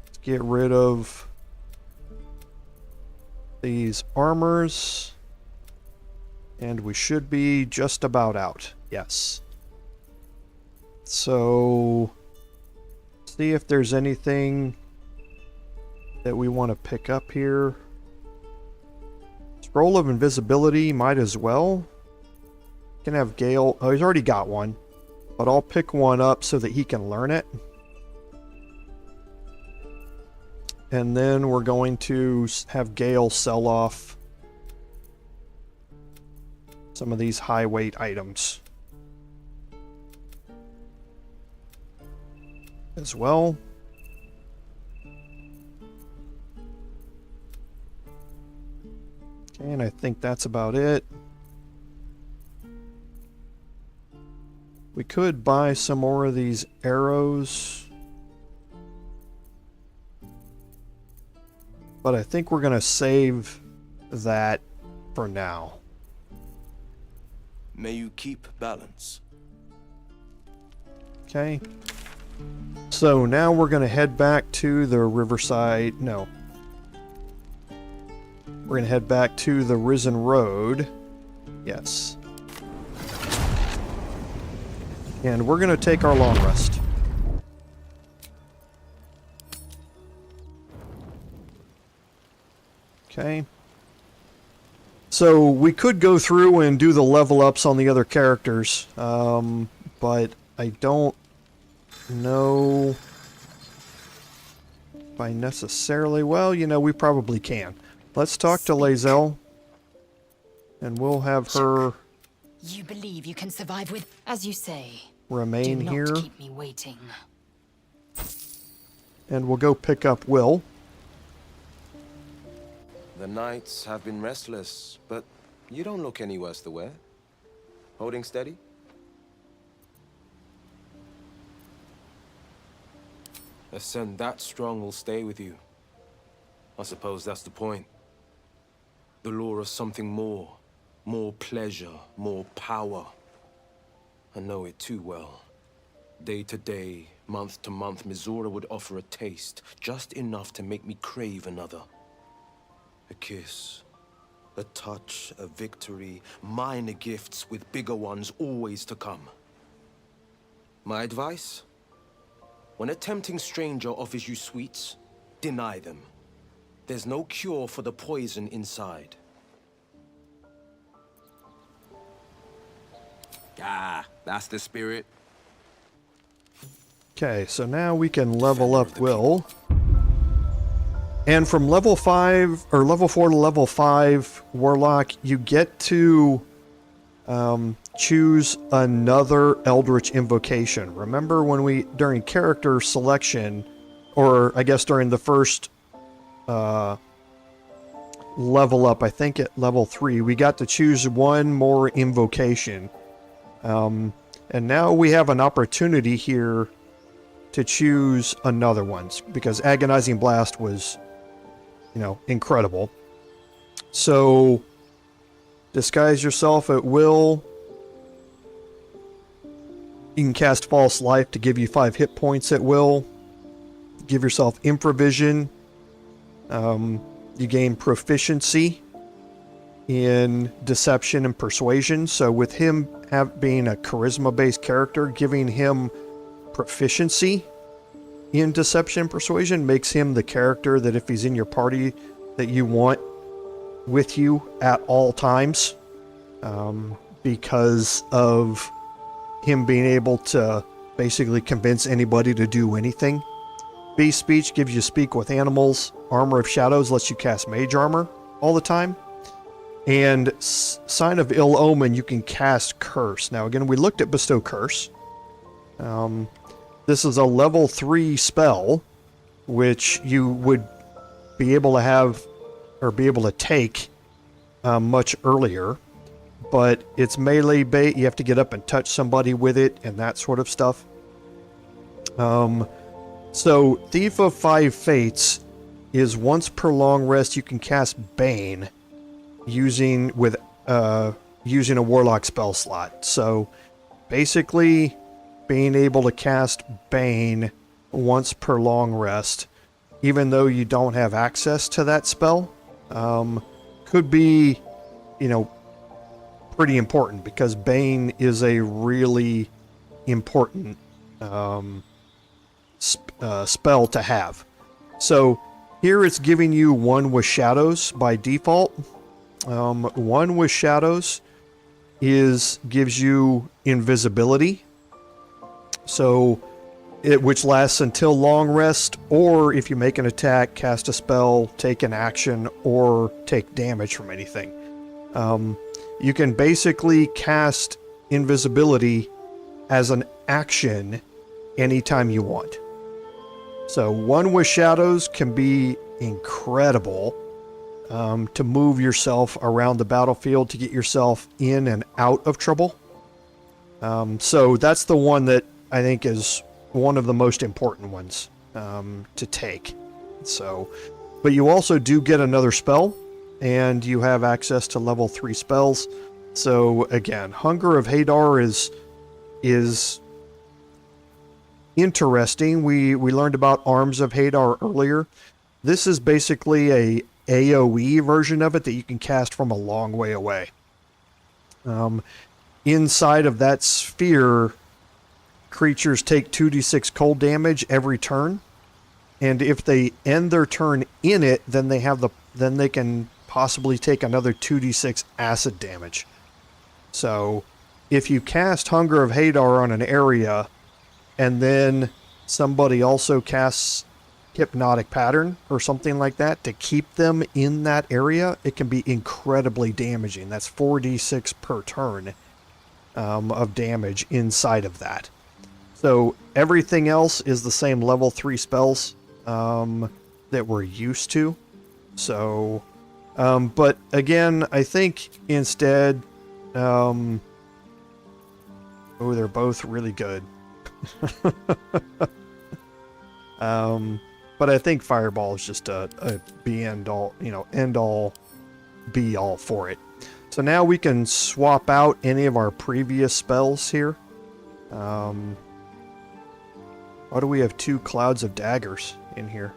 let's get rid of these armors, and we should be just about out. Yes. So see if there's anything that we want to pick up here. Scroll of Invisibility, might as well. Can have Gale. Oh, he's already got one. But I'll pick one up so that he can learn it. And then we're going to have Gale sell off some of these high weight items as well. And I think that's about it. We could buy some more of these arrows. But I think we're going to save that for now. May you keep balance. Okay. So now we're going to head back to the Riverside. No. We're going to head back to the Risen Road. Yes. And we're going to take our long rest. Okay. So we could go through and do the level ups on the other characters, but I don't know if I necessarily... Well, you know, we probably can. Let's talk to Lae'zel, and we'll have her... You believe you can survive with, as you say. Remain here. Do not keep me waiting. And we'll go pick up Will. The nights have been restless, but you don't look any worse the wear. Holding steady? A scent that strong will stay with you. I suppose that's the point. The lure of something more. More pleasure, more power. I know it too well. Day to day, month to month, Mizora would offer a taste, just enough to make me crave another. A kiss, a touch, a victory, minor gifts with bigger ones always to come. My advice? When a tempting stranger offers you sweets, deny them. There's no cure for the poison inside. Ah, that's the spirit. Okay, so now we can level up Will. And from level 5, or level 4 to level 5 Warlock, you get to choose another Eldritch invocation. Remember when we, during character selection, or I guess during the first level up, I think at level 3, we got to choose one more invocation. And now we have an opportunity here to choose another one, because Agonizing Blast was, you know, incredible. So, disguise yourself at will. You can cast False Life to give you 5 hit points at will. Give yourself Improvision. You gain proficiency in Deception and Persuasion. So with him being a charisma-based character, giving him proficiency in Deception and Persuasion makes him the character that if he's in your party that you want with you at all times, because of him being able to basically convince anybody to do anything. Beast Speech gives you speak with animals. Armor of Shadows lets you cast Mage Armor all the time. And Sign of Ill Omen, you can cast Curse. Now again, we looked at Bestow Curse. This is a level 3 spell, which you would be able to have, or be able to take much earlier. But it's melee bait, you have to get up and touch somebody with it, and that sort of stuff. So, Thief of 5 Fates is once per long rest you can cast Bane using a Warlock spell slot. So, basically, being able to cast Bane once per long rest, even though you don't have access to that spell, could be, you know, pretty important, because Bane is a really important spell to have. So here it's giving you 1 with Shadows by default. 1 with Shadows gives you invisibility, so which lasts until long rest, or if you make an attack, cast a spell, take an action, or take damage from anything. You can basically cast invisibility as an action anytime you want. So 1 with Shadows can be incredible to move yourself around the battlefield to get yourself in and out of trouble. So that's the one that I think is one of the most important ones to take. So, but you also do get another spell, and you have access to level 3 spells. So again, Hunger of Hadar is interesting. We learned about Arms of Hadar earlier. This is basically a AoE version of it that you can cast from a long way away. Inside of that sphere, creatures take 2d6 cold damage every turn, and if they end their turn in it, then they can possibly take another 2d6 acid damage. So if you cast Hunger of Hadar on an area, and then somebody also casts Hypnotic Pattern or something like that to keep them in that area, it can be incredibly damaging. That's 4d6 per turn of damage inside of that. So everything else is the same level 3 spells that we're used to. So, but again, I think instead, oh, they're both really good. But I think Fireball is just a end all, end all, be all for it. So now we can swap out any of our previous spells here. Why do we have 2 Clouds of Daggers in here?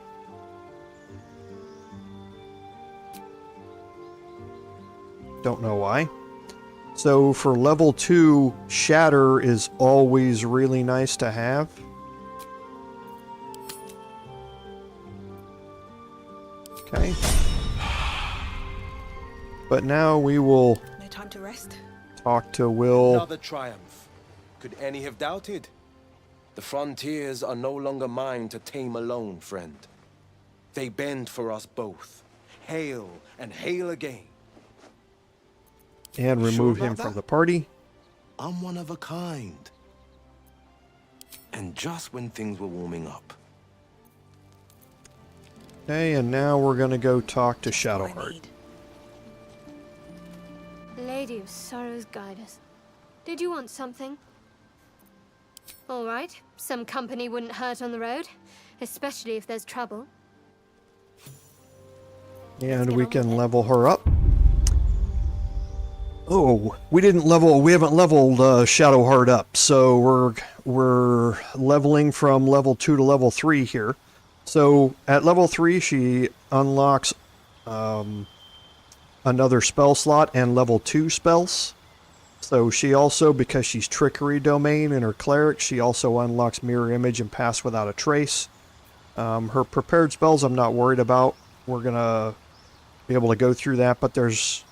Don't know why. So for level 2, Shatter is always really nice to have. Okay. But now we will No time to rest. talk to Will. Another triumph. Could any have doubted? The frontiers are no longer mine to tame alone, friend. They bend for us both. Hail and hail again. And remove him from the party. I'm one of a kind. And just when things were warming up. Okay, and now we're going to go talk to Shadowheart. Lady of Sorrows, guide us. Did you want something? All right, some company wouldn't hurt on the road, especially if there's trouble. And we can level her up. Oh, we haven't leveled Shadowheart up, so we're leveling from level 2 to level 3 here. So at level 3 she unlocks another spell slot and level 2 spells. So she also, because she's Trickery Domain in her Cleric, she also unlocks Mirror Image and Pass Without a Trace. Her prepared spells I'm not worried about. We're going to be able to go through that, but there's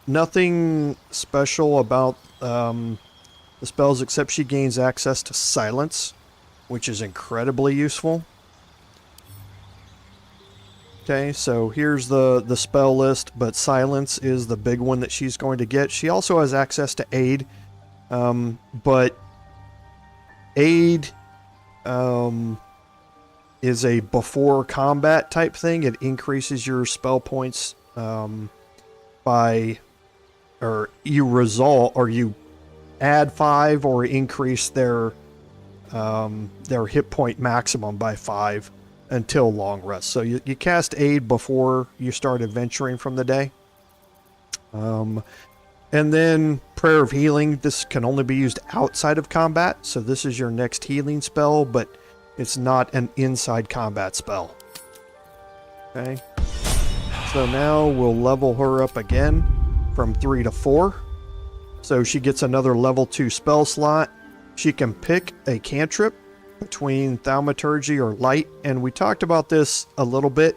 nothing special about the spells except she gains access to Silence, which is incredibly useful. Okay, so here's the spell list, but Silence is the big one that she's going to get. She also has access to Aid, but Aid is a before combat type thing. It increases your spell points by, or you add 5 or increase their hit point maximum by 5 until long rest. So you cast Aid before you start adventuring from the day. And then Prayer of Healing. This can only be used outside of combat. So this is your next healing spell, but it's not an inside combat spell. Okay. So now we'll level her up again from 3 to 4. So she gets another level 2 spell slot. She can pick a cantrip between Thaumaturgy or Light, and we talked about this a little bit,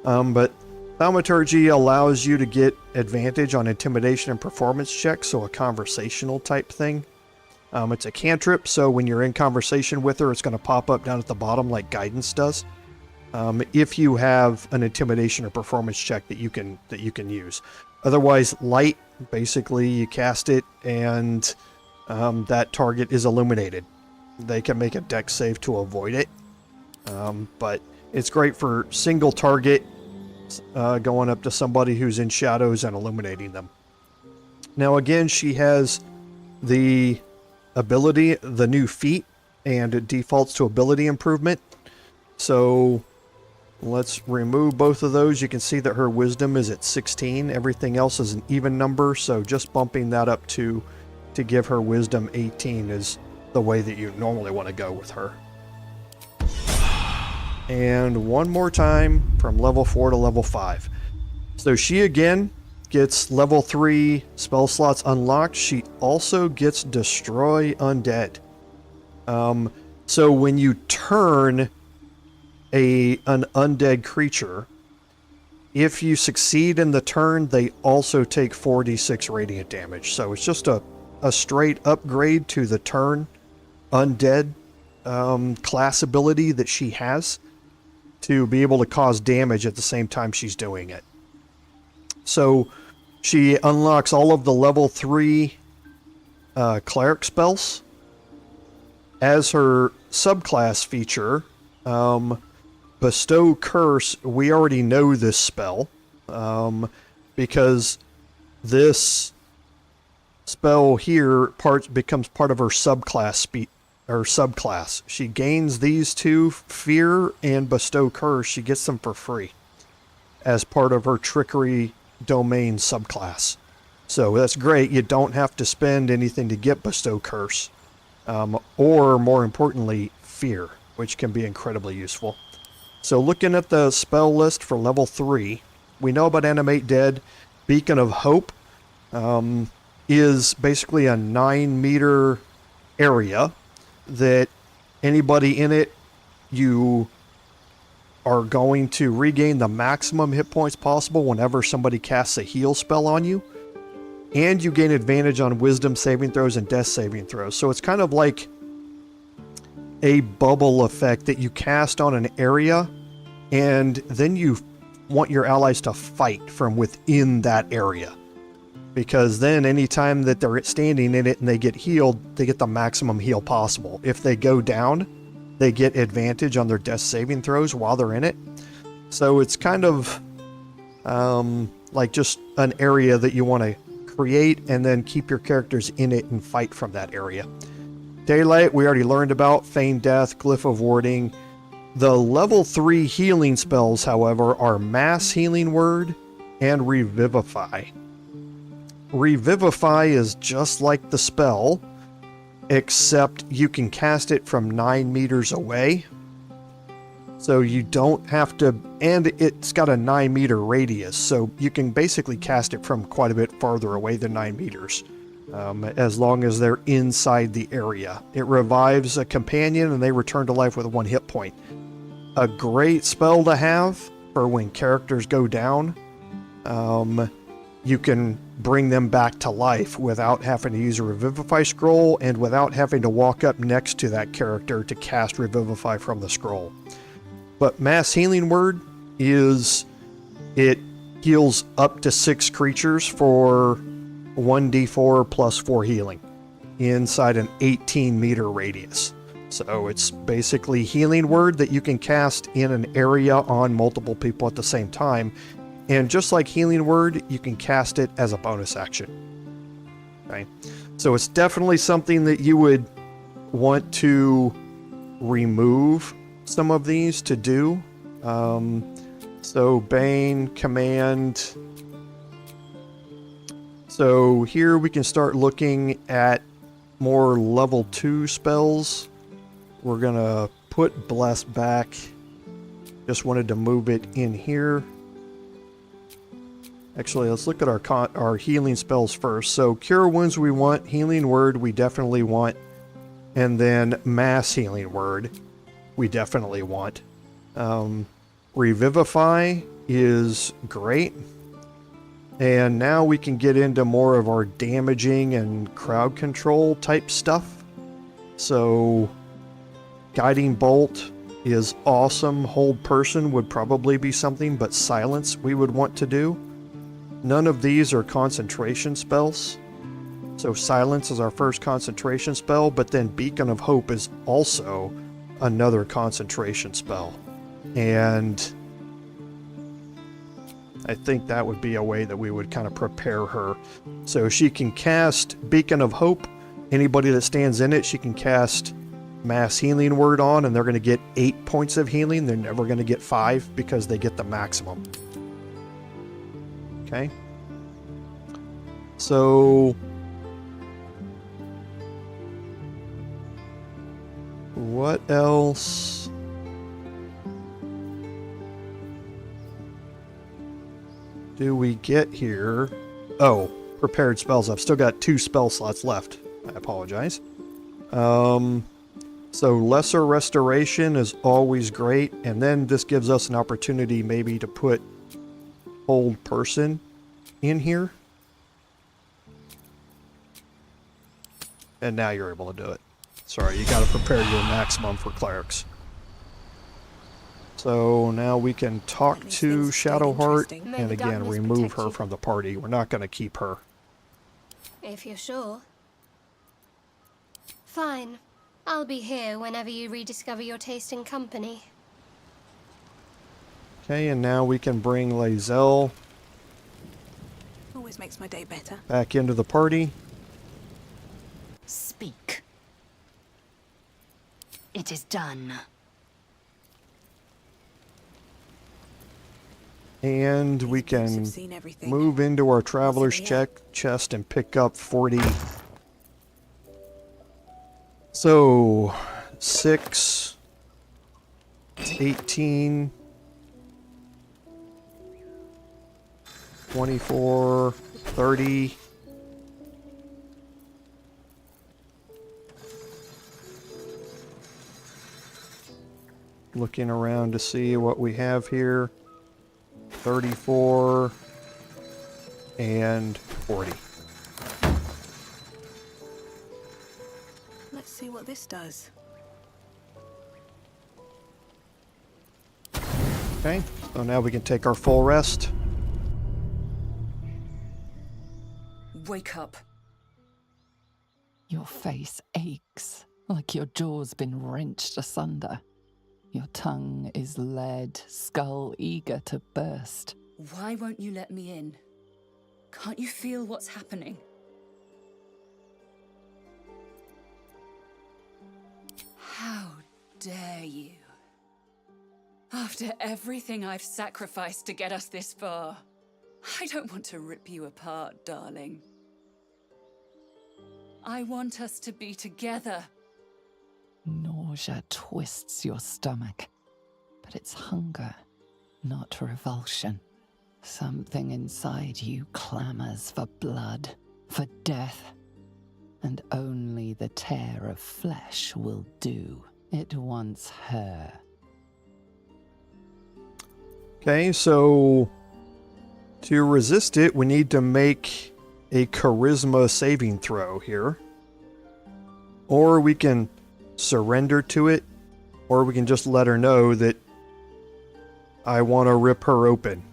but Thaumaturgy allows you to get advantage on intimidation and performance checks, so a conversational type thing. It's a cantrip, so when you're in conversation with her, it's going to pop up down at the bottom like Guidance does. If you have an intimidation or performance check that you can use. Otherwise, Light, basically you cast it and that target is illuminated. They can make a dex save to avoid it, but it's great for single target, going up to somebody who's in shadows and illuminating them. Now again, she has the ability, the new feat, and it defaults to ability improvement. So let's remove both of those. You can see that her wisdom is at 16. Everything else is an even number, so just bumping that up to give her wisdom 18 is the way that you normally want to go with her. And one more time from level 4 to level 5. So she again gets level 3 spell slots unlocked. She also gets Destroy Undead. So when you turn an undead creature, if you succeed in the turn, they also take 4d6 radiant damage. So it's just a straight upgrade to the turn undead class ability that she has to be able to cause damage at the same time she's doing it. So she unlocks all of the level 3 cleric spells. As her subclass feature, Bestow Curse, we already know this spell because this spell here becomes part of her subclass or subclass. She gains these two, Fear and Bestow Curse. She gets them for free as part of her Trickery Domain subclass. So that's great. You don't have to spend anything to get Bestow Curse. Or, more importantly, Fear, which can be incredibly useful. So looking at the spell list for level 3, we know about Animate Dead. Beacon of Hope is basically a 9-meter area that anybody in it, you are going to regain the maximum hit points possible whenever somebody casts a heal spell on you. And you gain advantage on wisdom saving throws and death saving throws. So it's kind of like a bubble effect that you cast on an area, and then you want your allies to fight from within that area. Because then anytime that they're standing in it and they get healed, they get the maximum heal possible. If they go down, they get advantage on their death saving throws while they're in it. So it's kind of like just an area that you want to create and then keep your characters in it and fight from that area. Daylight, we already learned about. Feign Death, Glyph of Warding. The level 3 healing spells, however, are Mass Healing Word and Revivify. Revivify is just like the spell, except you can cast it from 9 meters away. So you don't have to, and it's got a 9-meter radius, so you can basically cast it from quite a bit farther away than 9 meters, as long as they're inside the area. It revives a companion and they return to life with 1 hit point. A great spell to have for when characters go down. You can bring them back to life without having to use a Revivify scroll and without having to walk up next to that character to cast Revivify from the scroll. But Mass Healing Word is, it heals up to 6 creatures for 1d4 plus 4 healing inside an 18-meter radius. So it's basically Healing Word that you can cast in an area on multiple people at the same time. And just like Healing Word, you can cast it as a bonus action. Okay? So it's definitely something that you would want to remove some of these to do. So Bane, Command. So here we can start looking at more level 2 spells. We're gonna put Bless back. Just wanted to move it in here. Actually, let's look at our healing spells first. So Cure Wounds we want, Healing Word we definitely want, and then Mass Healing Word we definitely want. Revivify is great. And now we can get into more of our damaging and crowd control type stuff. So Guiding Bolt is awesome. Hold Person would probably be something, but Silence we would want to do. None of these are concentration spells. So Silence is our first concentration spell, but then Beacon of Hope is also another concentration spell. And I think that would be a way that we would kind of prepare her. So she can cast Beacon of Hope. Anybody that stands in it, she can cast Mass Healing Word on, and they're going to get 8 points of healing. They're never going to get 5 because they get the maximum. Okay. So what else? Do we get here? Oh, prepared spells. I've still got 2 spell slots left. I apologize. So Lesser Restoration is always great, and then this gives us an opportunity maybe to put Hold Person in here. And now you're able to do it. Sorry, you got to prepare your maximum for clerics. So now we can talk to Shadowheart and again remove her from the party. We're not going to keep her. If you're sure. Fine. I'll be here whenever you rediscover your taste in company. Okay, and now we can bring Lae'zel Always makes my day better. back into the party. Speak. It is done. And we can move into our traveler's chest and pick up 40. So, 6, 18, 24, 30. Looking around to see what we have here. 34 and 40. Let's see what this does. Okay, so now we can take our full rest. Wake up. Your face aches, like your jaw's been wrenched asunder. Your tongue is lead, skull eager to burst. Why won't you let me in? Can't you feel what's happening? How dare you? After everything I've sacrificed to get us this far, I don't want to rip you apart, darling. I want us to be together. Nausea twists your stomach, but it's hunger, not revulsion. Something inside you clamors for blood, for death, and only the tear of flesh will do. It wants her. Okay, so to resist it, we need to make a charisma saving throw here. Or we can surrender to it, or we can just let her know that I want to rip her open.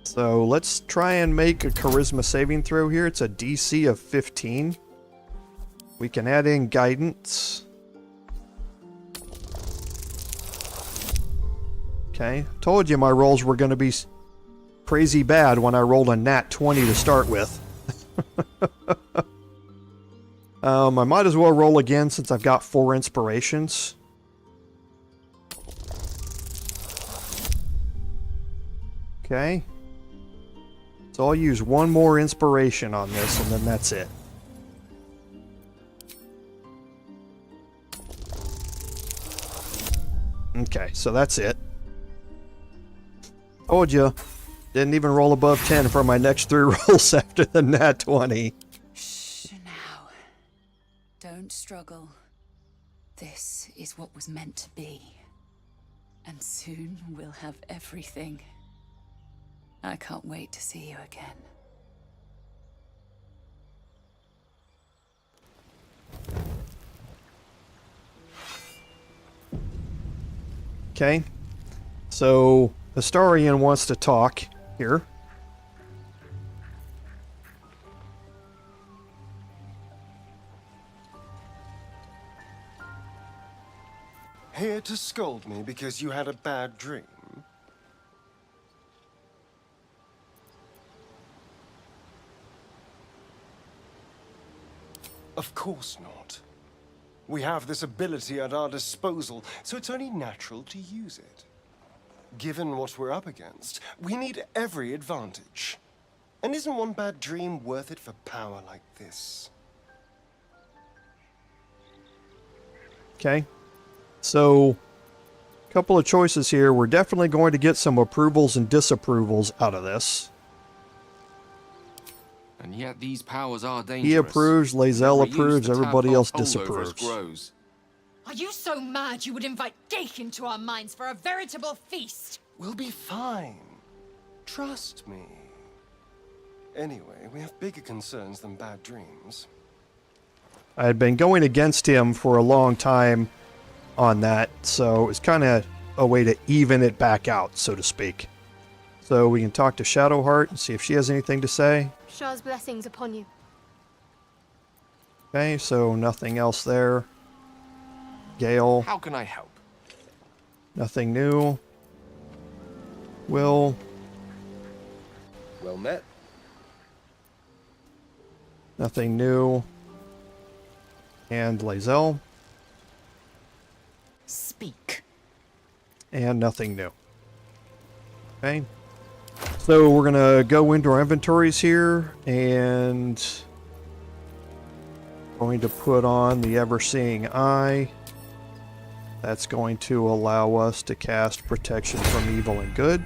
So let's try and make a charisma saving throw here. It's a DC of 15. We can add in guidance. Okay, told you my rolls were going to be crazy bad when I rolled a nat 20 to start with. I might as well roll again since I've got 4 inspirations. Okay. So I'll use 1 more inspiration on this and then that's it. Okay, so that's it. Told you. Didn't even roll above 10 for my next 3 rolls after the nat 20. Shh now. Don't struggle. This is what was meant to be. And soon we'll have everything. I can't wait to see you again. Okay. So Astarion wants to talk here. Here to scold me because you had a bad dream? Of course not. We have this ability at our disposal, so it's only natural to use it. Given what we're up against, we need every advantage. And isn't one bad dream worth it for power like this? Okay. So, a couple of choices here. We're definitely going to get some approvals and disapprovals out of this. And yet these powers are dangerous. He approves, Lae'zel Never approves, used the everybody tadpole else holdover as disapproves. grows. Are you so mad you would invite Gale into our minds for a veritable feast? We'll be fine. Trust me. Anyway, we have bigger concerns than bad dreams. I had been going against him for a long time on that, so it's kind of a way to even it back out, so to speak. So we can talk to Shadowheart and see if she has anything to say. Shah's blessings upon you. Okay, so nothing else there. Gale. How can I help? Nothing new. Will. Well met. Nothing new. And Lae'zel. speak. And nothing new. Okay. So we're gonna go into our inventories here and going to put on the Ever-Seeing Eye. That's going to allow us to cast protection from evil and good.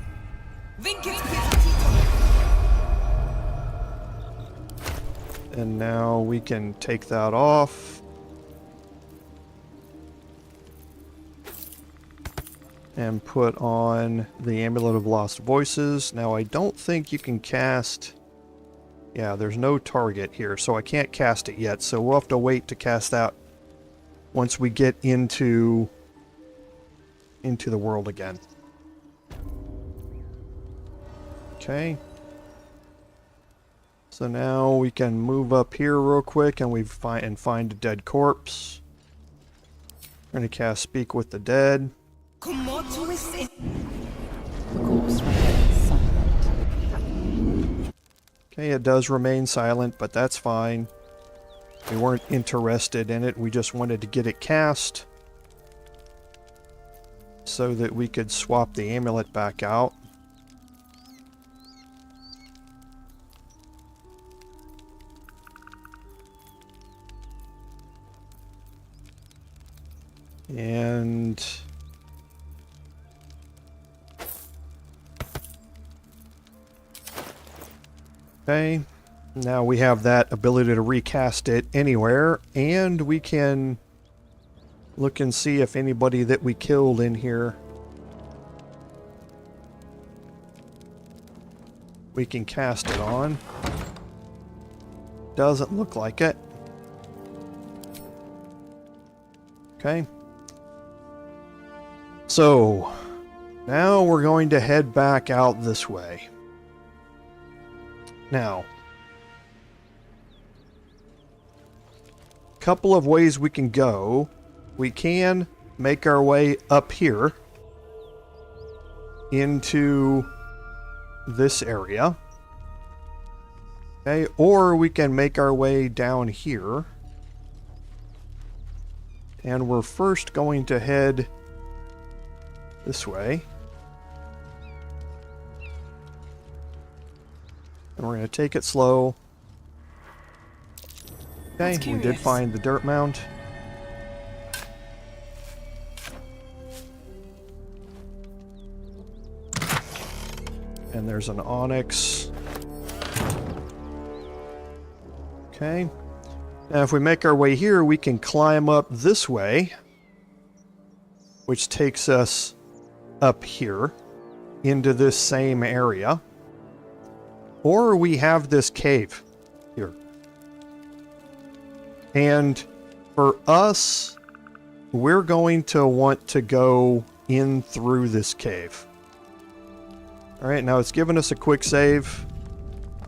And now we can take that off. And put on the Amulet of Lost Voices. Now I don't think you can cast... Yeah, there's no target here, so I can't cast it yet. So we'll have to wait to cast that once we get into the world again. Okay. So now we can move up here real quick and find a dead corpse. We're going to cast Speak with the Dead. The corpse remains silent. Okay, it does remain silent, but that's fine. We weren't interested in it. We just wanted to get it cast so that we could swap the amulet back out. And okay, now we have that ability to recast it anywhere, and we can look and see if anybody that we killed in here we can cast it on. Doesn't look like it. Okay. So, now we're going to head back out this way. Now, a couple of ways we can go. We can make our way up here into this area. Okay, or we can make our way down here. And we're first going to head this way. And we're going to take it slow. Okay, we did find the dirt mound. And there's an onyx. Okay. Now if we make our way here, we can climb up this way, which takes us up here into this same area. Or we have this cave here. And for us, we're going to want to go in through this cave. Alright, now it's given us a quick save,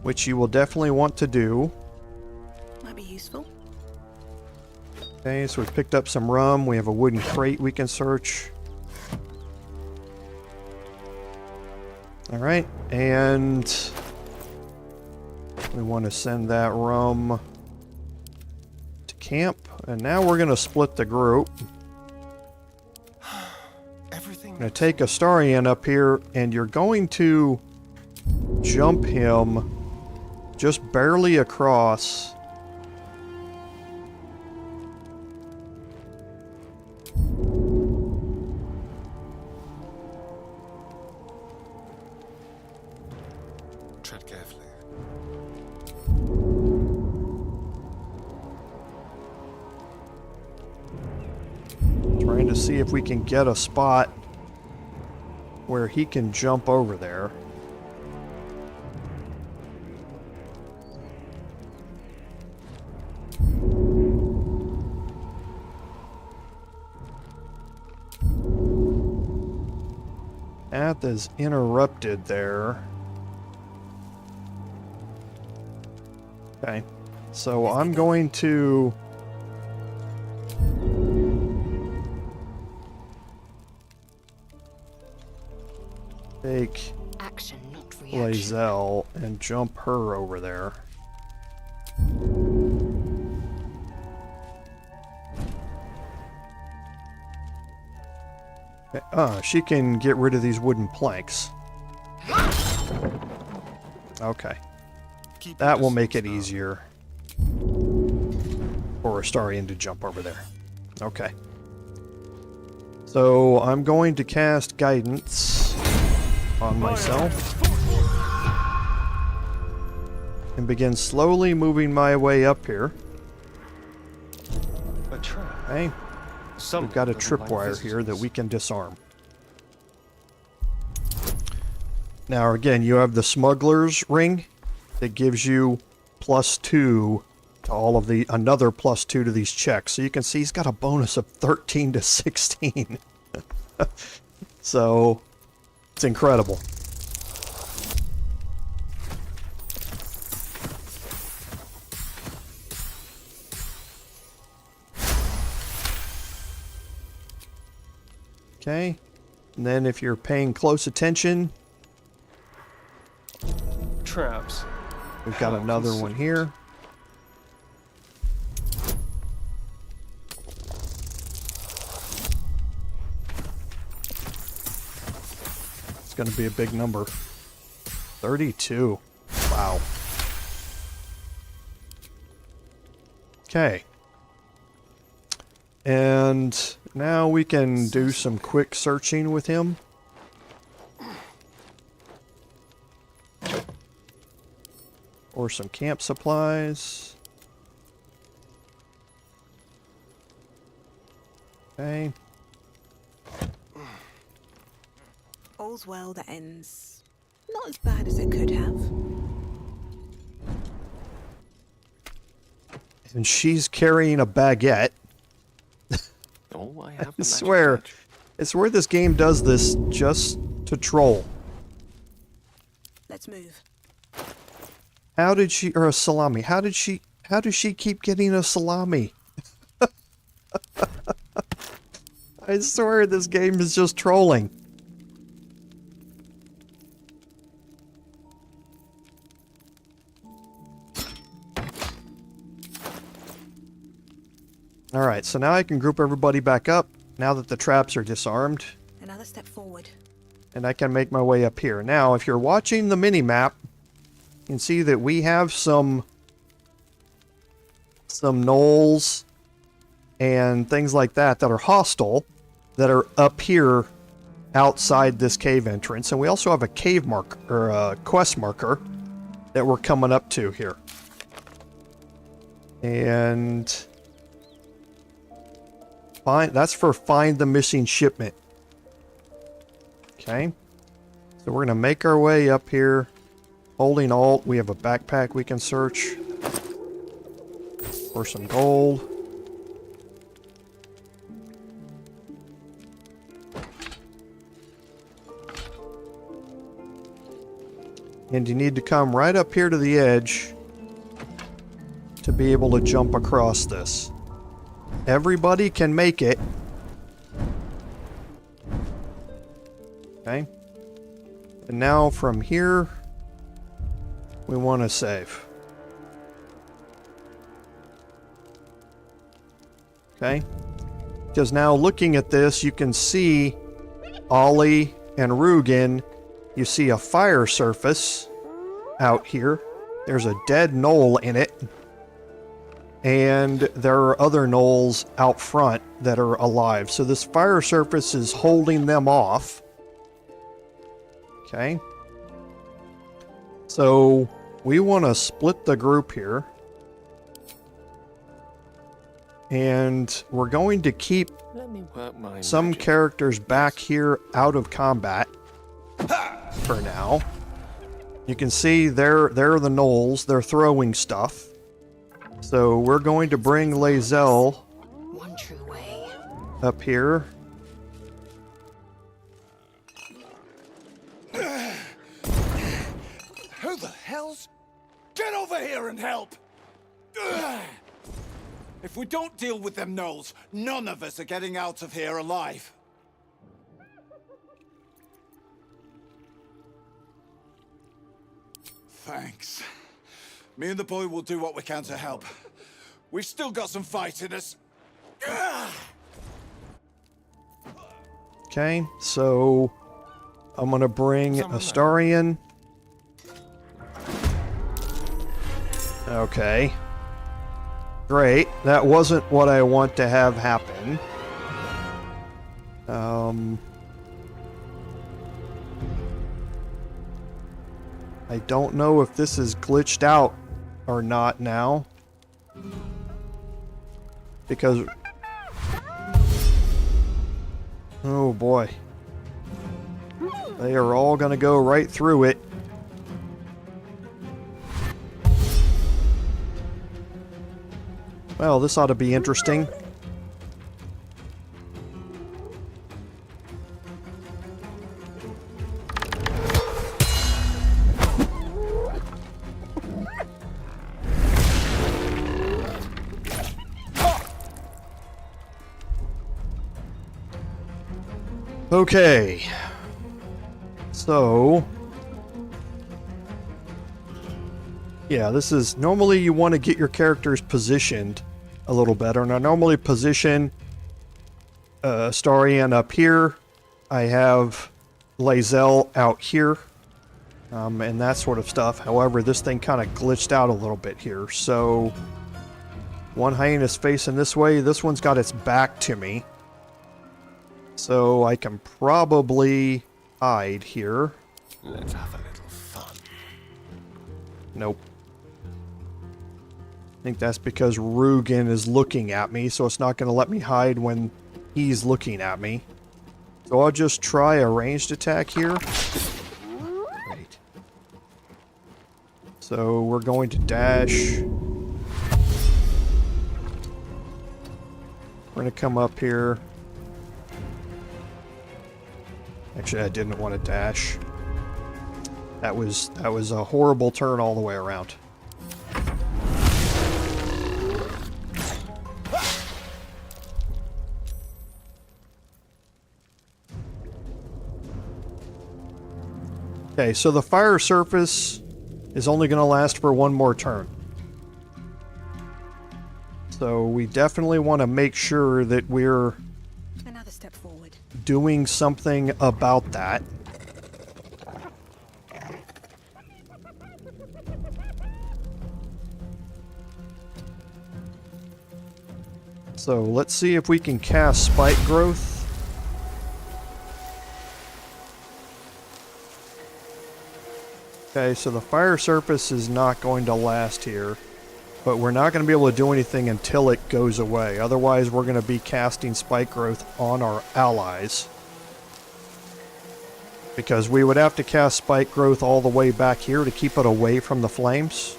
which you will definitely want to do. Might be useful. Okay, so we've picked up some rum. We have a wooden crate we can search. Alright, and we want to send that rum to camp. And now we're going to split the group. I'm going to take Astarion up here, and you're going to jump him just barely across. Tread carefully. Trying to see if we can get a spot where he can jump over there. Path is interrupted there. Okay, so I'm going to take Action, not Lae'zel and jump her over there. She can get rid of these wooden planks. Okay. That will make it easier for Astarion to jump over there. Okay. So I'm going to cast Guidance on myself and begin slowly moving my way up here. A trap. Okay. We've got a tripwire here that we can disarm. Now again, you have the smuggler's ring that gives you +2 to all of the, another +2 to these checks. So you can see he's got a bonus of 13 to 16. So it's incredible. Okay, and then if you're paying close attention, traps. We've got another one here. It's going to be a big number. 32. Wow. Okay. And now we can do some quick searching with him. Or some camp supplies. Okay. All's well that ends not as bad as it could have. And she's carrying a baguette. Oh, I I swear. I swear this game does this just to troll. Let's move. How did she, or a salami, how does she keep getting a salami? I swear this game is just trolling. Alright, so now I can group everybody back up, now that the traps are disarmed. Another step forward. And I can make my way up here. Now, if you're watching the mini-map, you can see that we have some gnolls and things like that that are hostile, that are up here outside this cave entrance. And we also have a cave marker, or a quest marker, that we're coming up to here. And that's for find the missing shipment. Okay. So we're going to make our way up here. Holding Alt, we have a backpack we can search for some gold. And you need to come right up here to the edge to be able to jump across this. Everybody can make it. Okay. And now from here, we want to save. Okay. Because now looking at this, you can see Olly and Rugan. You see a fire surface out here. There's a dead gnoll in it. And there are other gnolls out front that are alive. So this fire surface is holding them off. Okay. So we want to split the group here. And we're going to keep some characters back here out of combat for now. You can see they're the gnolls. They're throwing stuff. So we're going to bring Lae'zel One true way. up here. Who the hell's... Get over here and help! If we don't deal with them gnolls, none of us are getting out of here alive. Thanks. Me and the boy will do what we can to help. We've still got some fight in us. Okay, Okay, so I'm gonna bring Astarion. Okay. Great. That wasn't what I want to have happen. I don't know if this is glitched out or not now. Because... oh boy. They are all gonna go right through it. Well, this ought to be interesting. Okay. So... yeah, this is... normally you want to get your characters positioned a little better. And I normally position Astarion up here. I have Lae'zel out here. And that sort of stuff. However, this thing kind of glitched out a little bit here. So, one hyena's facing this way. This one's got its back to me. So, I can probably hide here. Let's have a little fun. Nope. I think that's because Rugan is looking at me, so it's not going to let me hide when he's looking at me. So I'll just try a ranged attack here. Great. So we're going to dash. We're going to come up here. Actually, I didn't want to dash. That was a horrible turn all the way around. Okay, so the fire surface is only going to last for one more turn. So we definitely want to make sure that we're Another step forward. Doing something about that. So let's see if we can cast Spike Growth. Okay, so the fire surface is not going to last here, but we're not going to be able to do anything until it goes away. Otherwise, we're going to be casting Spike Growth on our allies. Because we would have to cast Spike Growth all the way back here to keep it away from the flames.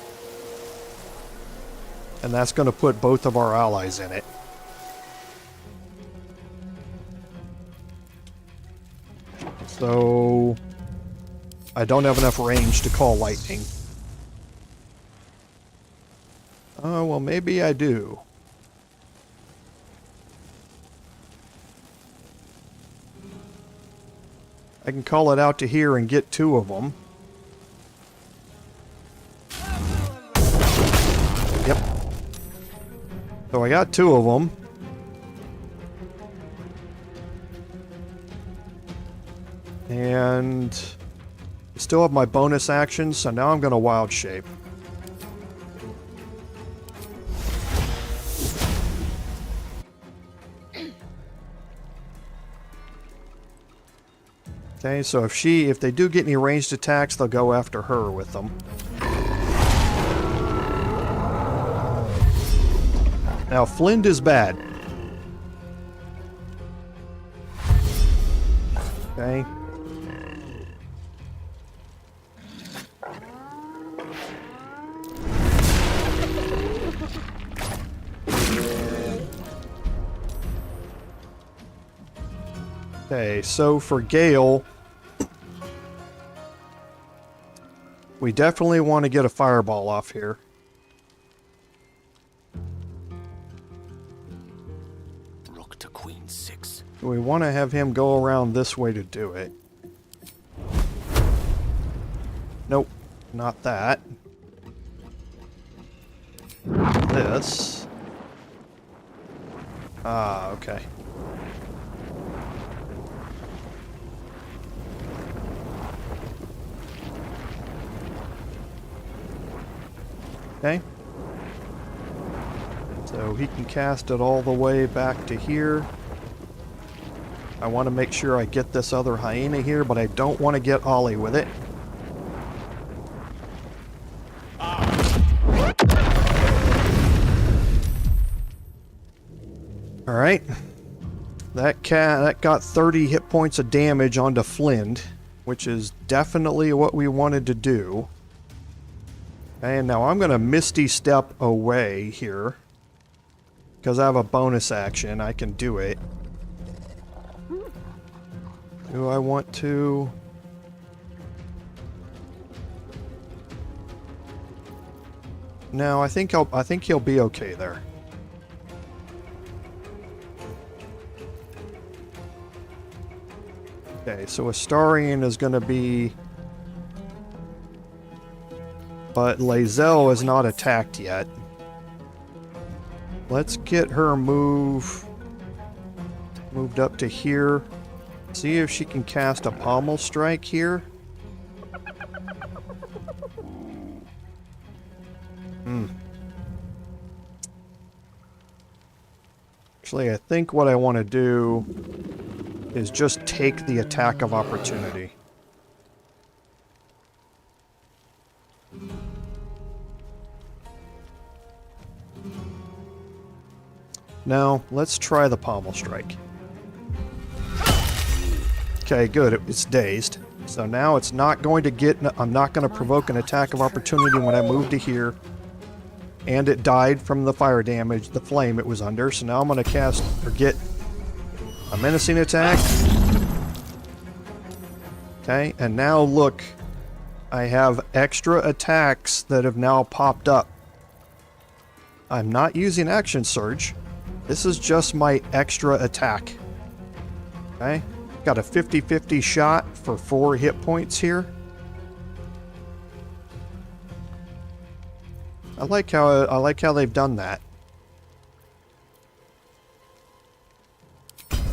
And that's going to put both of our allies in it. So... I don't have enough range to call lightning. Oh, well, maybe I do. I can call it out to here and get two of them. Yep. So I got two of them. And... still have my bonus action, so now I'm going to wild shape. Okay, so if they do get any ranged attacks, they'll go after her with them. Now, Flint is bad. Okay. Okay, so for Gale, we definitely want to get a fireball off here. Rook to Queen 6. We want to have him go around this way to do it. Nope, not that. This. Ah, okay. Okay. So he can cast it all the way back to here. I want to make sure I get this other hyena here, but I don't want to get Olly with it. Alright. That got 30 hit points of damage onto Flint, which is definitely what we wanted to do. And now I'm going to Misty Step away here. Because I have a bonus action, I can do it. Do I want to? No, I think he'll be okay there. Okay, so Astarion is going to be... But Lae'zel is not attacked yet. Let's get her moved up to here. See if she can cast a pommel strike here. Actually, I think what I want to do is just take the attack of opportunity. No, let's try the pommel strike. Okay, good. It's dazed. So now it's not going to get... I'm not going to provoke an attack of opportunity when I move to here. And it died from the fire damage, the flame it was under. So now I'm going to cast... or get a menacing attack. Okay, and now look. I have extra attacks that have now popped up. I'm not using Action Surge. This is just my extra attack. Okay? Got a 50-50 shot for 4 hit points here. I like how they've done that.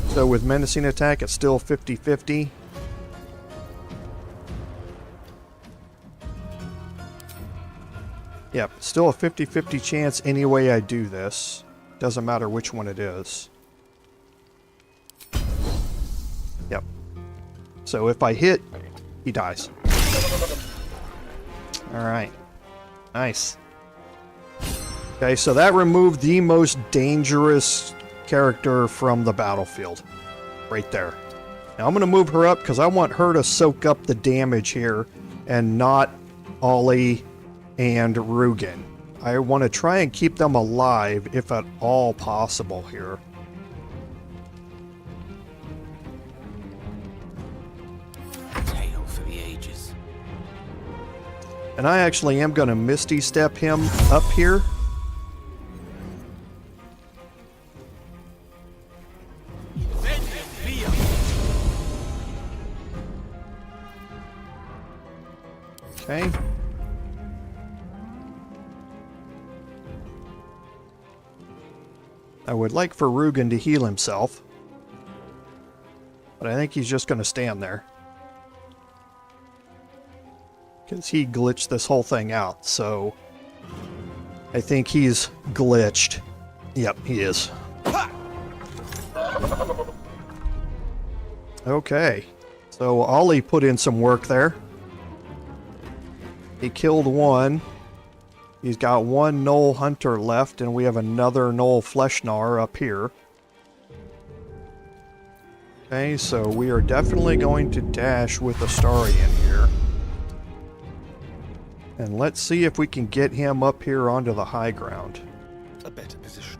So with menacing attack, it's still 50-50. Yep, still a 50-50 chance any way I do this. Doesn't matter which one it is. Yep. So if I hit, he dies. Alright. Nice. Okay, so that removed the most dangerous character from the battlefield. Right there. Now I'm going to move her up because I want her to soak up the damage here and not Olly and Rugan. I want to try and keep them alive if at all possible here. Tale for the ages. And I actually am going to Misty Step him up here. Okay. I would like for Rugan to heal himself. But I think he's just going to stand there. Because he glitched this whole thing out, so... I think he's glitched. Yep, he is. Okay. So Olly put in some work there. He killed one. He's got one Gnoll Hunter left, and we have another Gnoll Fleshnar up here. Okay, so we are definitely going to dash with Astarion here. And let's see if we can get him up here onto the high ground. A better position.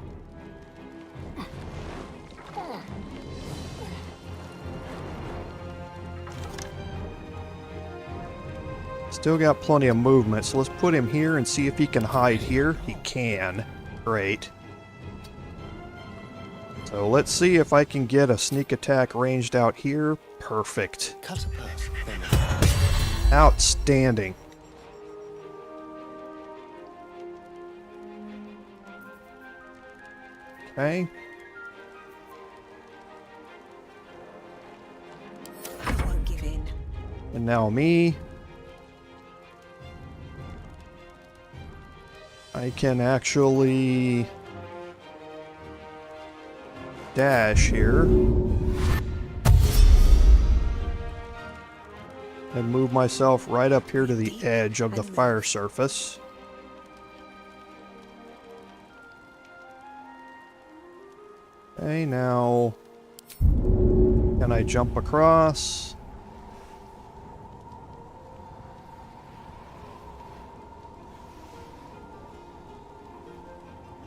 Still got plenty of movement, so let's put him here and see if he can hide here. He can. Great. So let's see if I can get a sneak attack ranged out here. Perfect. Outstanding. Okay. I won't give in. And now me. I can actually dash here and move myself right up here to the edge of the fire surface. Okay, now can I jump across?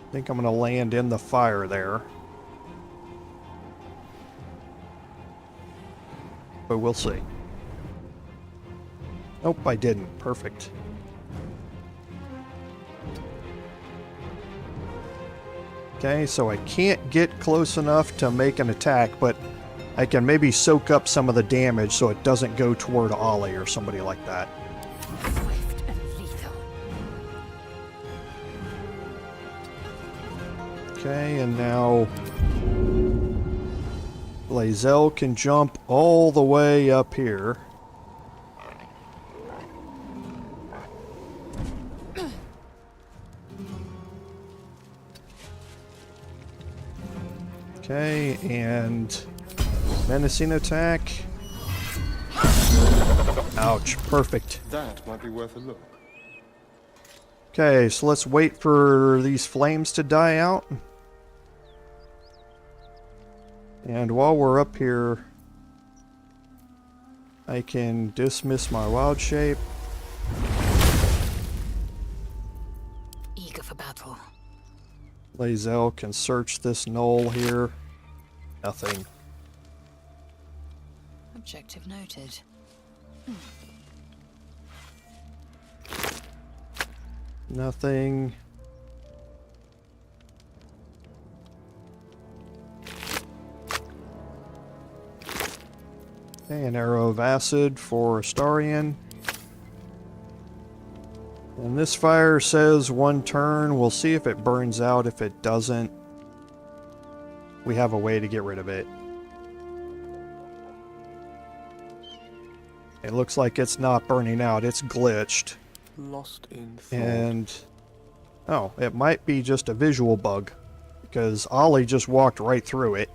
I think I'm going to land in the fire there. But we'll see. Nope, I didn't. Perfect. Okay, so I can't get close enough to make an attack, but I can maybe soak up some of the damage so it doesn't go toward Olly or somebody like that. Swift and lethal. Okay, and now Lae'zel can jump all the way up here. Okay, and menacing attack. Ouch, perfect. That might be worth a look. Okay, so let's wait for these flames to die out. And while we're up here, I can dismiss my wild shape. Eager for battle. Lae'zel can search this knoll here. Nothing. Objective noted. Nothing. Okay, an arrow of acid for Astarion. And this fire says 1 turn. We'll see if it burns out. If it doesn't, we have a way to get rid of it. It looks like it's not burning out. It's glitched. Lost in thought. And oh, it might be just a visual bug, because Olly just walked right through it.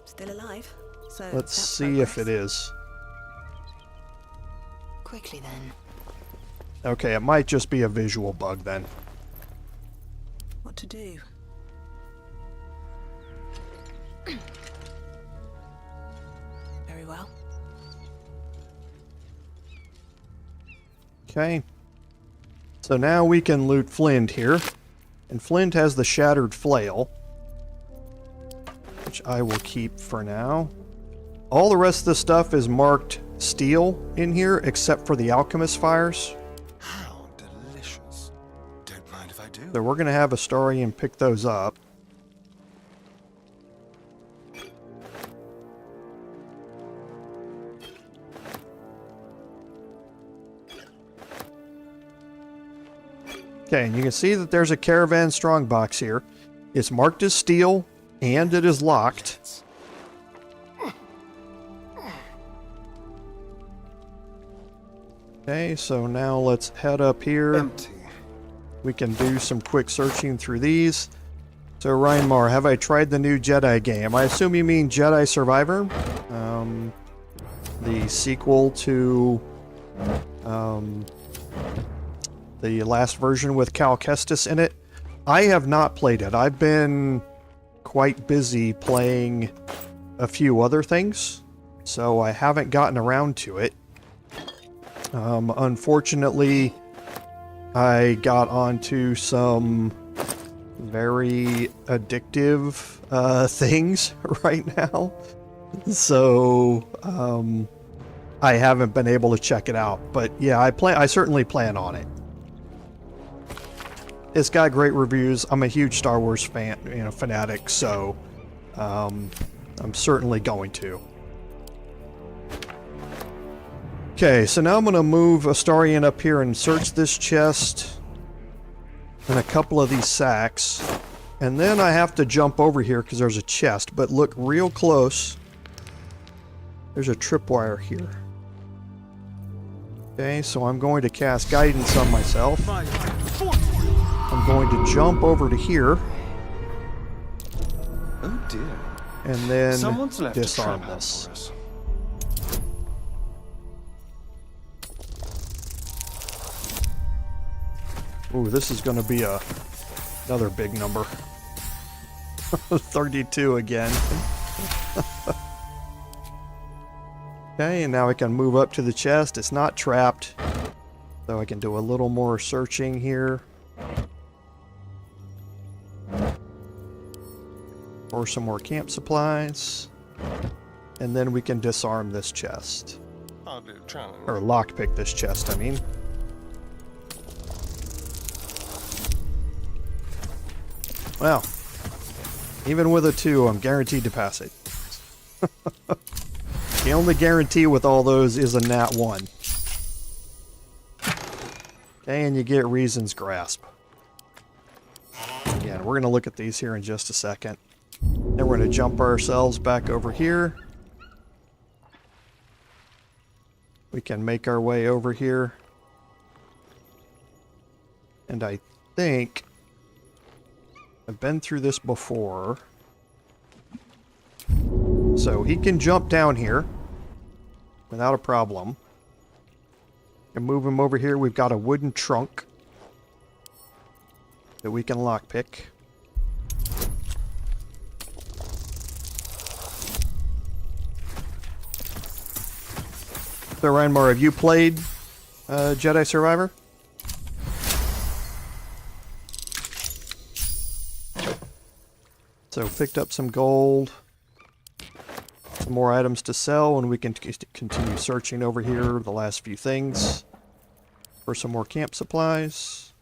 Still alive. So Let's that's see if progress. it is. Quickly then. Okay, it might just be a visual bug then. What to do? Very well. Okay. So now we can loot Flint here. And Flint has the Shattered Flail, which I will keep for now. All the rest of the stuff is marked steel in here, except for the Alchemist Fires. How delicious. Don't mind if I do. So we're going to have Astarion pick those up. Okay, and you can see that there's a Caravan Strongbox here. It's marked as steel, and it is locked. Okay, so now let's head up here. Empty. We can do some quick searching through these. So, Reinmar, have I tried the new Jedi game? I assume you mean Jedi Survivor? The sequel to the last version with Cal Kestis in it. I have not played it. I've been quite busy playing a few other things, so I haven't gotten around to it. Unfortunately, I got onto some very addictive things right now, so I haven't been able to check it out. But yeah, I certainly plan on it. It's got great reviews. I'm a huge Star Wars fan, fanatic, so I'm certainly going to. Okay, so now I'm going to move Astarion up here and search this chest and a couple of these sacks. And then I have to jump over here because there's a chest, but look real close. There's a tripwire here. Okay, so I'm going to cast guidance on myself. I'm going to jump over to here. Oh dear. And then Someone's left a disarm trap this. for us. Ooh, this is going to be another big number. 32 again. Okay, and now I can move up to the chest. It's not trapped, so I can do a little more searching here. Or some more camp supplies. And then we can disarm this chest. I'll do a challenge. Or lockpick this chest, I mean. Well, even with a 2, I'm guaranteed to pass it. The only guarantee with all those is a nat 1. Okay, and you get Reason's Grasp. Again, we're going to look at these here in just a second. Then we're going to jump ourselves back over here. We can make our way over here. And I think I've been through this before. So he can jump down here without a problem. And move him over here. We've got a wooden trunk that we can lockpick. So Reinmar, have you played Jedi Survivor? So picked up some gold. Some more items to sell, and we can continue searching over here, the last few things, for some more camp supplies.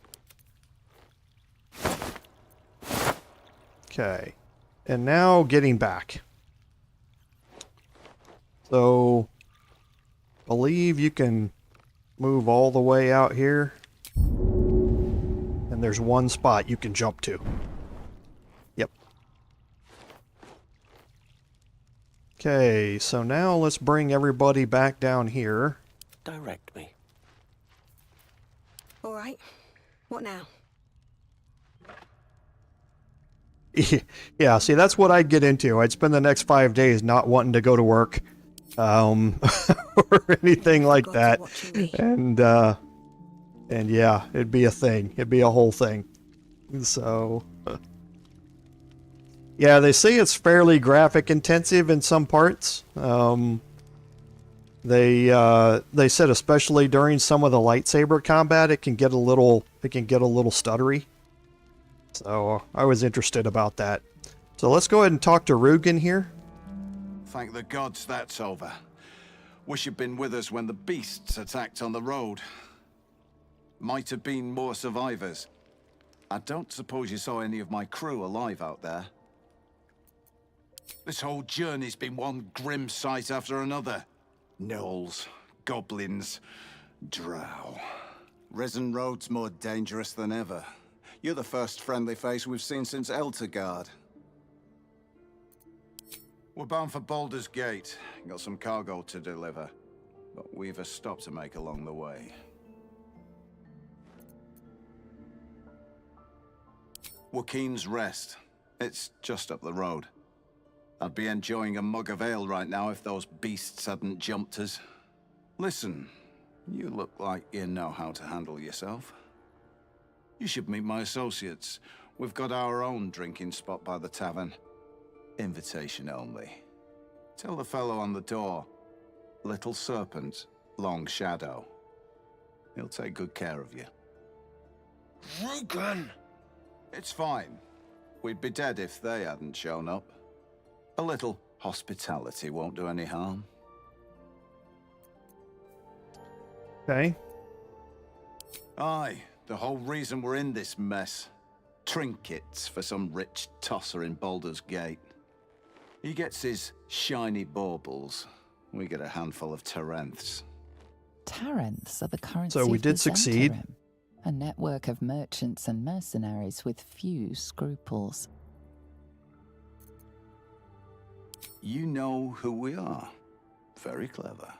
Okay, and now getting back. So, believe you can move all the way out here, and there's one spot you can jump to. Yep. Okay, so now let's bring everybody back down here. Direct me. All right. What now? Yeah, see, that's what I'd get into. I'd spend the next 5 days not wanting to go to work, or anything like that. And yeah, it'd be a thing. It'd be a whole thing. So, yeah, they say it's fairly graphic intensive in some parts. They said especially during some of the lightsaber combat, it can get a little stuttery. So I was interested about that. So let's go ahead and talk to Rugan here. Thank the gods that's over. Wish you'd been with us when the beasts attacked on the road. Might have been more survivors. I don't suppose you saw any of my crew alive out there. This whole journey's been one grim sight after another. Gnolls, goblins, drow. Risen Road's more dangerous than ever. You're the first friendly face we've seen since Eltergard. We're bound for Baldur's Gate. Got some cargo to deliver. But we've a stop to make along the way. Waukeen's Rest. It's just up the road. I'd be enjoying a mug of ale right now if those beasts hadn't jumped us. Listen, you look like you know how to handle yourself. You should meet my associates. We've got our own drinking spot by the tavern. Invitation only. Tell the fellow on the door. Little Serpent, Long Shadow. He'll take good care of you. Rugan! It's fine. We'd be dead if they hadn't shown up. A little hospitality won't do any harm. Okay. Aye, the whole reason we're in this mess. Trinkets for some rich tosser in Baldur's Gate. He gets his shiny baubles. We get a handful of Tarenths. Tarenths are the currency So we of did the succeed. Zhentarim, a network of merchants and mercenaries with few scruples. You know who we are. Very clever.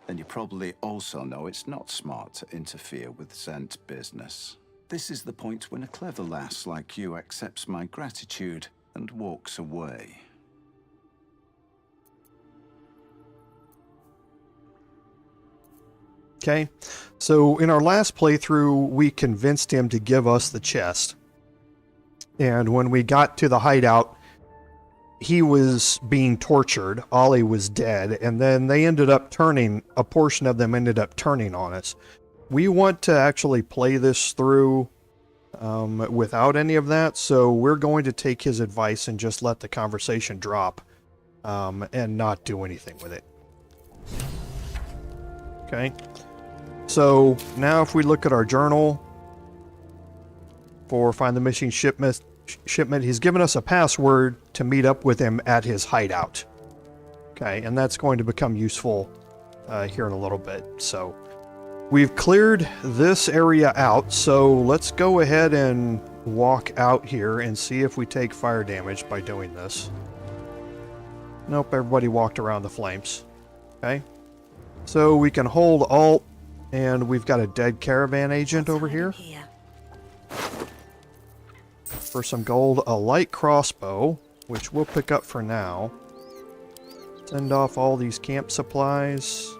And you probably also know it's not smart to interfere with Zhent business. This is the point when a clever lass like you accepts my gratitude and walks away. Okay, so in our last playthrough, we convinced him to give us the chest. And when we got to the hideout, he was being tortured. Olly was dead, and then they ended up turning, a portion of them ended up turning on us. We want to actually play this through without any of that, so we're going to take his advice and just let the conversation drop and not do anything with it. Okay. So now if we look at our journal for find the missing shipment, he's given us a password to meet up with him at his hideout. Okay, and that's going to become useful here in a little bit. So we've cleared this area out, so let's go ahead and walk out here and see if we take fire damage by doing this. Nope, everybody walked around the flames. Okay, so we can hold Alt. And we've got a dead caravan agent over here. For some gold, a light crossbow, which we'll pick up for now. Send off all these camp supplies.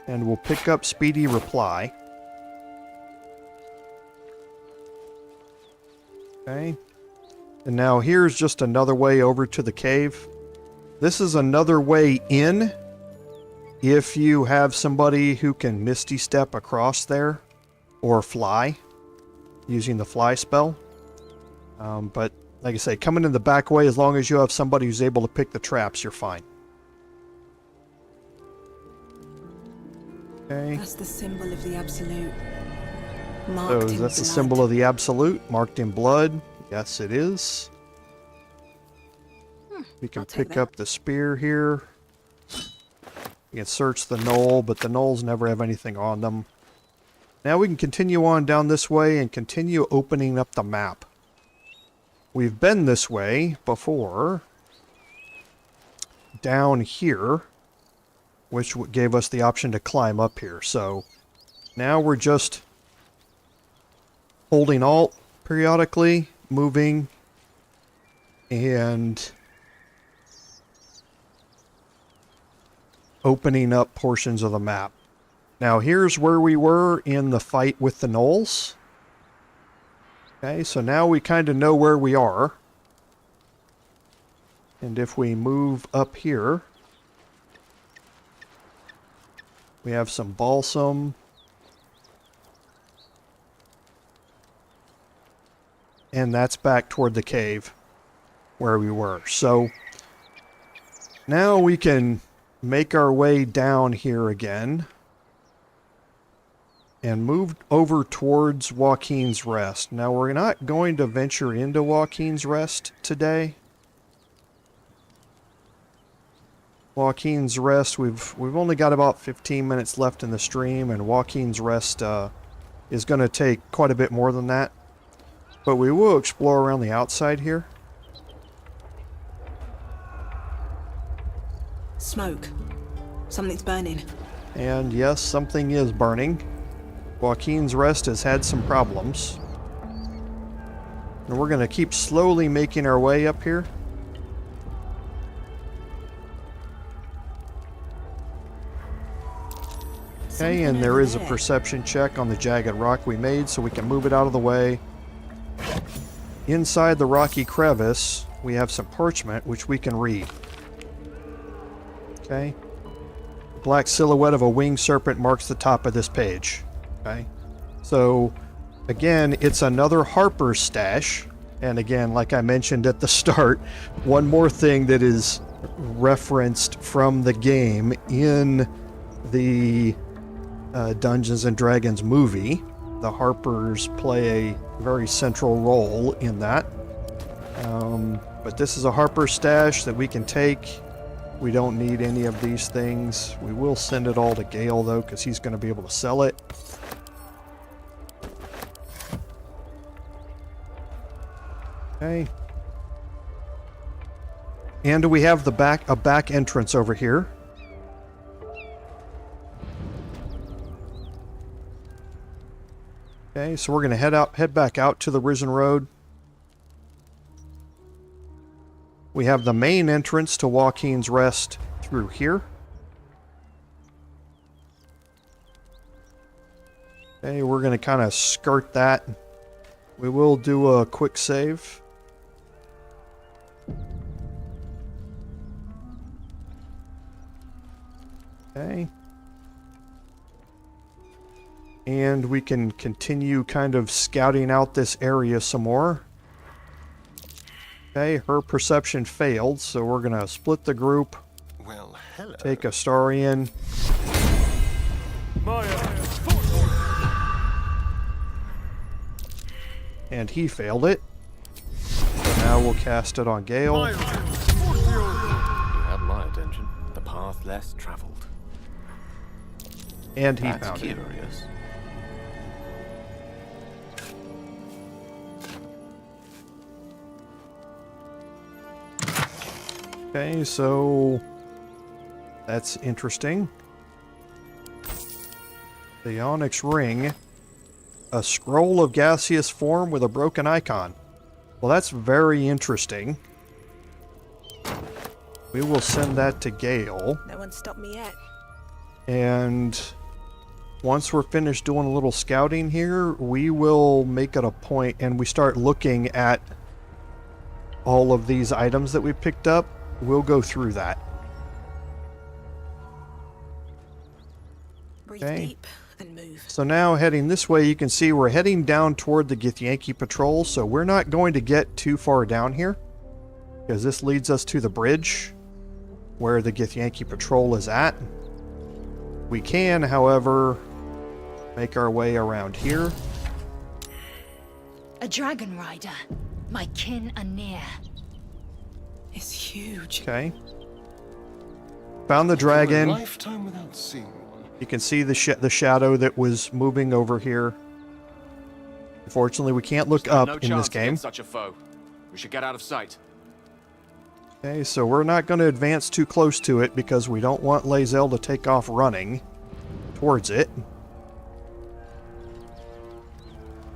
And we'll pick up speedy reply. Okay. And now here's just another way over to the cave. This is another way in. If you have somebody who can Misty Step across there, or fly, using the fly spell. But, like I say, coming in the back way, as long as you have somebody who's able to pick the traps, you're fine. Okay. That's the symbol of the Absolute. So that's the symbol of the Absolute, marked in blood. Yes, it is. We can pick up the spear here. We can search the Gnoll, but the Gnolls never have anything on them. Now we can continue on down this way and continue opening up the map. We've been this way before. Down here. Which gave us the option to climb up here. So now we're just holding Alt periodically, moving, and opening up portions of the map. Now here's where we were in the fight with the Gnolls. Okay, so now we kind of know where we are. And if we move up here, we have some balsam. And that's back toward the cave where we were. So now we can make our way down here again and move over towards Waukeen's Rest. Now we're not going to venture into Waukeen's Rest today. Waukeen's Rest, we've only got about 15 minutes left in the stream, and Waukeen's Rest is going to take quite a bit more than that. But we will explore around the outside here. Smoke. Something's burning. And yes, something is burning. Waukeen's Rest has had some problems. And we're going to keep slowly making our way up here. Okay, and there is a perception check on the jagged rock we made, so we can move it out of the way. Inside the rocky crevice, we have some parchment, which we can read. Okay. Black silhouette of a winged serpent marks the top of this page. Okay. So, again, it's another Harper's stash. And again, like I mentioned at the start, one more thing that is referenced from the game in the Dungeons and Dragons movie. The Harpers play a very central role in that. But this is a Harper stash that we can take. We don't need any of these things. We will send it all to Gale, though, because he's going to be able to sell it. Okay. And we have a back entrance over here. Okay, so we're gonna head back out to the Risen Road. We have the main entrance to Waukeen's Rest through here. Okay, we're gonna kind of skirt that. We will do a quick save. Okay. And we can continue kind of scouting out this area some more. Okay, her perception failed, so we're gonna split the group. Well, hello. Take Astarion. And he failed it. So now we'll cast it on Gale. You had my attention. The path less traveled. And he That's found it. curious. Okay, so that's interesting. The Onyx Ring. A scroll of gaseous form with a broken icon. Well, that's very interesting. We will send that to Gale. No one stopped me yet. And once we're finished doing a little scouting here, we will make it a point and we start looking at all of these items that we picked up. We'll go through that. Breathe Okay. deep and move. So now heading this way, you can see we're heading down toward the Githyanki Patrol, so we're not going to get too far down here, because this leads us to the bridge where the Githyanki Patrol is at. We can, however, make our way around here. A dragon rider. My kin are near. It's huge. Okay. Found the dragon. A lifetime without seeing one. You can see the shadow that was moving over here. Unfortunately, we can't look up No in this chance game. against such a foe. We should get out of sight. Okay, so we're not going to advance too close to it because we don't want Lae'zel to take off running towards it.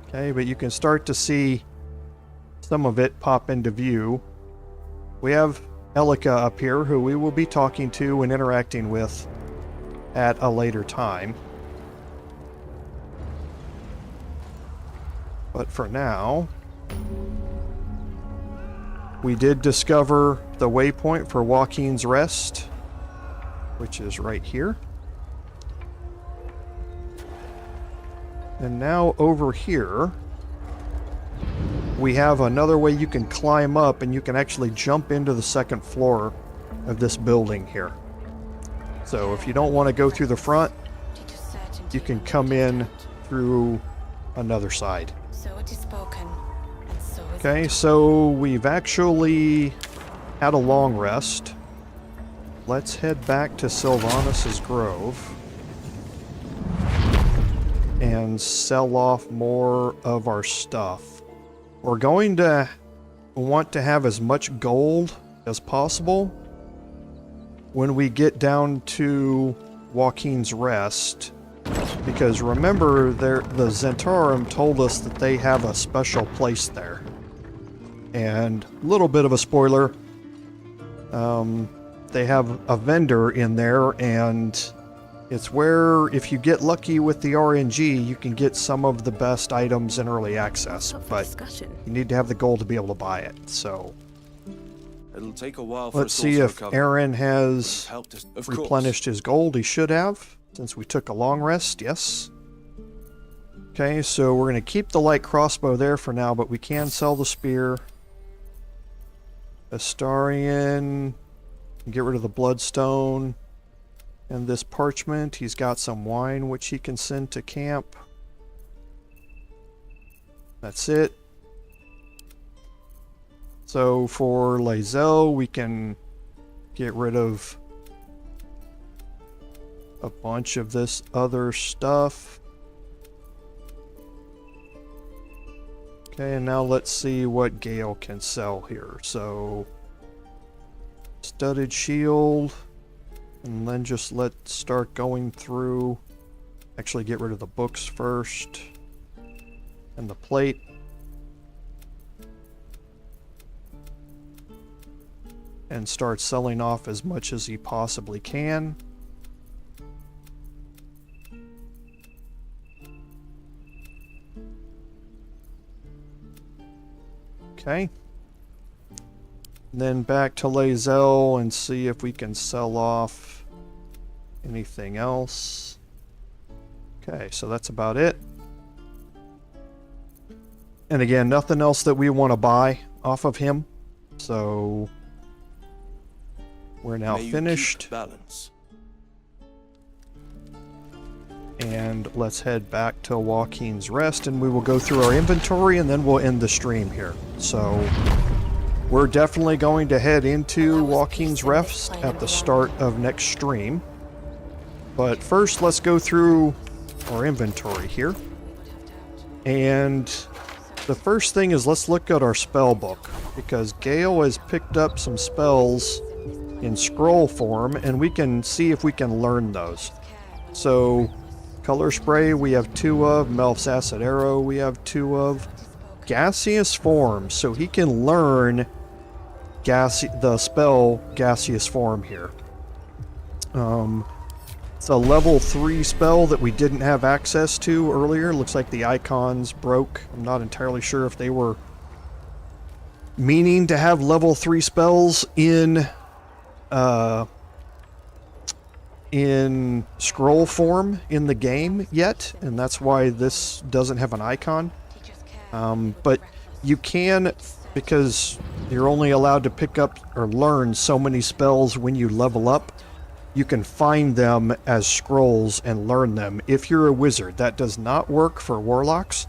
Okay, but you can start to see some of it pop into view. We have Elika up here, who we will be talking to and interacting with at a later time. But for now, we did discover the waypoint for Waukeen's Rest, which is right here. And now over here, we have another way you can climb up and you can actually jump into the second floor of this building here. So if you don't want to go through the front, you can come in through another side. So it is spoken, and so is Okay, so we've actually had a long rest. Let's head back to Sylvanas' Grove and sell off more of our stuff. We're going to want to have as much gold as possible when we get down to Waukeen's Rest, because remember, the Zhentarim told us that they have a special place there. And a little bit of a spoiler, they have a vendor in there, and it's where, if you get lucky with the RNG, you can get some of the best items in early access, but you need to have the gold to be able to buy it. So It'll take a while for let's us all see to if recover. Aaron has Helped us, of course. replenished his gold. He should have, since we took a long rest. Yes. Okay, so we're going to keep the light crossbow there for now, but we can sell the spear. Astarion, get rid of the bloodstone. And this parchment, he's got some wine which he can send to camp. That's it. So for Lae'zel, we can get rid of a bunch of this other stuff. Okay, and now let's see what Gale can sell here. So, studded shield, and then just let's start going through. Actually, get rid of the books first. and the plate. And start selling off as much as he possibly can. Okay. And then back to Lae'zel and see if we can sell off anything else. Okay, so that's about it. And again, nothing else that we want to buy off of him. So we're now finished. Balance. And let's head back to Waukeen's Rest, and we will go through our inventory, and then we'll end the stream here. So we're definitely going to head into Waukeen's Rest at the start of next stream. But first, let's go through our inventory here. And the first thing is, let's look at our spell book, because Gale has picked up some spells in scroll form, and we can see if we can learn those. So Color Spray we have 2 of, Melf's Acid Arrow we have 2 of, Gaseous Form, so he can learn the spell Gaseous Form here. It's a level 3 spell that we didn't have access to earlier. Looks like the icons broke. I'm not entirely sure if they were meaning to have level 3 spells in scroll form in the game yet, and that's why this doesn't have an icon. But you can, because you're only allowed to pick up or learn so many spells when you level up, you can find them as scrolls and learn them if you're a wizard. That does not work for warlocks.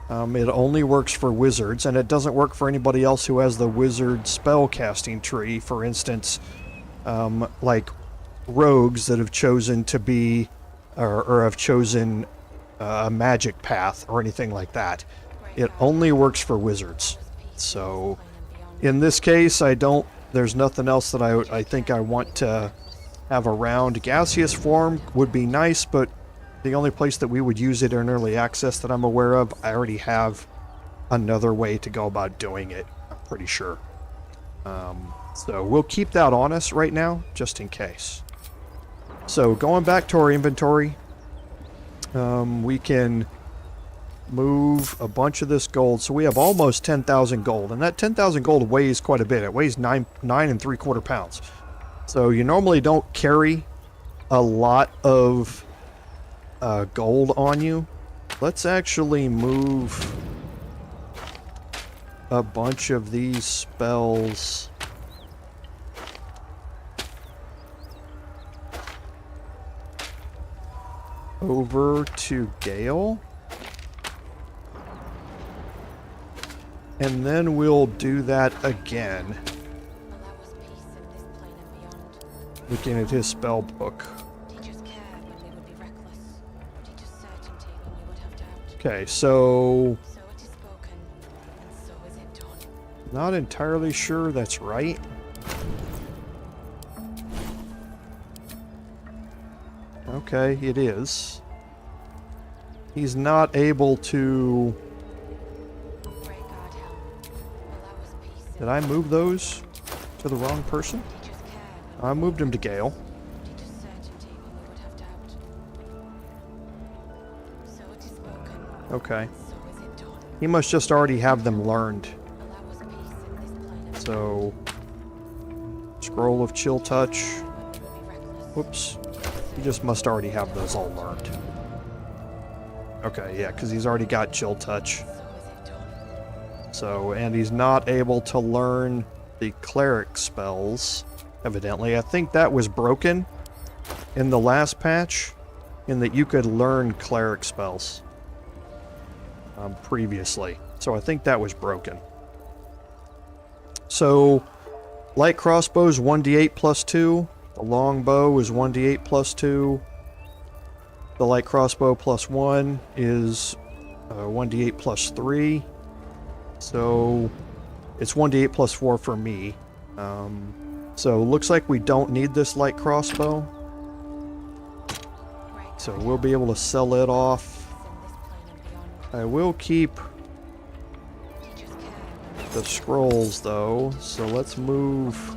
It only works for wizards, and it doesn't work for anybody else who has the wizard spell casting tree, for instance, like rogues that have chosen to be or have chosen a magic path or anything like that. It only works for wizards. So in this case, there's nothing else that I think I want to have around. Gaseous Form would be nice, but the only place that we would use it in early access that I'm aware of, I already have another way to go about doing it, I'm pretty sure. So we'll keep that on us right now, just in case. So going back to our inventory, we can move a bunch of this gold. So we have almost 10,000 gold, and that 10,000 gold weighs quite a bit. It weighs 9 3/4 pounds. So you normally don't carry a lot of gold on you. Let's actually move a bunch of these spells over to Gale. And then we'll do that again. Looking at his spell book. Okay, so not entirely sure that's right. Okay, it is. He's not able to... Did I move those to the wrong person? I moved him to Gale. Okay. He must just already have them learned. So... Scroll of Chill Touch. Whoops. He just must already have those all learned. Okay, yeah, because he's already got Chill Touch. So, and he's not able to learn the cleric spells, evidently. I think that was broken in the last patch, in that you could learn cleric spells previously. So I think that was broken. So, light crossbow is 1d8 plus 2. The longbow is 1d8 plus 2. The light crossbow plus 1 is 1d8 plus 3. So it's 1d8 plus 4 for me. So looks like we don't need this light crossbow. So we'll be able to sell it off. I will keep the scrolls though, so let's move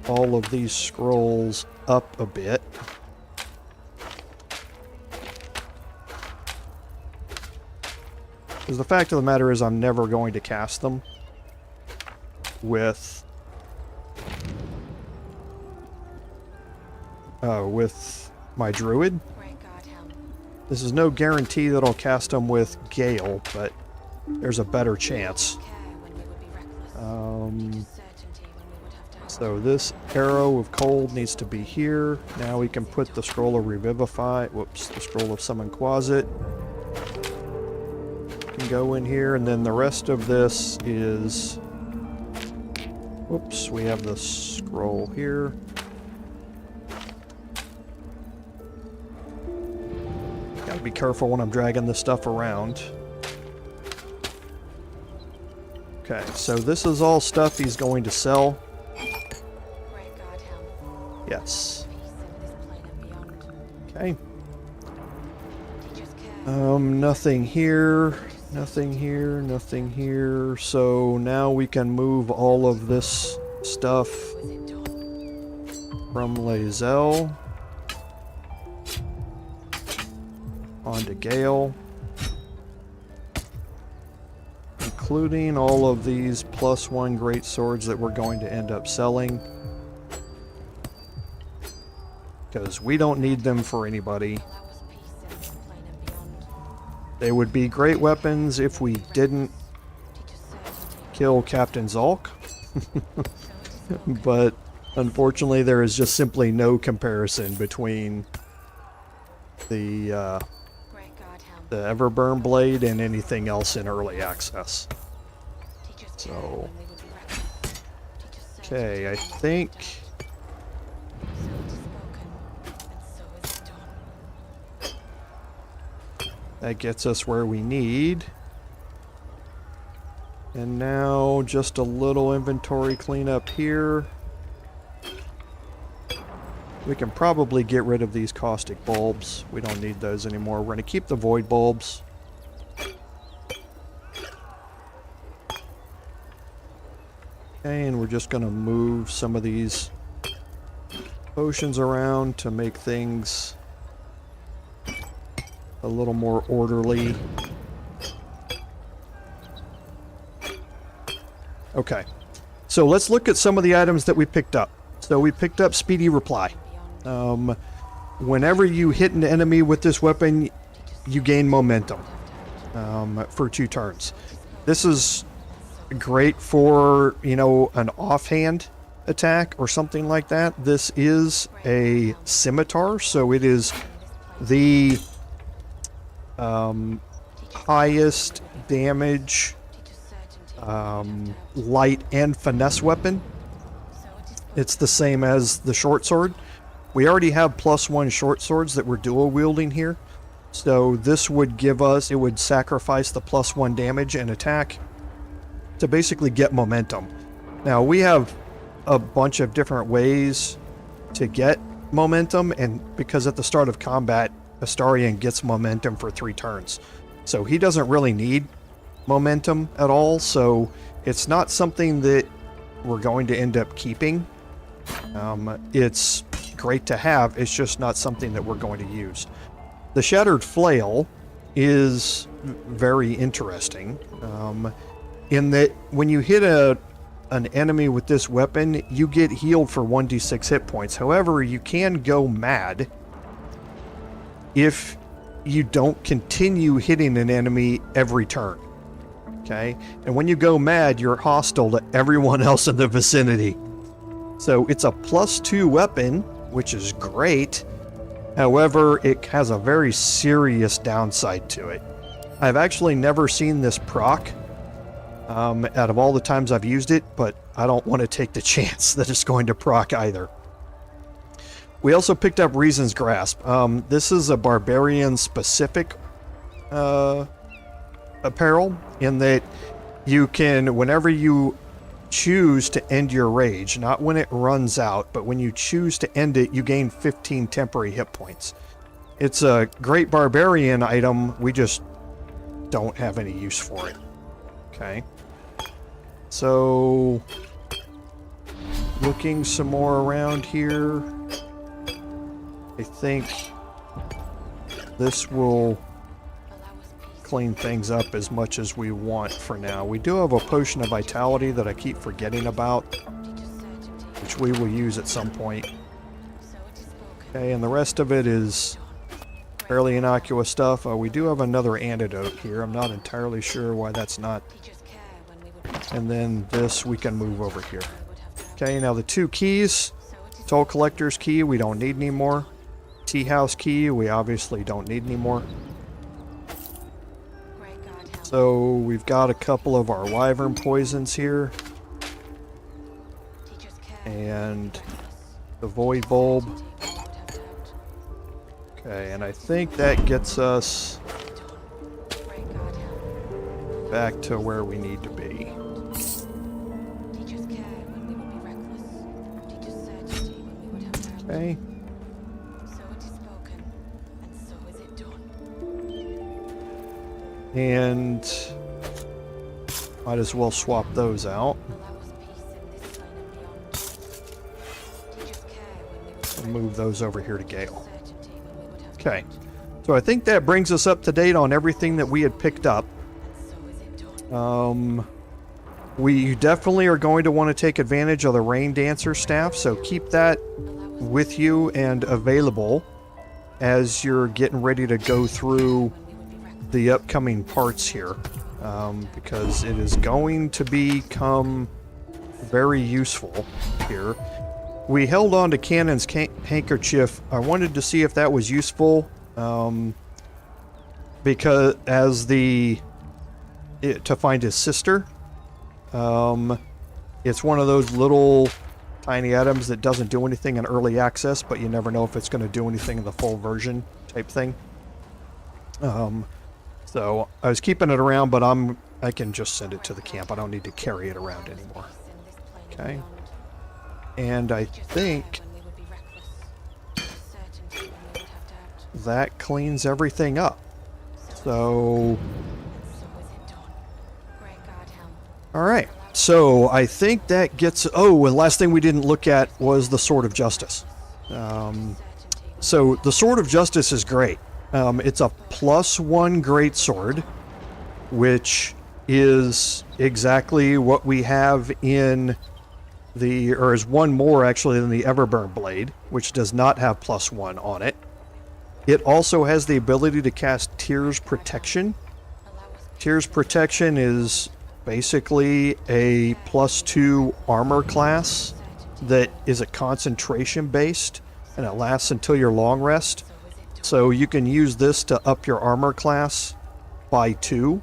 all of these scrolls up a bit. Because the fact of the matter is I'm never going to cast them with my druid. This is no guarantee that I'll cast them with Gale, but there's a better chance. So this arrow of cold needs to be here. Now we can put the scroll of revivify. Whoops, the scroll of summon Quasit can go in here, and then the rest of this is. Whoops, we have the scroll here. Gotta be careful when I'm dragging this stuff around. Okay, so this is all stuff he's going to sell. Yes. Okay. Nothing here, nothing here, nothing here. So now we can move all of this stuff from Lae'zel onto Gale, including all of these +1 great swords that we're going to end up selling. Because we don't need them for anybody. They would be great weapons if we didn't kill Captain Zulk. But unfortunately there is just simply no comparison between the Everburn blade and anything else in early access. So okay, I think that gets us where we need. And now just a little inventory cleanup here. We can probably get rid of these caustic bulbs. We don't need those anymore. We're going to keep the void bulbs. Okay, and we're just going to move some of these potions around to make things a little more orderly. Okay, so let's look at some of the items that we picked up. So we picked up Speedy Reply. Whenever you hit an enemy with this weapon, you gain momentum for 2 turns. This is great for, you know, an offhand attack or something like that. This is a scimitar, so it is the highest damage light and finesse weapon. It's the same as the short sword. We already have +1 short swords that we're dual wielding here, so this would give us, it would sacrifice the +1 damage and attack to basically get momentum. Now we have a bunch of different ways to get momentum, and because at the start of combat Astarion gets momentum for 3 turns. So he doesn't really need momentum at all, so it's not something that we're going to end up keeping. It's great to have, it's just not something that we're going to use. The Shattered Flail is very interesting, in that when you hit an enemy with this weapon, you get healed for 1d6 hit points. However, you can go mad if you don't continue hitting an enemy every turn. Okay? And when you go mad, you're hostile to everyone else in the vicinity. So it's a +2 weapon, which is great. However, it has a very serious downside to it. I've actually never seen this proc out of all the times I've used it, but I don't want to take the chance that it's going to proc either. We also picked up Reason's Grasp. This is a barbarian-specific apparel, in that you can, whenever you choose to end your rage, not when it runs out, but when you choose to end it, you gain 15 temporary hit points. It's a great barbarian item, we just don't have any use for it. Okay. So, looking some more around here, I think this will clean things up as much as we want for now. We do have a potion of vitality that I keep forgetting about, which we will use at some point. Okay, and the rest of it is fairly innocuous stuff. We do have another antidote here. I'm not entirely sure why that's not. And then this we can move over here. Okay, now the 2 keys. Toll Collector's key, we don't need anymore. Tea House key, we obviously don't need anymore. So we've got a couple of our wyvern poisons here. And the void bulb. Okay, and I think that gets us back to where we need to be. Okay. And might as well swap those out. And move those over here to Gale. Okay. So I think that brings us up to date on everything that we had picked up. We definitely are going to want to take advantage of the Rain Dancer staff, so keep that with you and available as you're getting ready to go through the upcoming parts here, because it is going to become very useful here. We held on to Cannon's handkerchief. I wanted to see if that was useful, because as to find his sister. It's one of those little tiny items that doesn't do anything in early access, but you never know if it's going to do anything in the full version type thing. So I was keeping it around, but I can just send it to the camp. I don't need to carry it around anymore. Okay. And I think that cleans everything up. So all right, so I think that gets... Oh, and last thing we didn't look at was the Sword of Justice. So the Sword of Justice is great. It's a +1 greatsword, which is exactly what we have in the... Or is one more, actually, than the Everburn Blade, which does not have +1 on it. It also has the ability to cast Tears Protection. Tears Protection is basically a +2 armor class that is a concentration based, and it lasts until your long rest. So you can use this to up your armor class by 2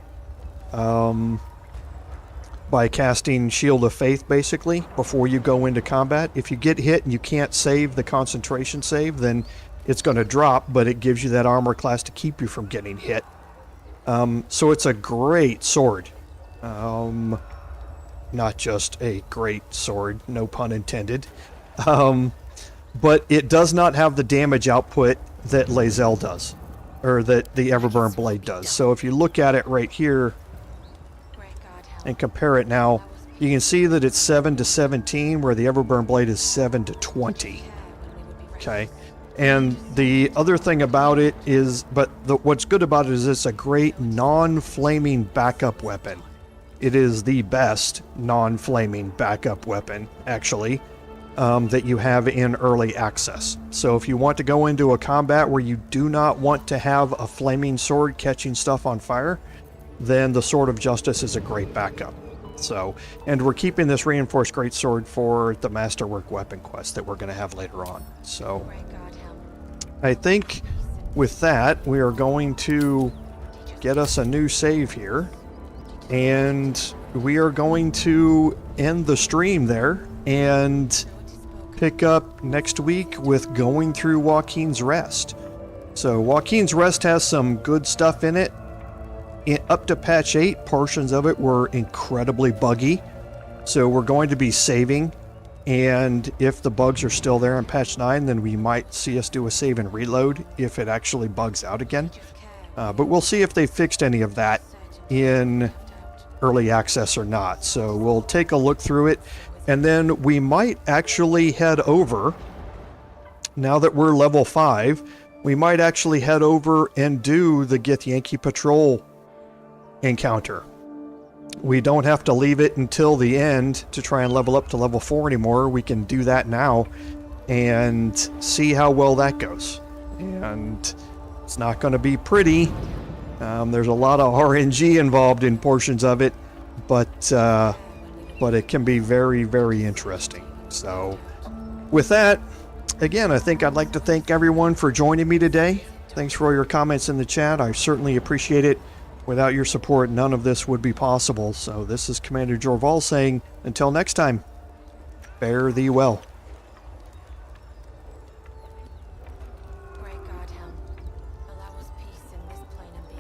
by casting Shield of Faith basically before you go into combat. If you get hit and you can't save the concentration save, then it's going to drop, but it gives you that armor class to keep you from getting hit. So it's a great sword. Not just a great sword, no pun intended. But it does not have the damage output that Lae'zel does, or that the Everburn Blade does. So if you look at it right here and compare it now, you can see that it's 7 to 17, where the Everburn Blade is 7 to 20. Okay. And the other thing about it is, what's good about it is it's a great non-flaming backup weapon. It is the best non-flaming backup weapon, actually, that you have in early access. So if you want to go into a combat where you do not want to have a flaming sword catching stuff on fire, then the Sword of Justice is a great backup. So, and we're keeping this reinforced greatsword for the Masterwork weapon quest that we're going to have later on. So, I think with that, we are going to get us a new save here. And we are going to end the stream there and pick up next week with going through Waukeen's Rest. So Waukeen's Rest has some good stuff in it. Up to patch 8, portions of it were incredibly buggy. So we're going to be saving And if the bugs are still there in patch 9, then we might see us do a save and reload if it actually bugs out again. But we'll see if they fixed any of that in early access or not. So we'll take a look through it, and then we might actually head over, now that we're level 5, we might actually head over and do the Githyanki Patrol encounter. We don't have to leave it until the end to try and level up to level 4 anymore. We can do that now and see how well that goes. And it's not going to be pretty. There's a lot of RNG involved in portions of it, but it can be very, very interesting. So with that, again, I think I'd like to thank everyone for joining me today. Thanks for all your comments in the chat. I certainly appreciate it. Without your support, none of this would be possible. So this is Commander Jorval saying, until next time, fare thee well.